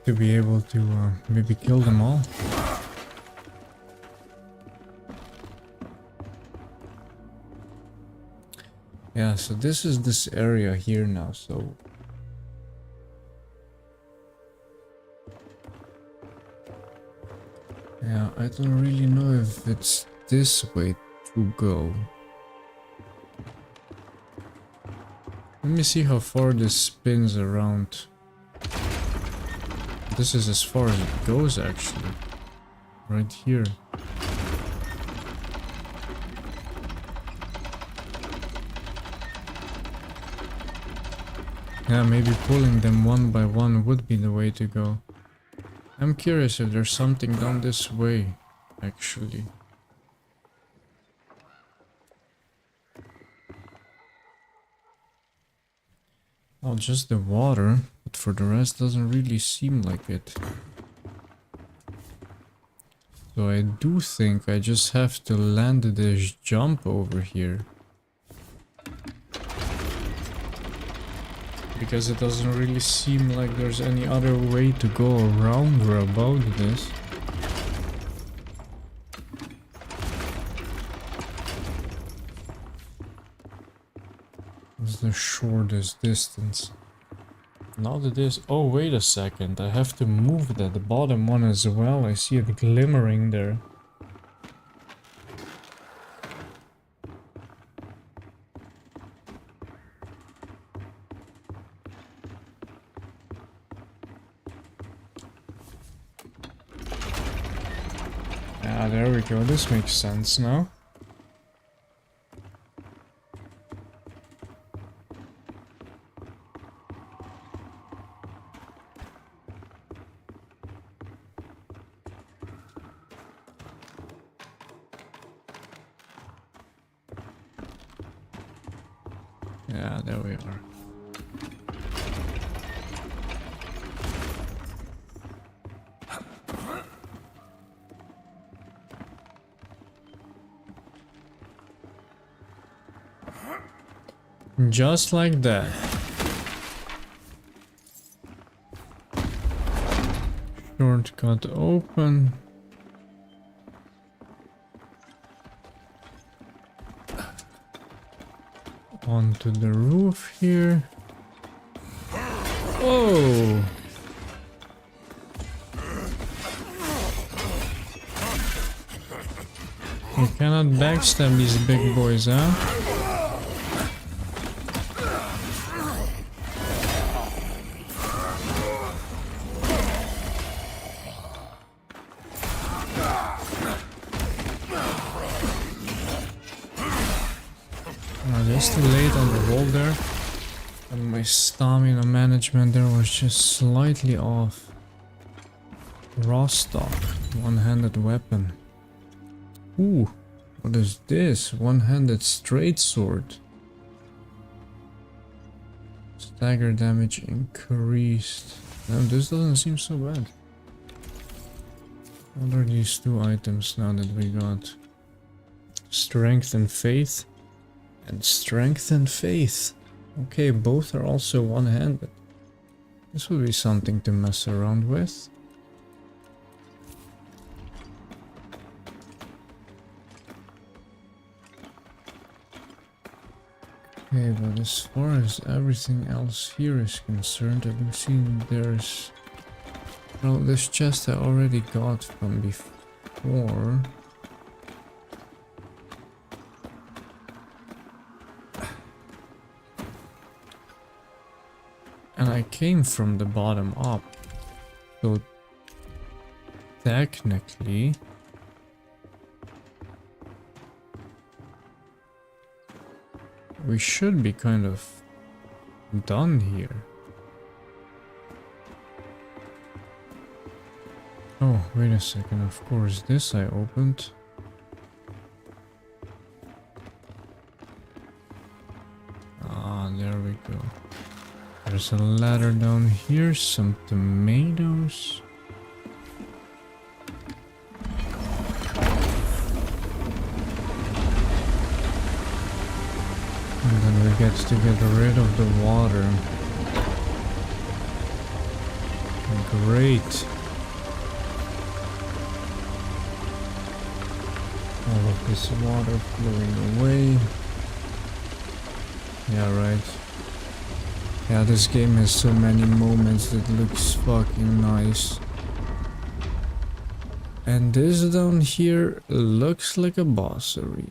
To be able to maybe kill them all. Yeah, so this is this area here now, so... Yeah, I don't really know if it's this way to go. Let me see how far this spins around. This is as far as it goes actually. Right here. Yeah, maybe pulling them one by one would be the way to go. I'm curious if there's something down this way, actually. Oh, just the water, but for the rest doesn't really seem like it. So I do think I just have to land this jump over here. Because it doesn't really seem like there's any other way to go around or about this. What's the shortest distance? Not it is. Oh, wait a second. I have to move that the bottom one as well. I see it glimmering there. Ah, there we go. This makes sense now. Yeah, there we are. Just like that. Shortcut open. Onto the roof here. Oh! You cannot backstab these big boys, huh? Just too late on the wall there, and my stamina management there was just slightly off. Raw stock, one-handed weapon. Ooh, what is this? One-handed straight sword. Stagger damage increased. No, this doesn't seem so bad. What are these two items now that we got? Strength and faith. And strength and faith. Okay, both are also one-handed. This would be something to mess around with. Okay, but as far as everything else here is concerned, I do see there's... Well, this chest I already got from before. And I came from the bottom up, so technically we should be kind of done here. Oh, wait a second, of course this I opened. Ah, there we go. There's a ladder down here, some tomatoes. And then we get to get rid of the water. Great. All of this water flowing away. Yeah, right. Yeah, this game has so many moments that looks fucking nice. And this down here looks like a boss arena.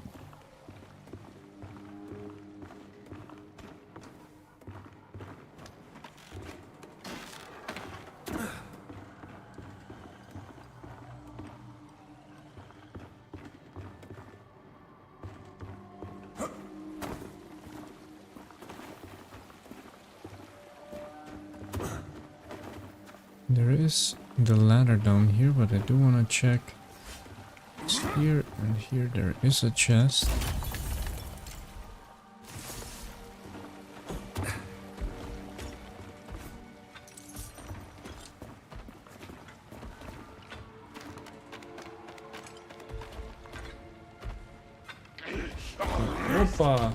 There is the ladder down here, but I do want to check. It's here and here there is a chest. Opa!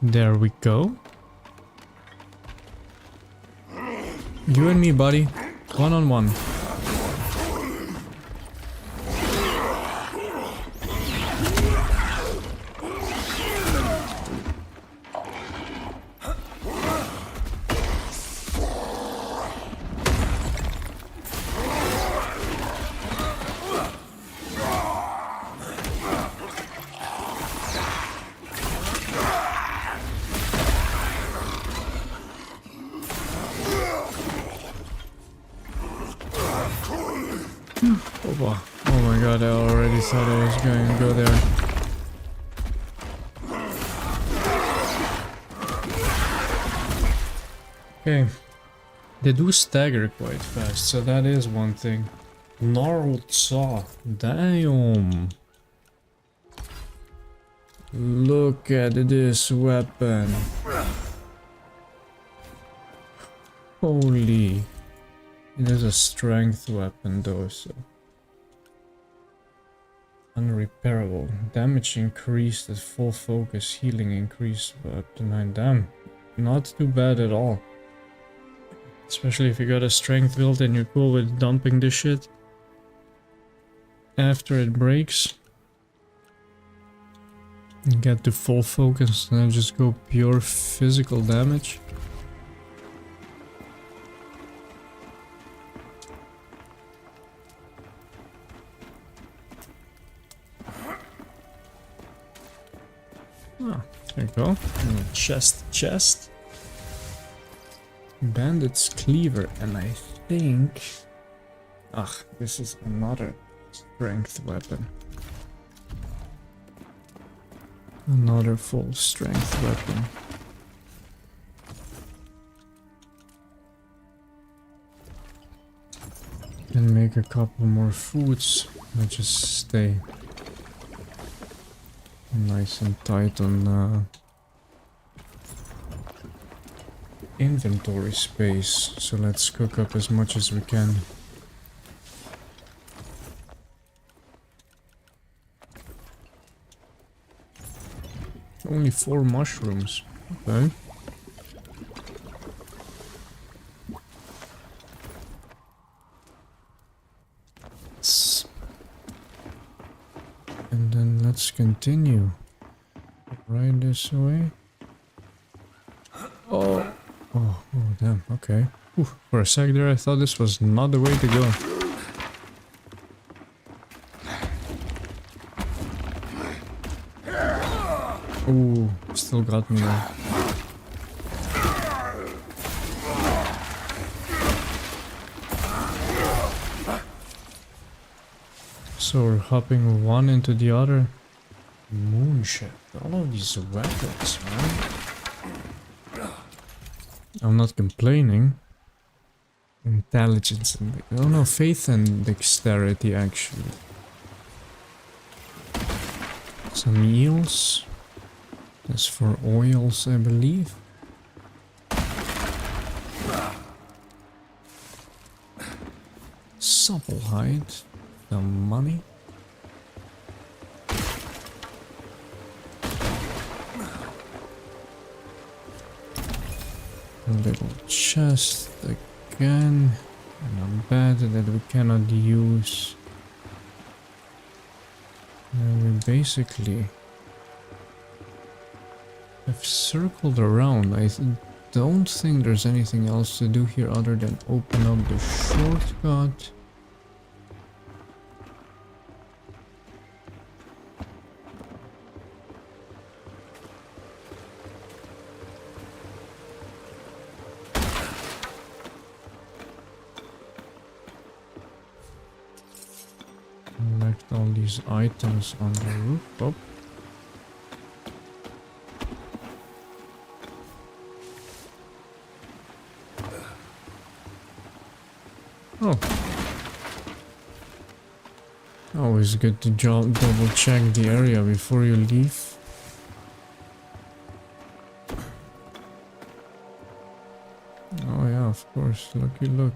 There we go. You and me, buddy. One on one. Oh my god, I already thought I was going to go there. Okay. They do stagger quite fast, so that is one thing. Gnarled saw. Damn. Look at this weapon. Holy. It is a strength weapon though, so... Unrepairable. Damage increased at full focus. Healing increased by up to 9. Damn. Not too bad at all. Especially if you got a strength build and you're cool with dumping this shit after it breaks. And get to full focus and then just go pure physical damage. Ah, there you go. And chest. Bandit's cleaver, and I think... this is another strength weapon. Another full strength weapon. Can make a couple more foods. I just stay nice and tight on inventory space, so let's cook up as much as we can. Only 4 mushrooms. Okay. And then let's continue. Right this way. Oh, damn, okay. Ooh, for a sec there I thought this was not the way to go. Ooh, still got me there. So we're hopping one into the other. Moonship. All of these weapons, man. I'm not complaining. Intelligence and... oh no, faith and dexterity actually. Some eels. That's for oils, I believe. Supple hide. Some money. A little chest again. And a bed that we cannot use. And we basically have circled around. I don't think there's anything else to do here other than open up the shortcut. Collect all these items on the rooftop. Oh. Always good to double check the area before you leave. Oh yeah, of course. Looky look.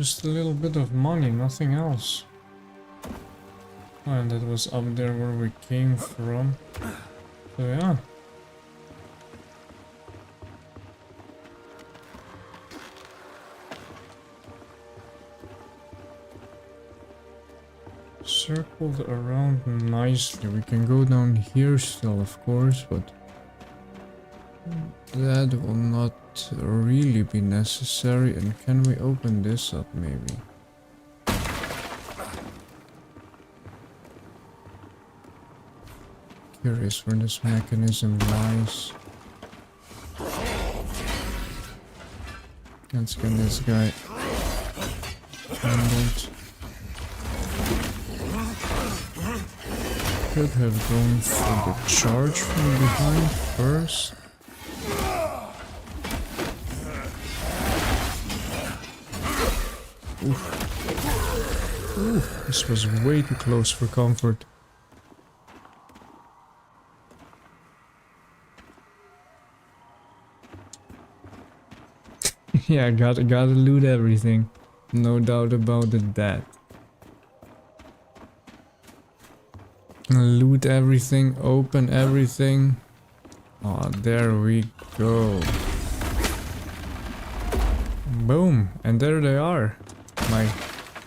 Just a little bit of money, nothing else. Oh, and that was up there where we came from. So yeah. Circled around nicely. We can go down here still, of course, but that will not really be necessary. And can we open this up maybe? Curious where this mechanism lies. Let's get this guy handled. Could have gone for the charge from behind first. Oof. Oof, this was way too close for comfort. Yeah, gotta loot everything. No doubt about it, that. Loot everything, open everything. Oh, there we go. Boom, and there they are. My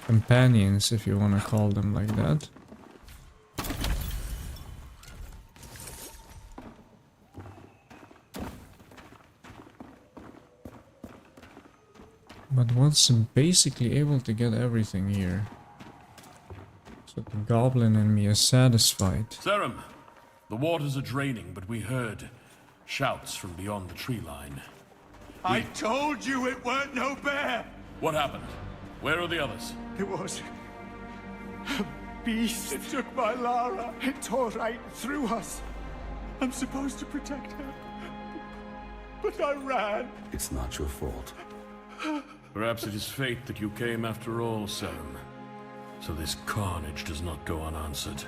companions, if you want to call them like that. But was basically able to get everything here. So the goblin in me is satisfied. Serim, the waters are draining, but we heard shouts from beyond the tree line. I told you it weren't no bear! What happened? Where are the others? It was a beast. It took my Lara. It tore right through us. I'm supposed to protect her, but I ran. It's not your fault. Perhaps it is fate that you came after all, Serim. So this carnage does not go unanswered.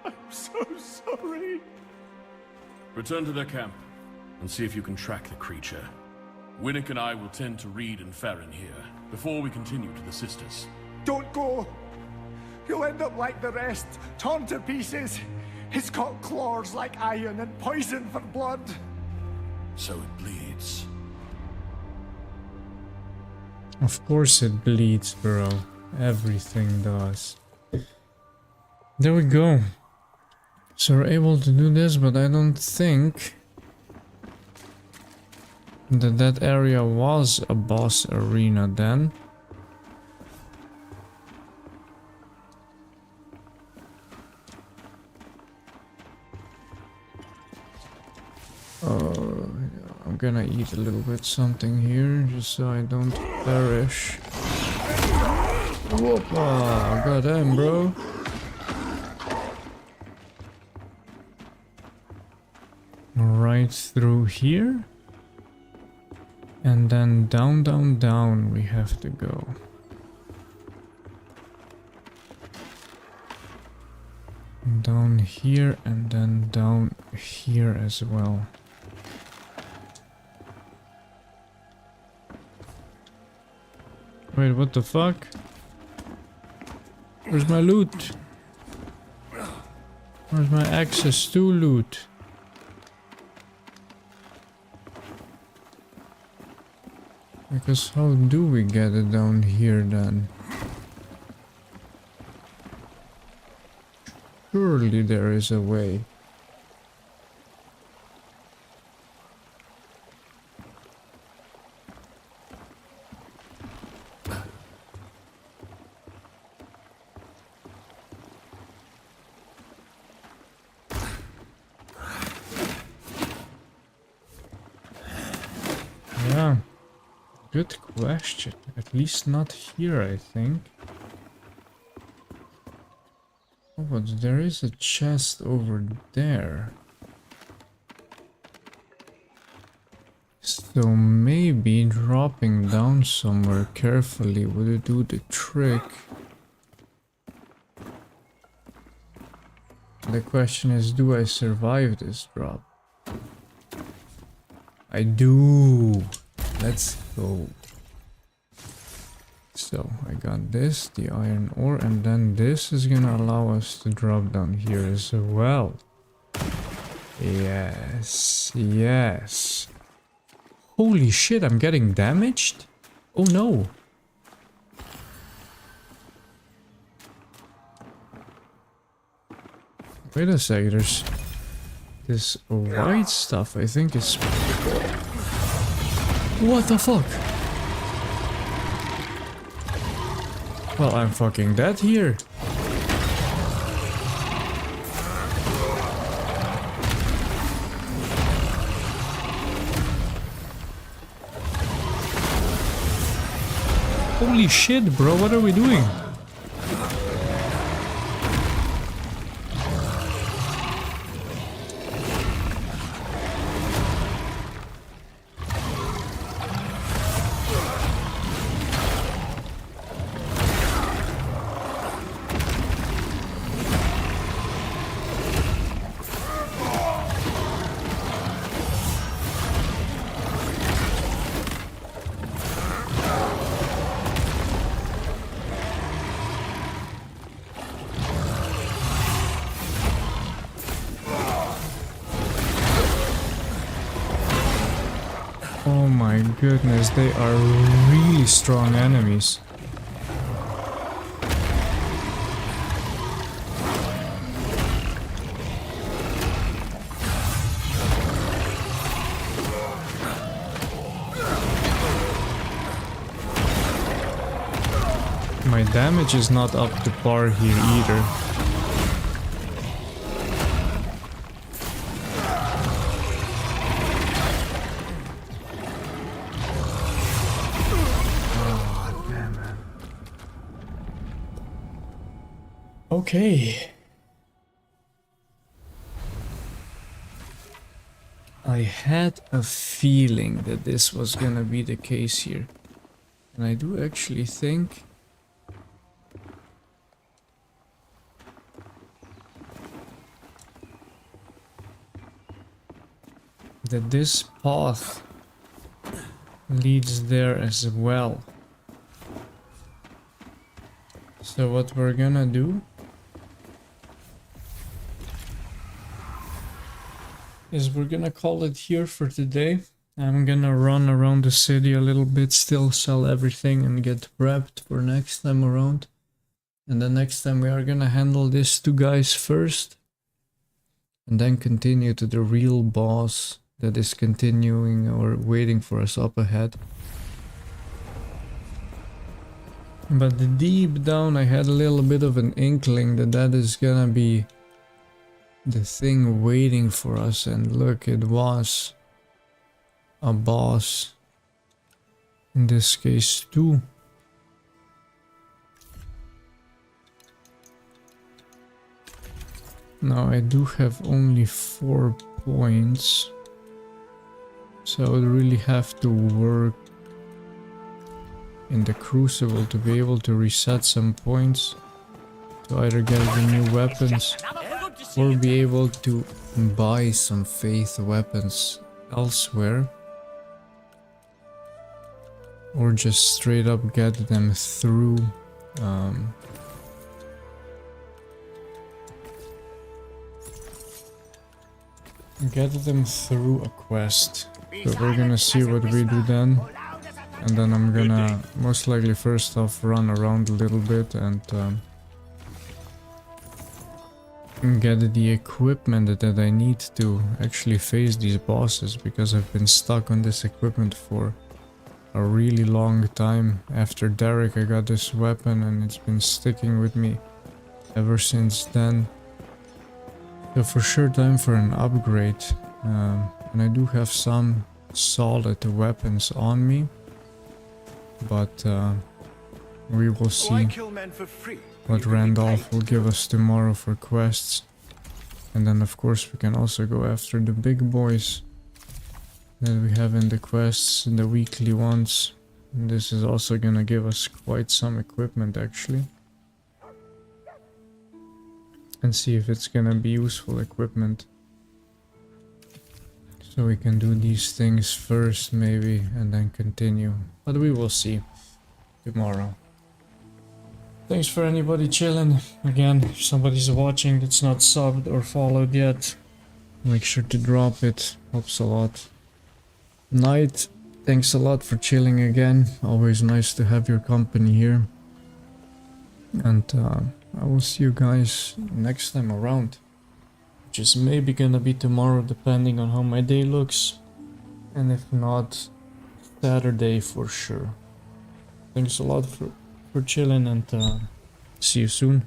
I'm so sorry. Return to their camp and see if you can track the creature. Winnick and I will tend to Reed and Farron here before we continue to the Sisters. Don't go. You'll end up like the rest, torn to pieces. It's got claws like iron and poison for blood. So it bleeds. Of course it bleeds, bro. Everything does. There we go. So we're able to do this, but I don't think that area was a boss arena then. Oh, I'm gonna eat a little bit something here, just so I don't perish. Whoopa! Goddamn, bro. Right through here. And then down, down, down we have to go. Down here and then down here as well. Wait, what the fuck? Where's my loot? Where's my access to loot? Because how do we get it down here then? Surely there is a way. Yeah, good question. At least not here, I think. Oh, but there is a chest over there. So maybe dropping down somewhere carefully would do the trick. The question is, do I survive this drop? I do. Let's go. So I got this, the iron ore, and then this is gonna allow us to drop down here as well. Yes, yes. Holy shit, I'm getting damaged? Oh no. Wait a sec, there's this white stuff I think is... What the fuck? Well, I'm fucking dead here. Holy shit, bro, what are we doing? Oh my goodness, they are really strong enemies. My damage is not up to par here either. Okay. I had a feeling that this was gonna be the case here. And I do actually think that this path leads there as well. So what we're gonna do is we're gonna call it here for today. I'm gonna run around the city a little bit, still sell everything and get prepped for next time around. And the next time we are gonna handle these two guys first. And then continue to the real boss that is continuing or waiting for us up ahead. But deep down I had a little bit of an inkling that that is gonna be the thing waiting for us, and look, it was a boss in this case too. Now I do have only 4 points, so I would really have to work in the Crucible to be able to reset some points to either get the new weapons or be able to buy some Faith weapons elsewhere, or just straight up get them through a quest. So we're gonna see what we do then, and then I'm gonna most likely first off run around a little bit and get the equipment that I need to actually face these bosses, because I've been stuck on this equipment for a really long time. After Derek I got this weapon and it's been sticking with me ever since then. So for sure time for an upgrade, and I do have some solid weapons on me, but we will see what Randolph will give us tomorrow for quests. And then of course we can also go after the big boys that we have in the quests, the weekly ones. And this is also gonna give us quite some equipment actually. And see if it's gonna be useful equipment. So we can do these things first maybe and then continue. But we will see tomorrow. Thanks for anybody chilling. Again, if somebody's watching that's not subbed or followed yet, make sure to drop it. Helps a lot. Night, thanks a lot for chilling again. Always nice to have your company here. And I will see you guys next time around. Which is maybe gonna be tomorrow, depending on how my day looks. And if not, Saturday for sure. Thanks a lot for chilling, and see you soon.